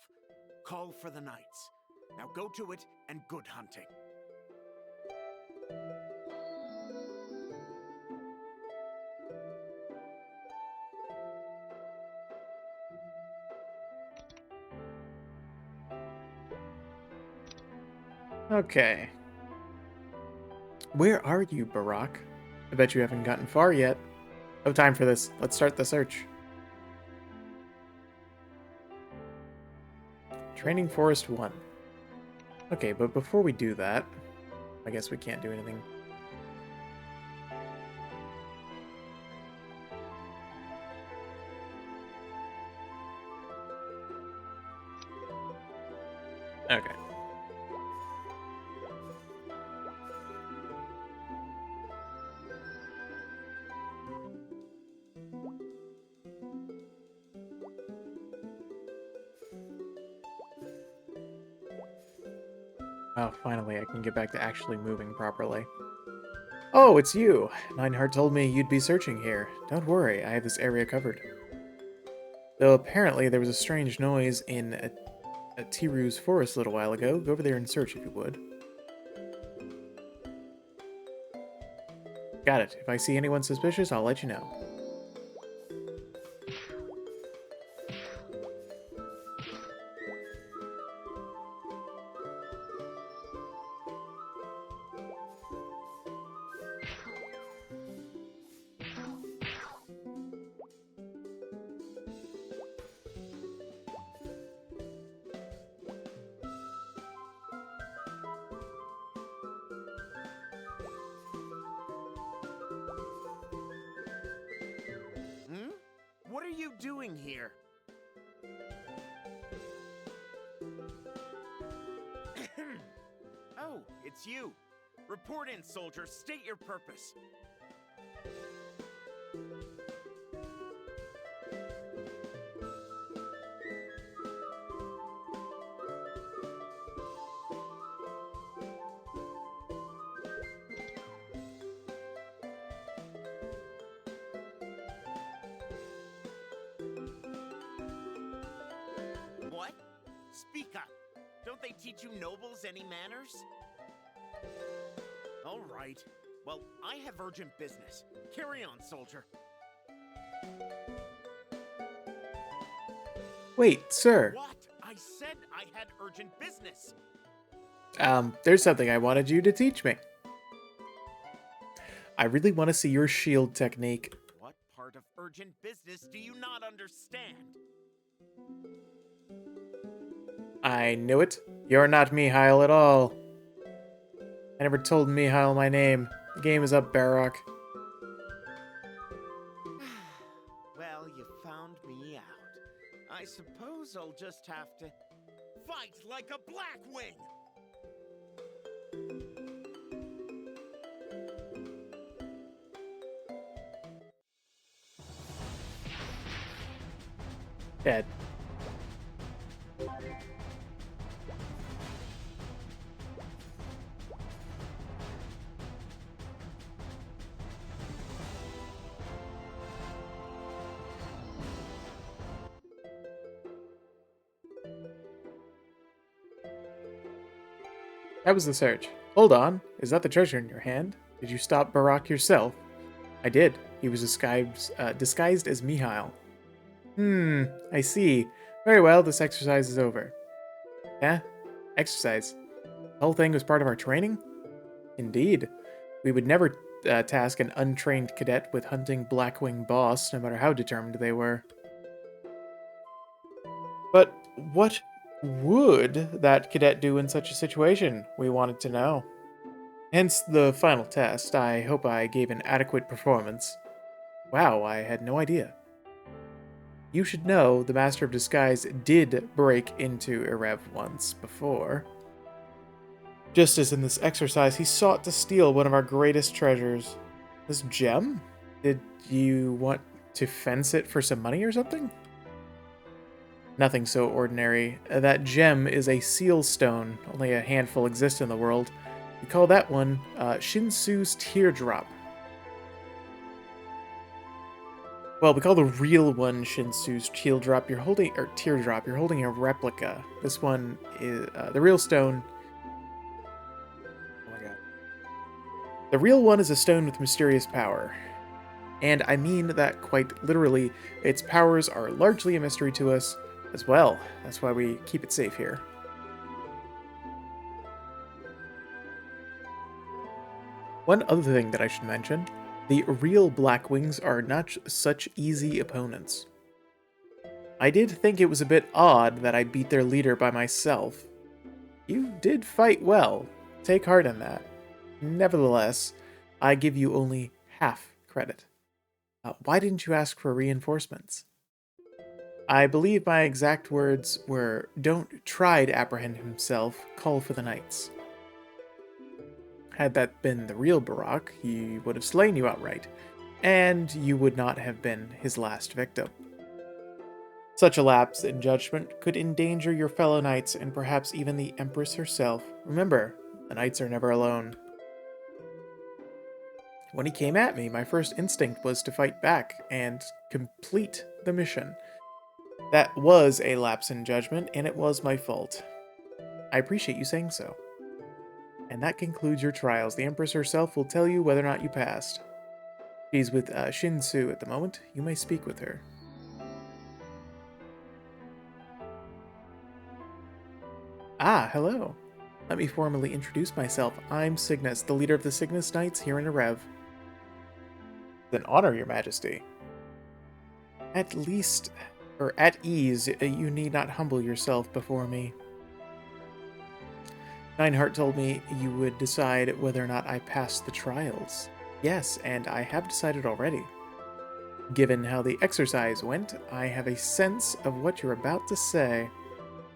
Call for the knights. Now go to it, and good hunting. Okay. Where are you, Barak? I bet you haven't gotten far yet. No time for this. Let's start the search. Training Forest 1. Okay, but before we do that, I guess we can't do anything. Okay. Oh, finally, I can get back to actually moving properly. Oh, it's you! Nineheart told me you'd be searching here. Don't worry, I have this area covered. Though apparently there was a strange noise in a Tiru's forest a little while ago. Go over there and search if you would. Got it. If I see anyone suspicious, I'll let you know. What are you doing here? Oh, it's you. Report in, soldier. State your purpose. What? Speak up. Don't they teach you nobles any manners? All right. Well, I have urgent business. Carry on, soldier. Wait, sir. What? I said I had urgent business. There's something I wanted you to teach me. I really want to see your shield technique. What part of urgent business do you not understand? I knew it. You're not Mihail at all. I never told Mihail my name. The game is up, Barak. Well, you found me out. I suppose I'll just have to fight like a Blackwing! Dead. That was the search. Hold on. Is that the treasure in your hand? Did you stop Barak yourself? I did. He was disguised as Mihail. I see. Very well, this exercise is over. Eh? Exercise? The whole thing was part of our training? Indeed. We would never task an untrained cadet with hunting Blackwing boss, no matter how determined they were. But what would that cadet do in such a situation? We wanted to know. Hence the final test. I hope I gave an adequate performance. Wow, I had no idea. You should know the Master of Disguise did break into Erev once before. Just as in this exercise, he sought to steal one of our greatest treasures. This gem? Did you want to fence it for some money or something? Nothing so ordinary. That gem is a seal stone. Only a handful exist in the world. We call that one Shinsu's Teardrop. Well, we call the real one Shinsu's Teardrop. You're holding, or Teardrop. You're holding a replica. This one is the real stone. Oh my god. The real one is a stone with mysterious power. And I mean that quite literally. Its powers are largely a mystery to us as well. That's why we keep it safe here. One other thing that I should mention, the real Blackwings are not such easy opponents. I did think it was a bit odd that I beat their leader by myself. You did fight well. Take heart in that. Nevertheless, I give you only half credit. Why didn't you ask for reinforcements? I believe my exact words were, "Don't try to apprehend himself, call for the knights." Had that been the real Barak, he would have slain you outright, and you would not have been his last victim. Such a lapse in judgment could endanger your fellow knights and perhaps even the Empress herself. Remember, the knights are never alone. When he came at me, my first instinct was to fight back and complete the mission. That was a lapse in judgment, and it was my fault. I appreciate you saying so. And that concludes your trials. The Empress herself will tell you whether or not you passed. She's with Shinsu at the moment. You may speak with her. Ah, hello. Let me formally introduce myself. I'm Cygnus, the leader of the Cygnus Knights here in Erev. It's an honor, Your Majesty. At least, or at ease, you need not humble yourself before me. Nineheart told me you would decide whether or not I passed the trials. Yes, and I have decided already. Given how the exercise went, I have a sense of what you're about to say.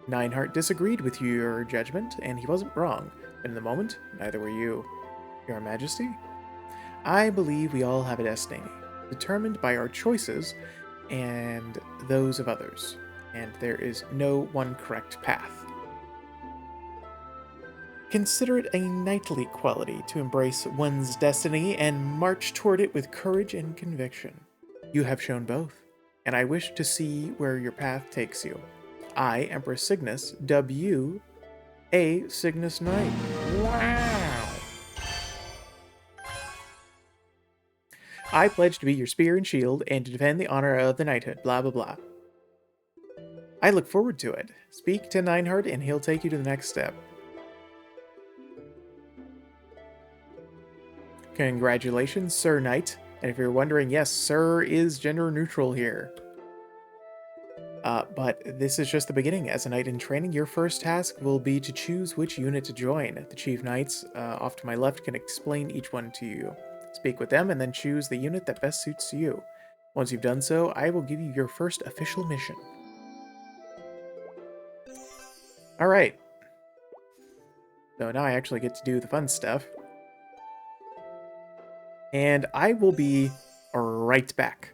Nineheart disagreed with your judgment, and he wasn't wrong. But in the moment, neither were you. Your Majesty? I believe we all have a destiny, determined by our choices and those of others, and there is no one correct path. Consider it a knightly quality to embrace one's destiny and march toward it with courage and conviction. You have shown both, and I wish to see where your path takes you. I, Emperor Cygnus, dub you a Cygnus Knight. Wow! I pledge to be your spear and shield and to defend the honor of the knighthood, blah blah blah. I look forward to it. Speak to Nineheart and he'll take you to the next step. Congratulations, Sir Knight. And if you're wondering, yes, Sir is gender neutral here. But this is just the beginning. As a knight in training, your first task will be to choose which unit to join. The Chief Knights, off to my left, can explain each one to you. Speak with them and then choose the unit that best suits you. Once you've done so, I will give you your first official mission. Alright. So now I actually get to do the fun stuff. And I will be right back.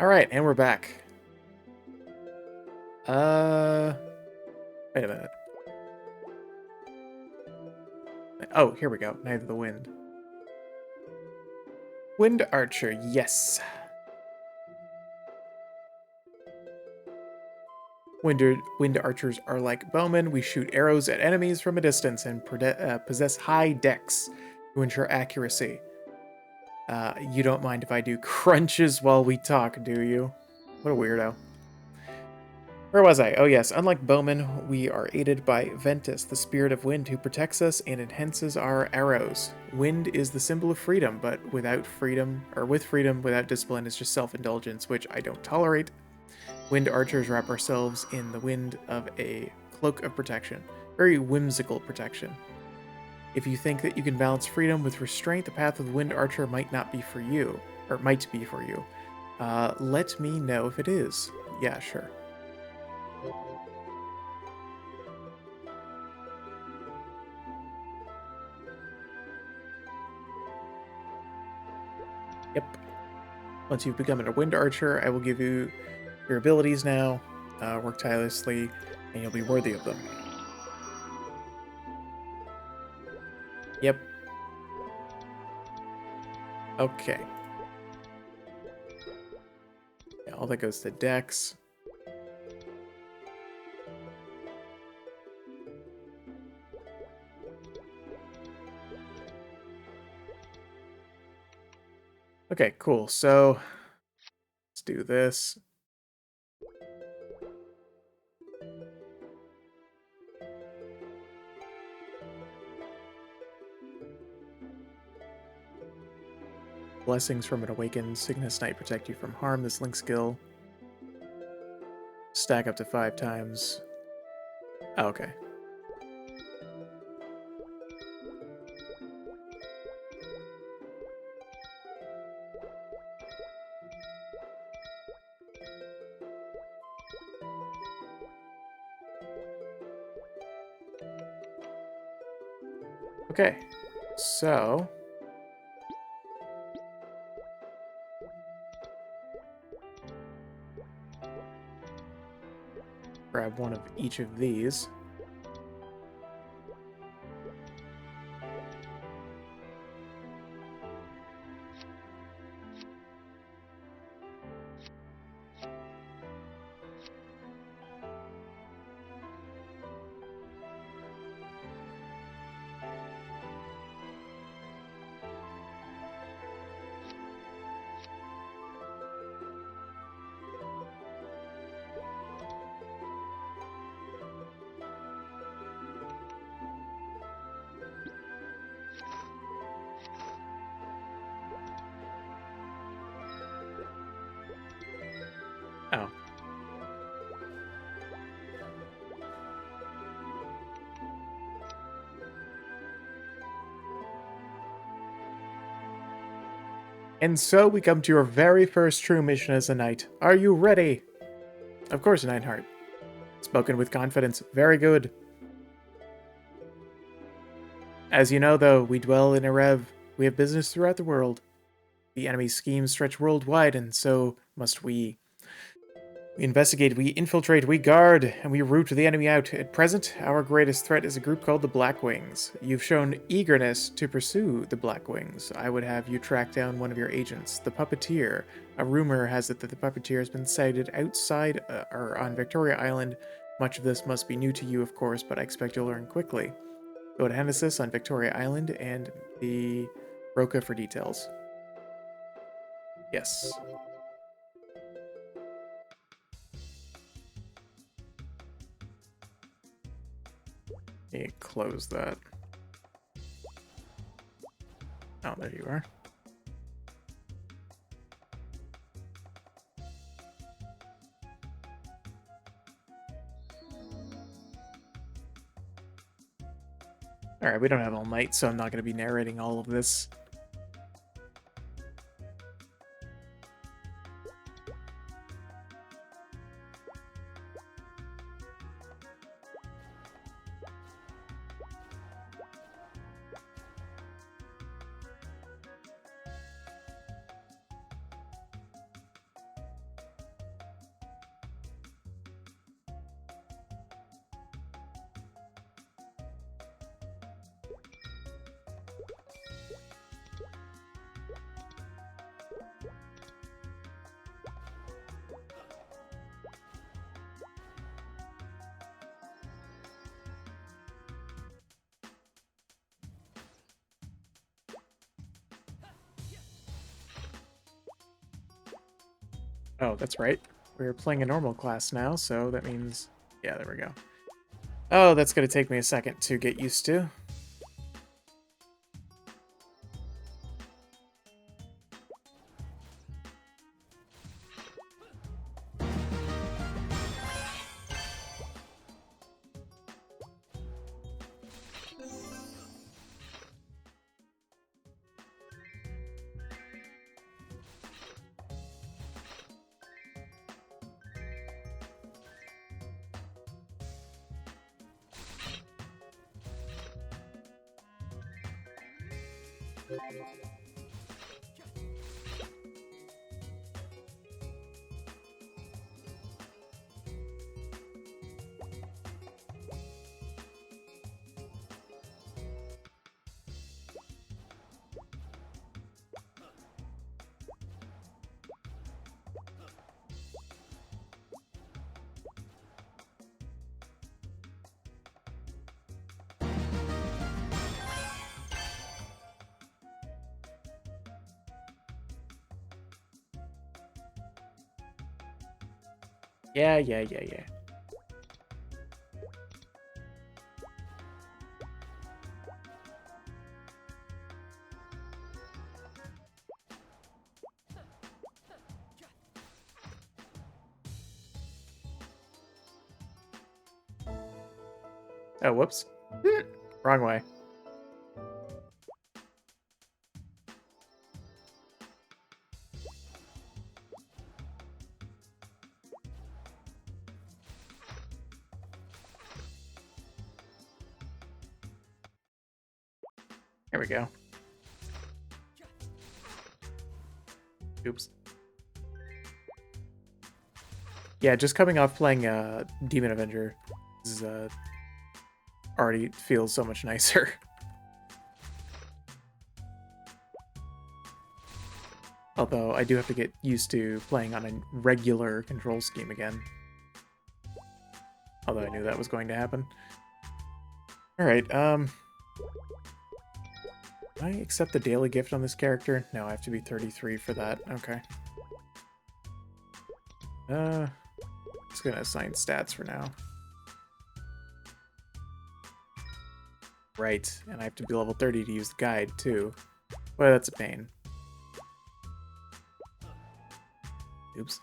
Alright, and we're back. Wait a minute. Oh, here we go. Night of the Wind. Wind Archer, yes. Wind archers are like bowmen. We shoot arrows at enemies from a distance and possess high dex to ensure accuracy. You don't mind if I do crunches while we talk, do you? What a weirdo. Where was I? Oh yes, unlike bowmen, we are aided by Ventus, the spirit of wind, who protects us and enhances our arrows. Wind is the symbol of freedom, but without freedom, or with freedom without discipline is just self-indulgence, which I don't tolerate. Wind archers wrap ourselves in the wind of a cloak of protection. Very whimsical protection. If you think that you can balance freedom with restraint, the path of the wind archer might not be for you. Or might be for you. Let me know if it is. Yeah, sure. Yep. Once you've become a wind archer, I will give you your abilities now. Work tirelessly, and you'll be worthy of them. Yep. Okay. Yeah, all that goes to Dex. Okay, cool. So let's do this. Blessings from an awakened Cygnus Knight protect you from harm. This link skill. Stack up to 5 times. Oh, okay. Okay, so grab one of each of these. Oh. And so we come to your very first true mission as a knight. Are you ready? Of course, Nineheart. Spoken with confidence. Very good. As you know, though, we dwell in Erev. We have business throughout the world. The enemy's schemes stretch worldwide, and so must we. We investigate, we infiltrate, we guard, and we root the enemy out. At present, our greatest threat is a group called the Blackwings. You've shown eagerness to pursue the Blackwings. I would have you track down one of your agents, the Puppeteer. A rumor has it that the Puppeteer has been sighted outside or on Victoria Island. Much of this must be new to you, of course, but I expect you'll learn quickly. Go to Hennesis on Victoria Island and the Roca for details. Yes. Let me close that. Oh, there you are. Alright, we don't have all night, so I'm not going to be narrating all of this. Oh, that's right. We're playing a normal class now, so that means... Yeah, there we go. Oh, that's going to take me a second to get used to. Yeah. Oh, whoops. Wrong way. There we go. Oops. Yeah, just coming off playing Demon Avenger is, already feels so much nicer. Although I do have to get used to playing on a regular control scheme again. Although I knew that was going to happen. Alright, can I accept the daily gift on this character? No, I have to be 33 for that. Okay. Just gonna assign stats for now. Right, and I have to be level 30 to use the guide, too. Well, that's a pain. Oops.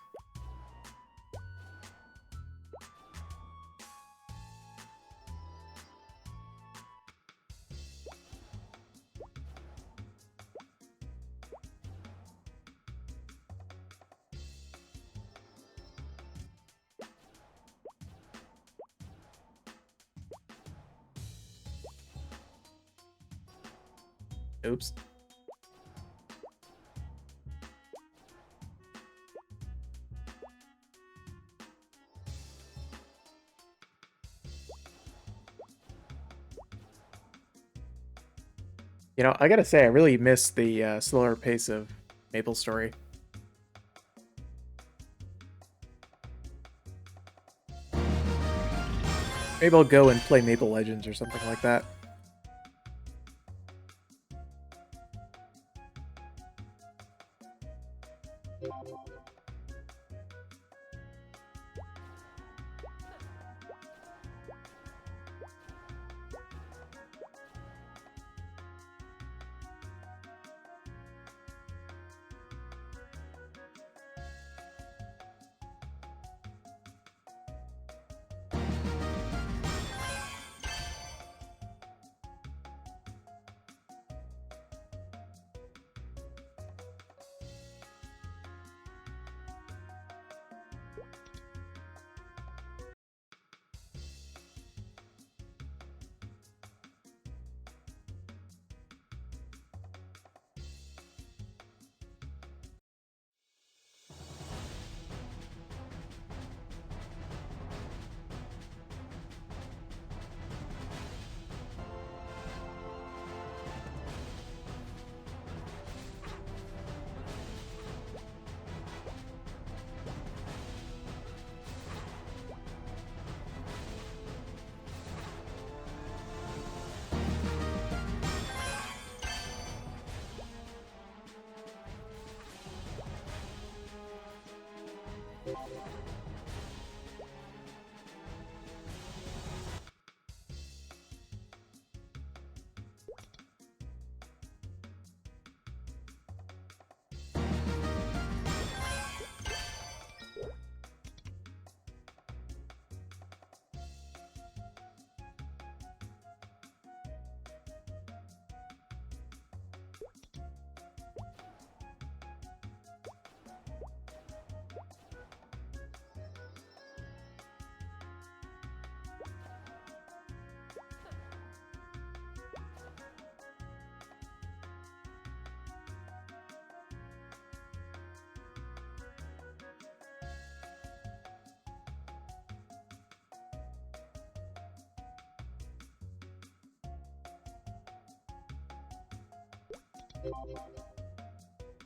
Oops. You know, I gotta say, I really miss the slower pace of MapleStory. Maybe I'll go and play Maple Legends or something like that.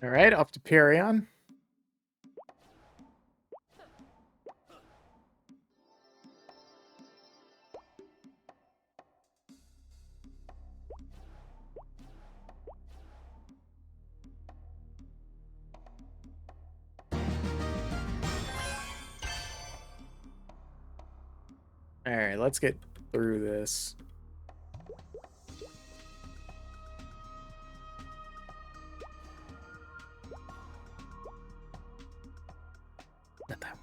All right, off to Perion. All right, let's get through this. Not that one.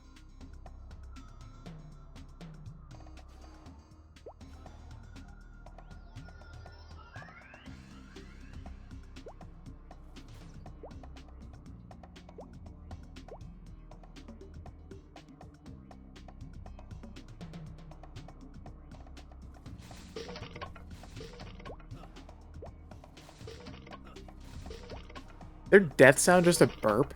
Their death sound just a burp?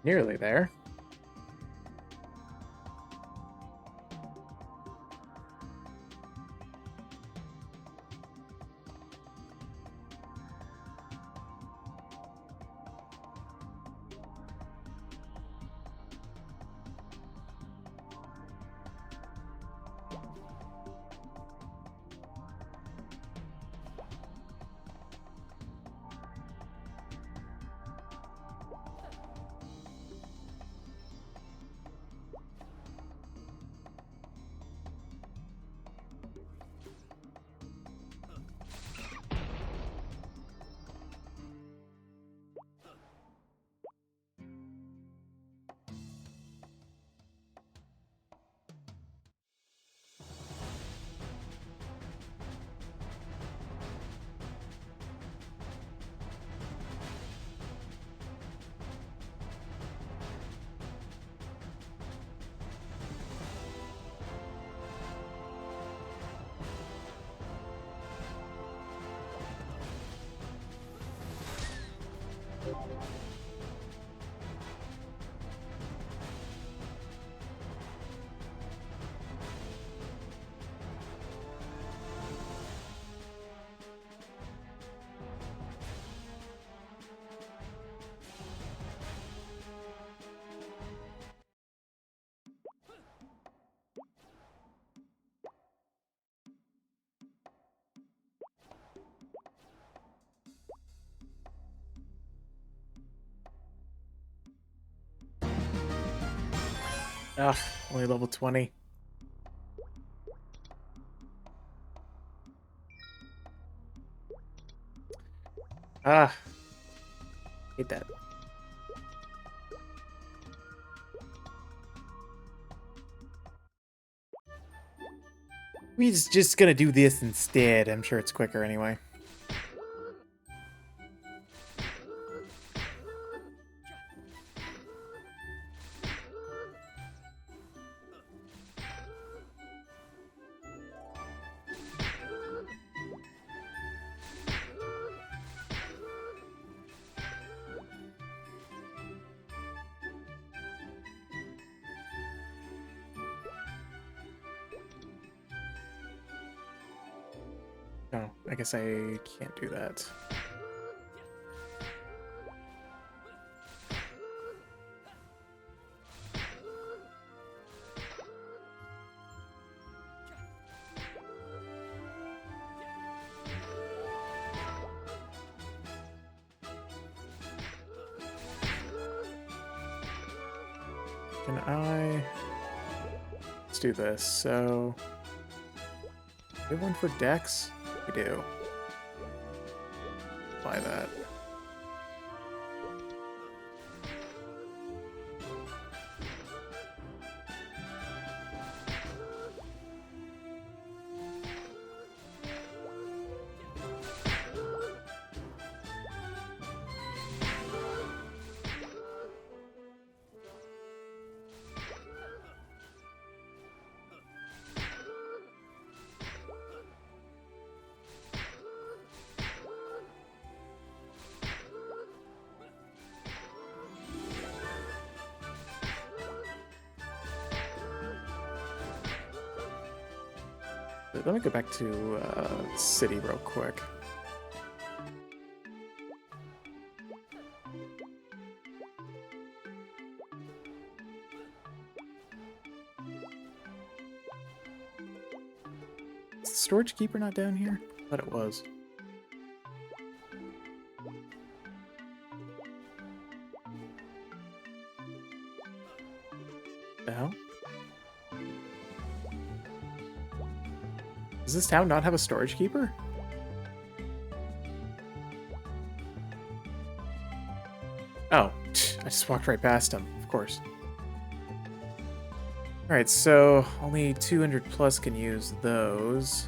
Nearly there. Ugh, only level 20. Ah, hate that. We're just gonna do this instead. I'm sure it's quicker anyway. No, I guess I can't do that. Can I... Let's do this. So... We have one for Dex? We do. Apply that. Let me go back to city real quick. Is the storage keeper not down here? I thought it was. The hell? Does this town not have a storage keeper? Oh, I just walked right past him, of course. Alright, so only 200 plus can use those.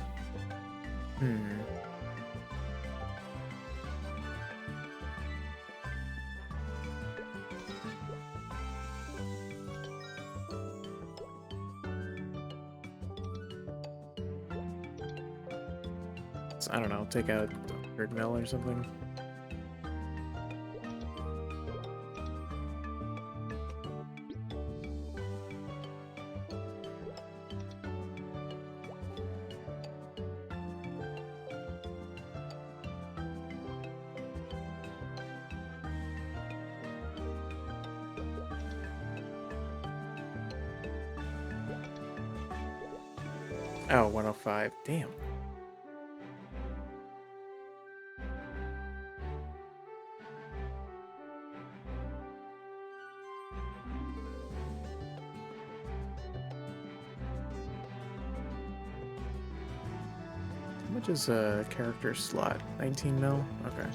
So, I don't know, take out 100 mil or something. Oh, 105. Damn. How much is a character slot? 19 mil? Okay.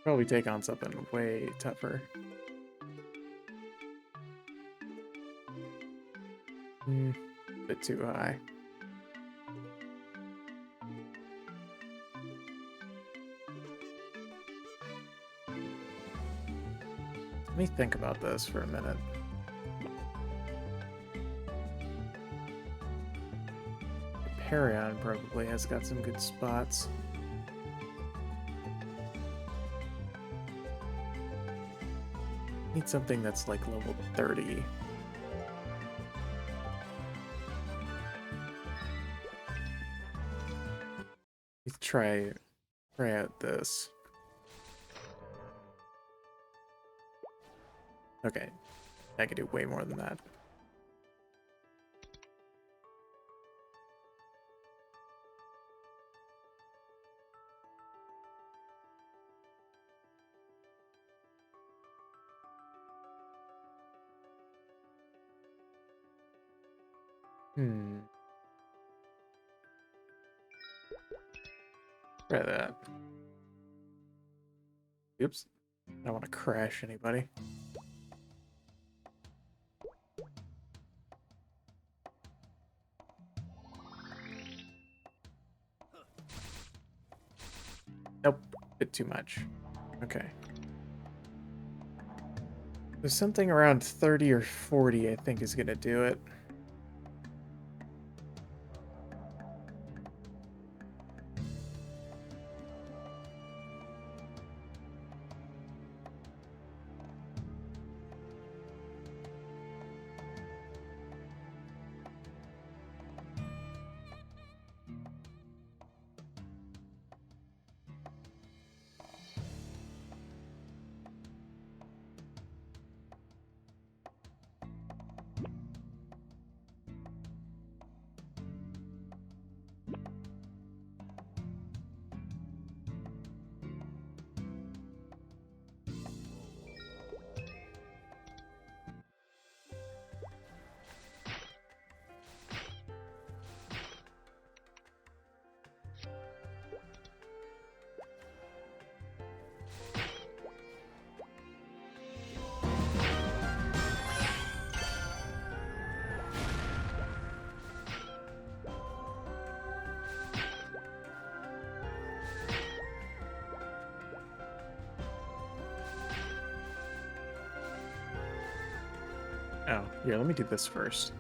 Probably take on something way tougher. A bit too high. Let me think about this for a minute. Hyperion probably has got some good spots. Need something that's like level 30. Let's try out this. Okay, I could do way more than that. Try that. Oops. I don't want to crash anybody. Nope. Bit too much. Okay. There's something around 30 or 40 I think is going to do it. Oh, here, let me do this first.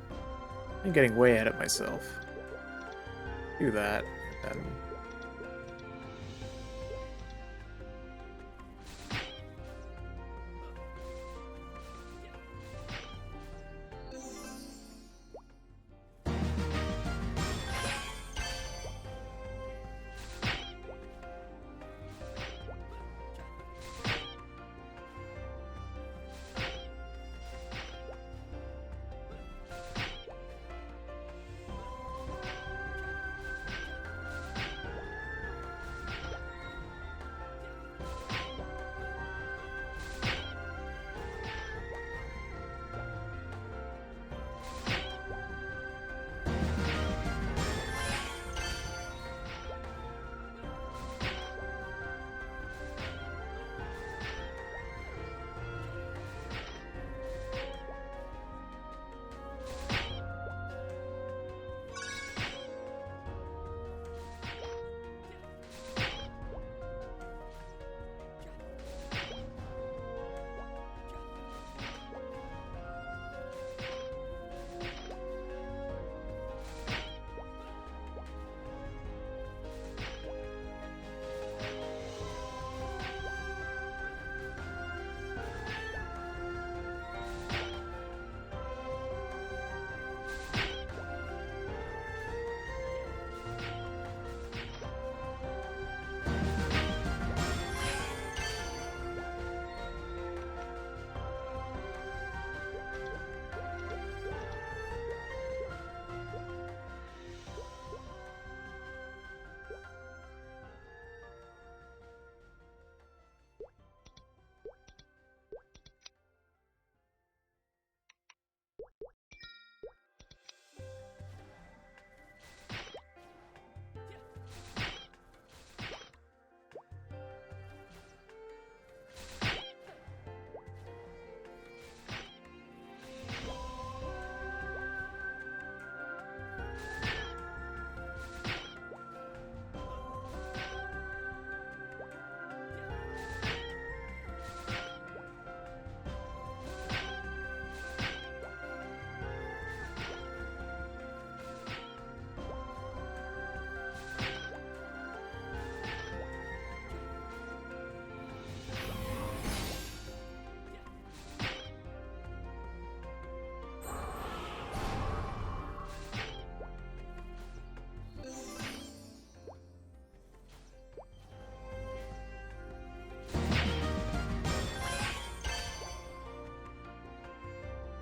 I'm getting way ahead of myself. Do that, and then...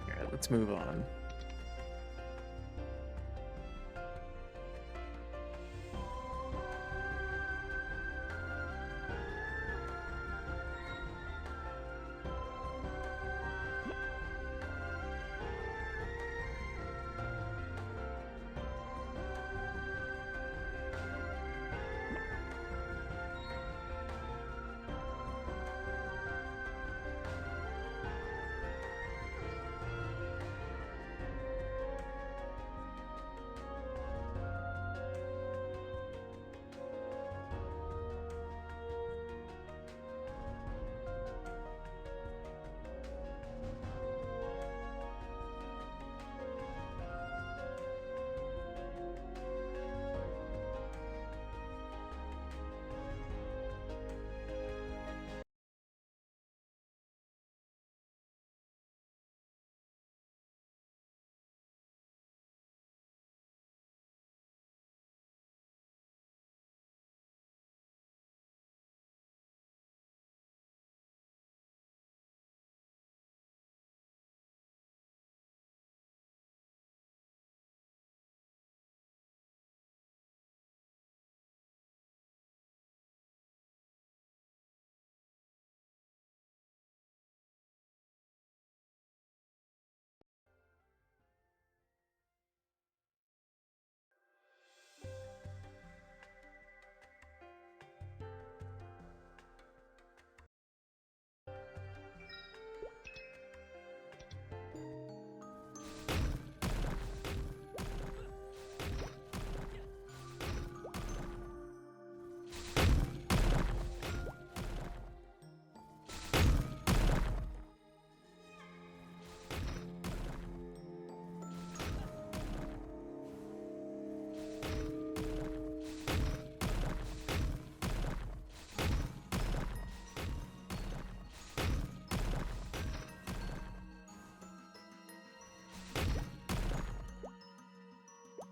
Alright, let's move on.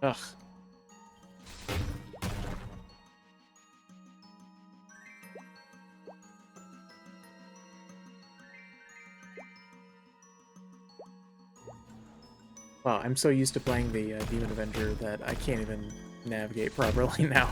Ugh. Wow, I'm so used to playing the Demon Avenger that I can't even navigate properly now.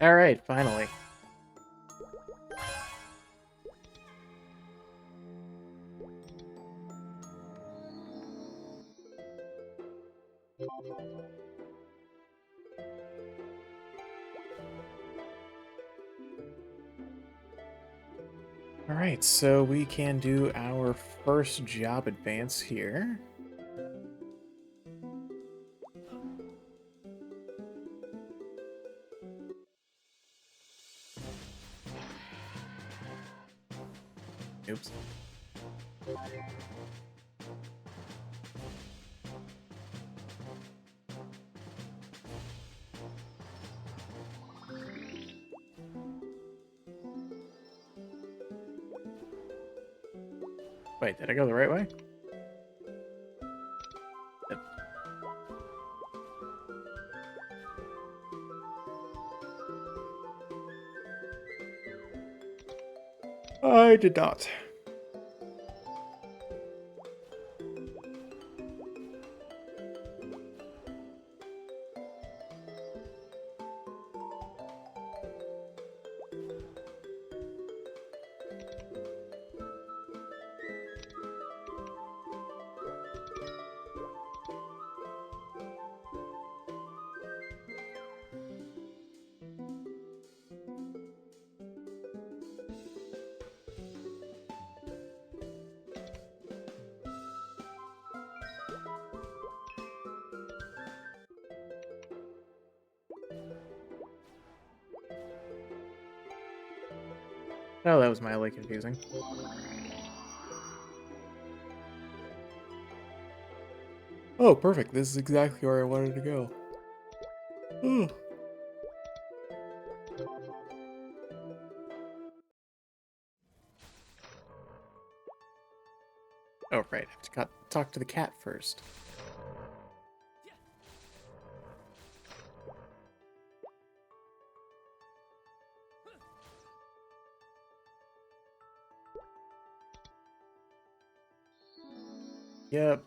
All right, finally. All right, so we can do our first job advance here. Oops. Wait, did I go the right way? Yep. I did not. Oh, that was mildly confusing. Oh, perfect. This is exactly where I wanted to go. Oh. Oh, right. I have to talk to the cat first. Yep.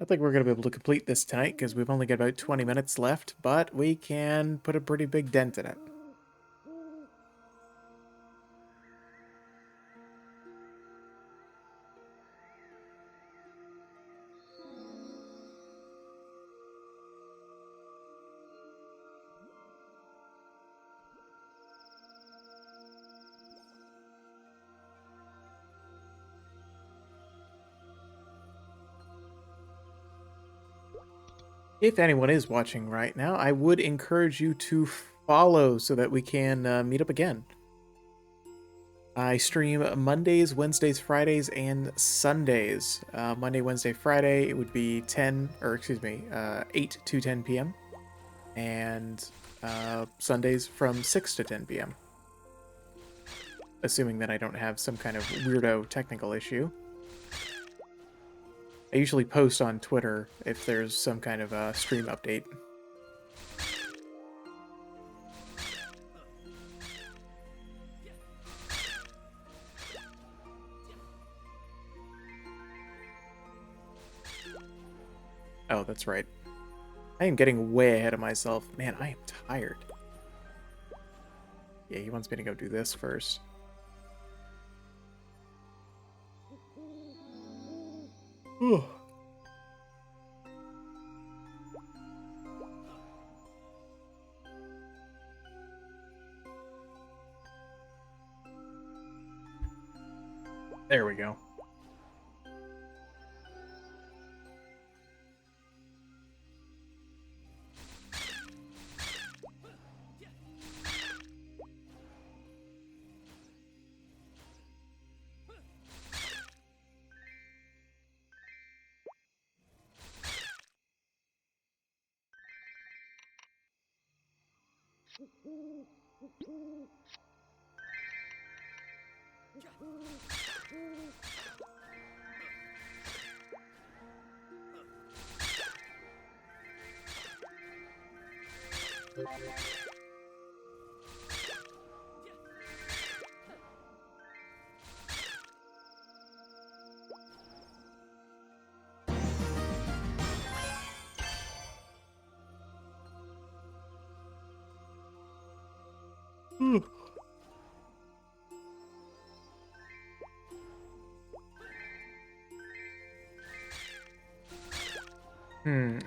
I think we're going to be able to complete this tonight because we've only got about 20 minutes left, but we can put a pretty big dent in it. If anyone is watching right now, I would encourage you to follow so that we can meet up again. I stream Mondays, Wednesdays, Fridays, and Sundays. Monday, Wednesday, Friday, it would be 8 to 10 p.m. And Sundays from 6 to 10 p.m. Assuming that I don't have some kind of weirdo technical issue. I usually post on Twitter if there's some kind of stream update. Oh, that's right. I am getting way ahead of myself. Man, I am tired. Yeah, he wants me to go do this first. Ugh. There we go.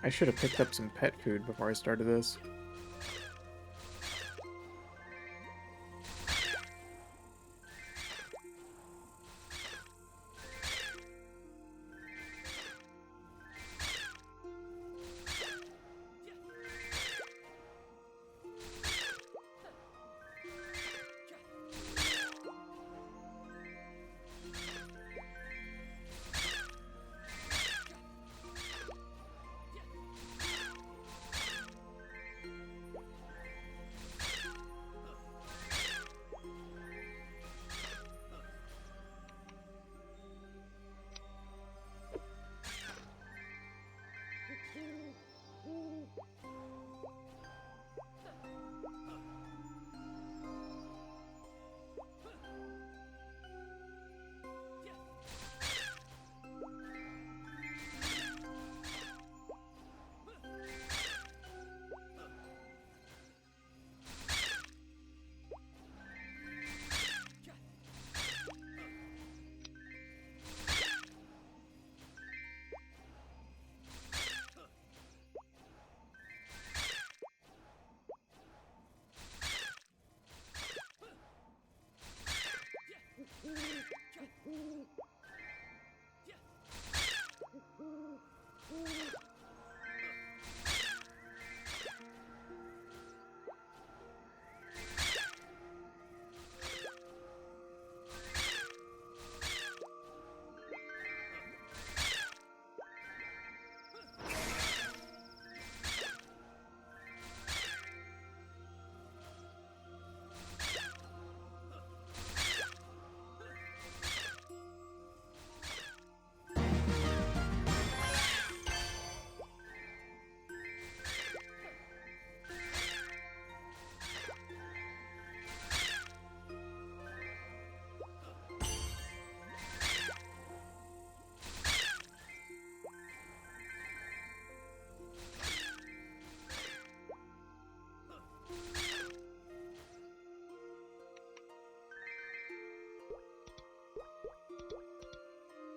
I should have picked up some pet food before I started this.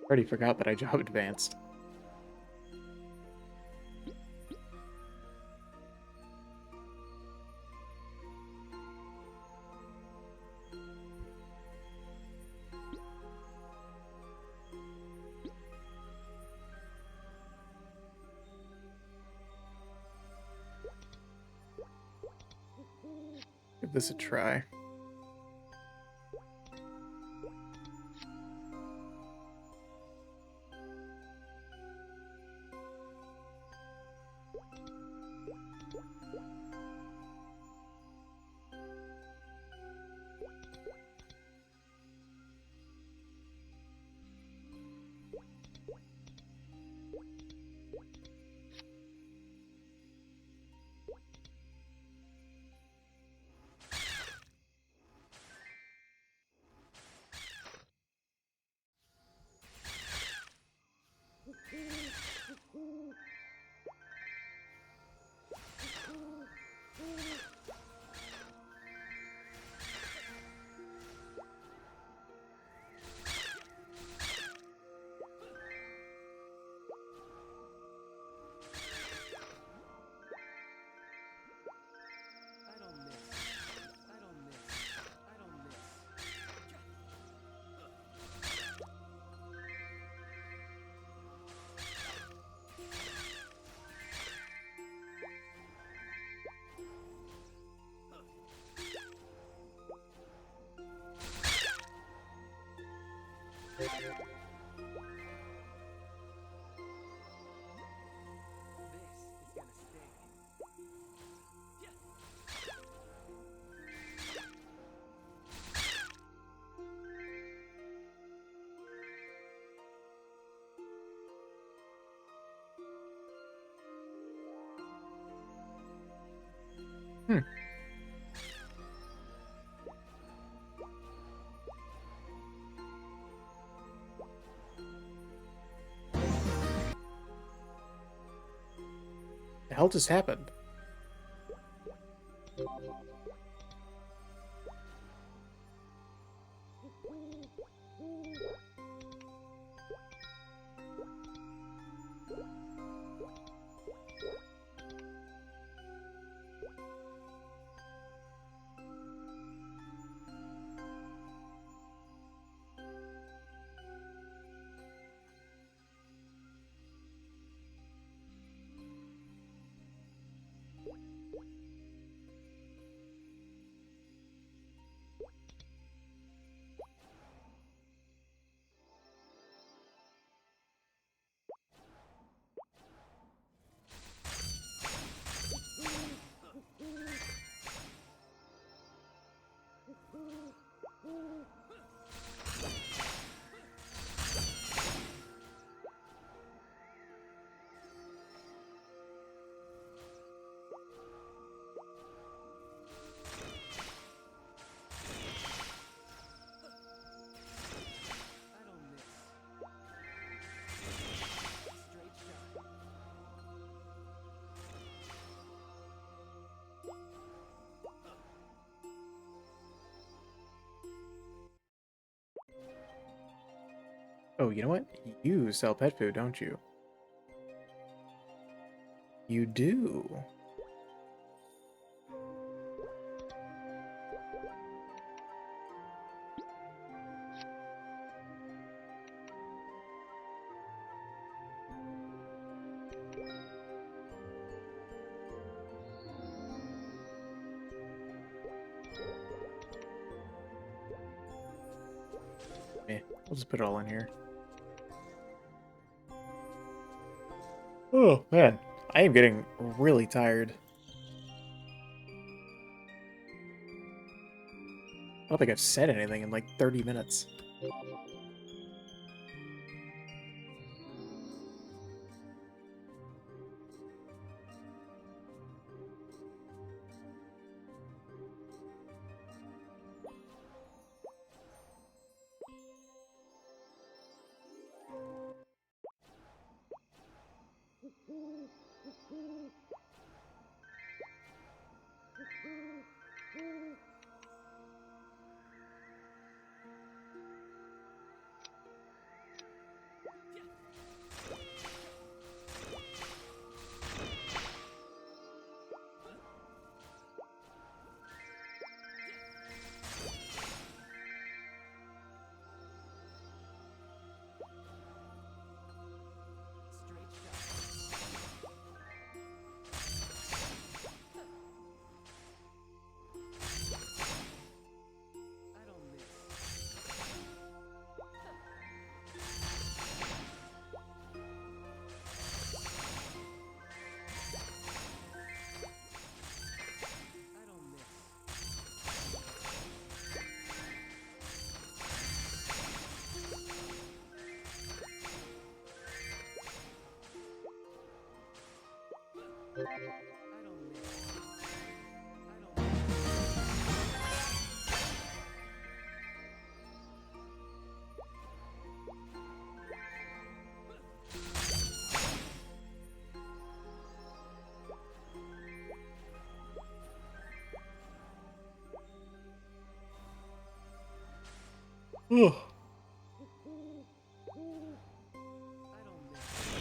Already forgot that I job advanced. Give this a try. Hmm. The hell just happened? I don't miss. Straight shot. Oh, you know what? You sell pet food, don't you? You do. Eh, we'll just put it all in here. Oh, man. I am getting really tired. I don't think I've said anything in like 30 minutes. Straight shot. I don't miss. I don't miss. I don't miss. I don't miss. Ugh. I don't miss.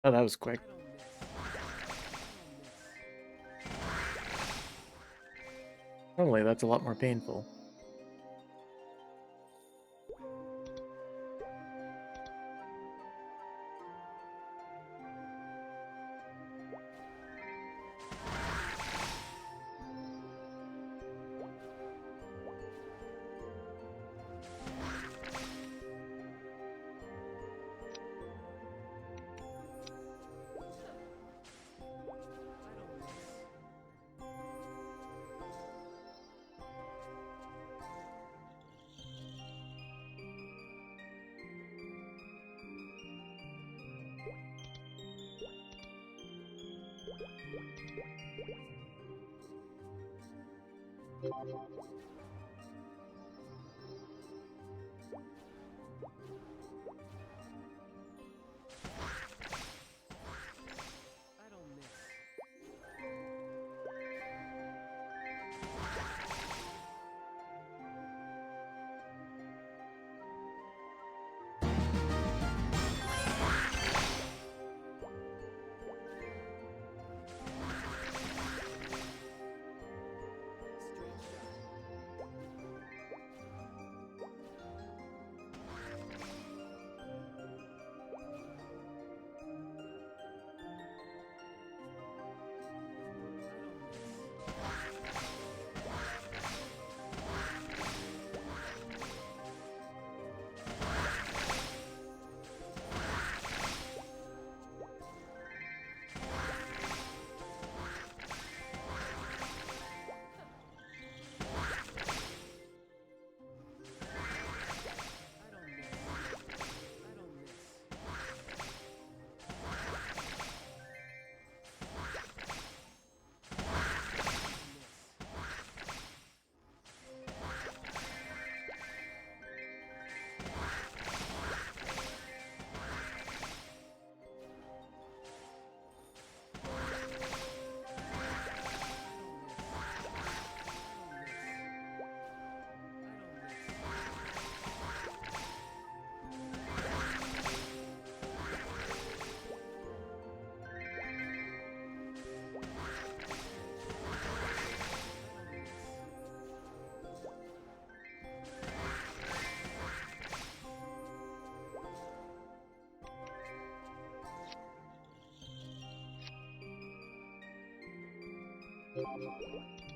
Oh, that was quick. Normally, that's a lot more painful.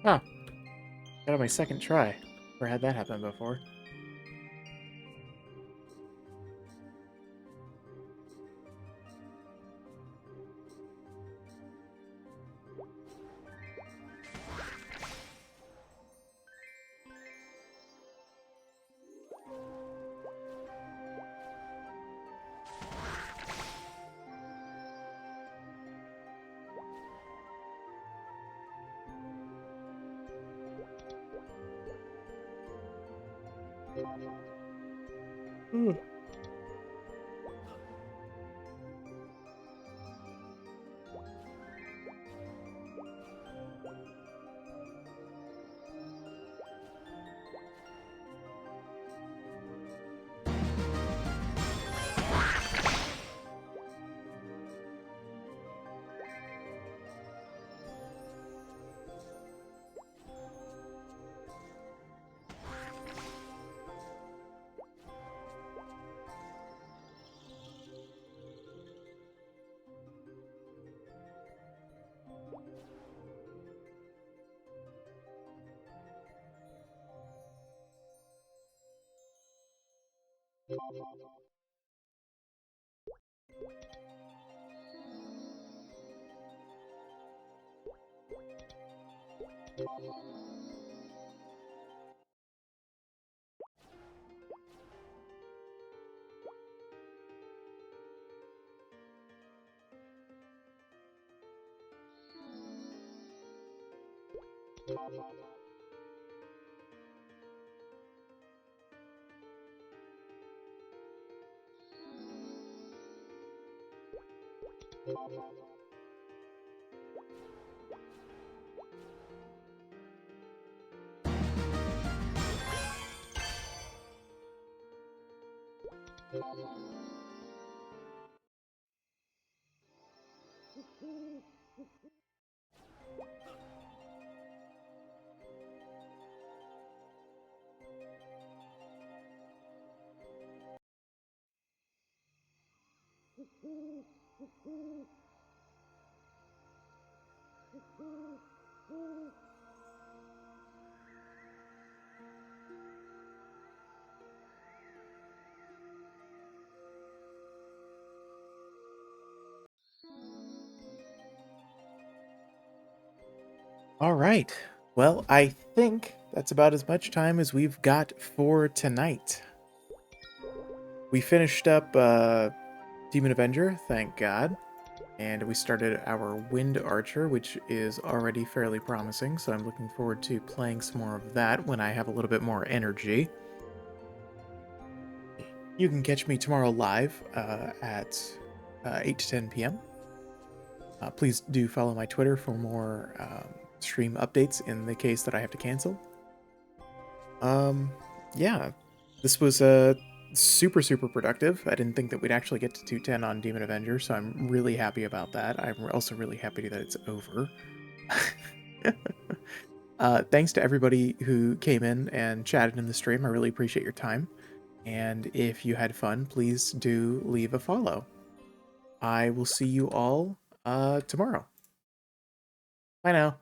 Huh. Got on my second try. Never had that happen before. Hmm. All right. Well, I think that's about as much time as we've got for tonight. We finished up Demon Avenger, thank God. And we started our Wind Archer, which is already fairly promising, so I'm looking forward to playing some more of that when I have a little bit more energy. You can catch me tomorrow live at 8 to 10 p.m. Please do follow my Twitter for more stream updates in the case that I have to cancel. Yeah, this was super, super productive. I didn't think that we'd actually get to 210 on Demon Avenger, so I'm really happy about that. I'm also really happy that it's over. Thanks to everybody who came in and chatted in the stream. I really appreciate your time. And if you had fun, please do leave a follow. I will see you all tomorrow. Bye now.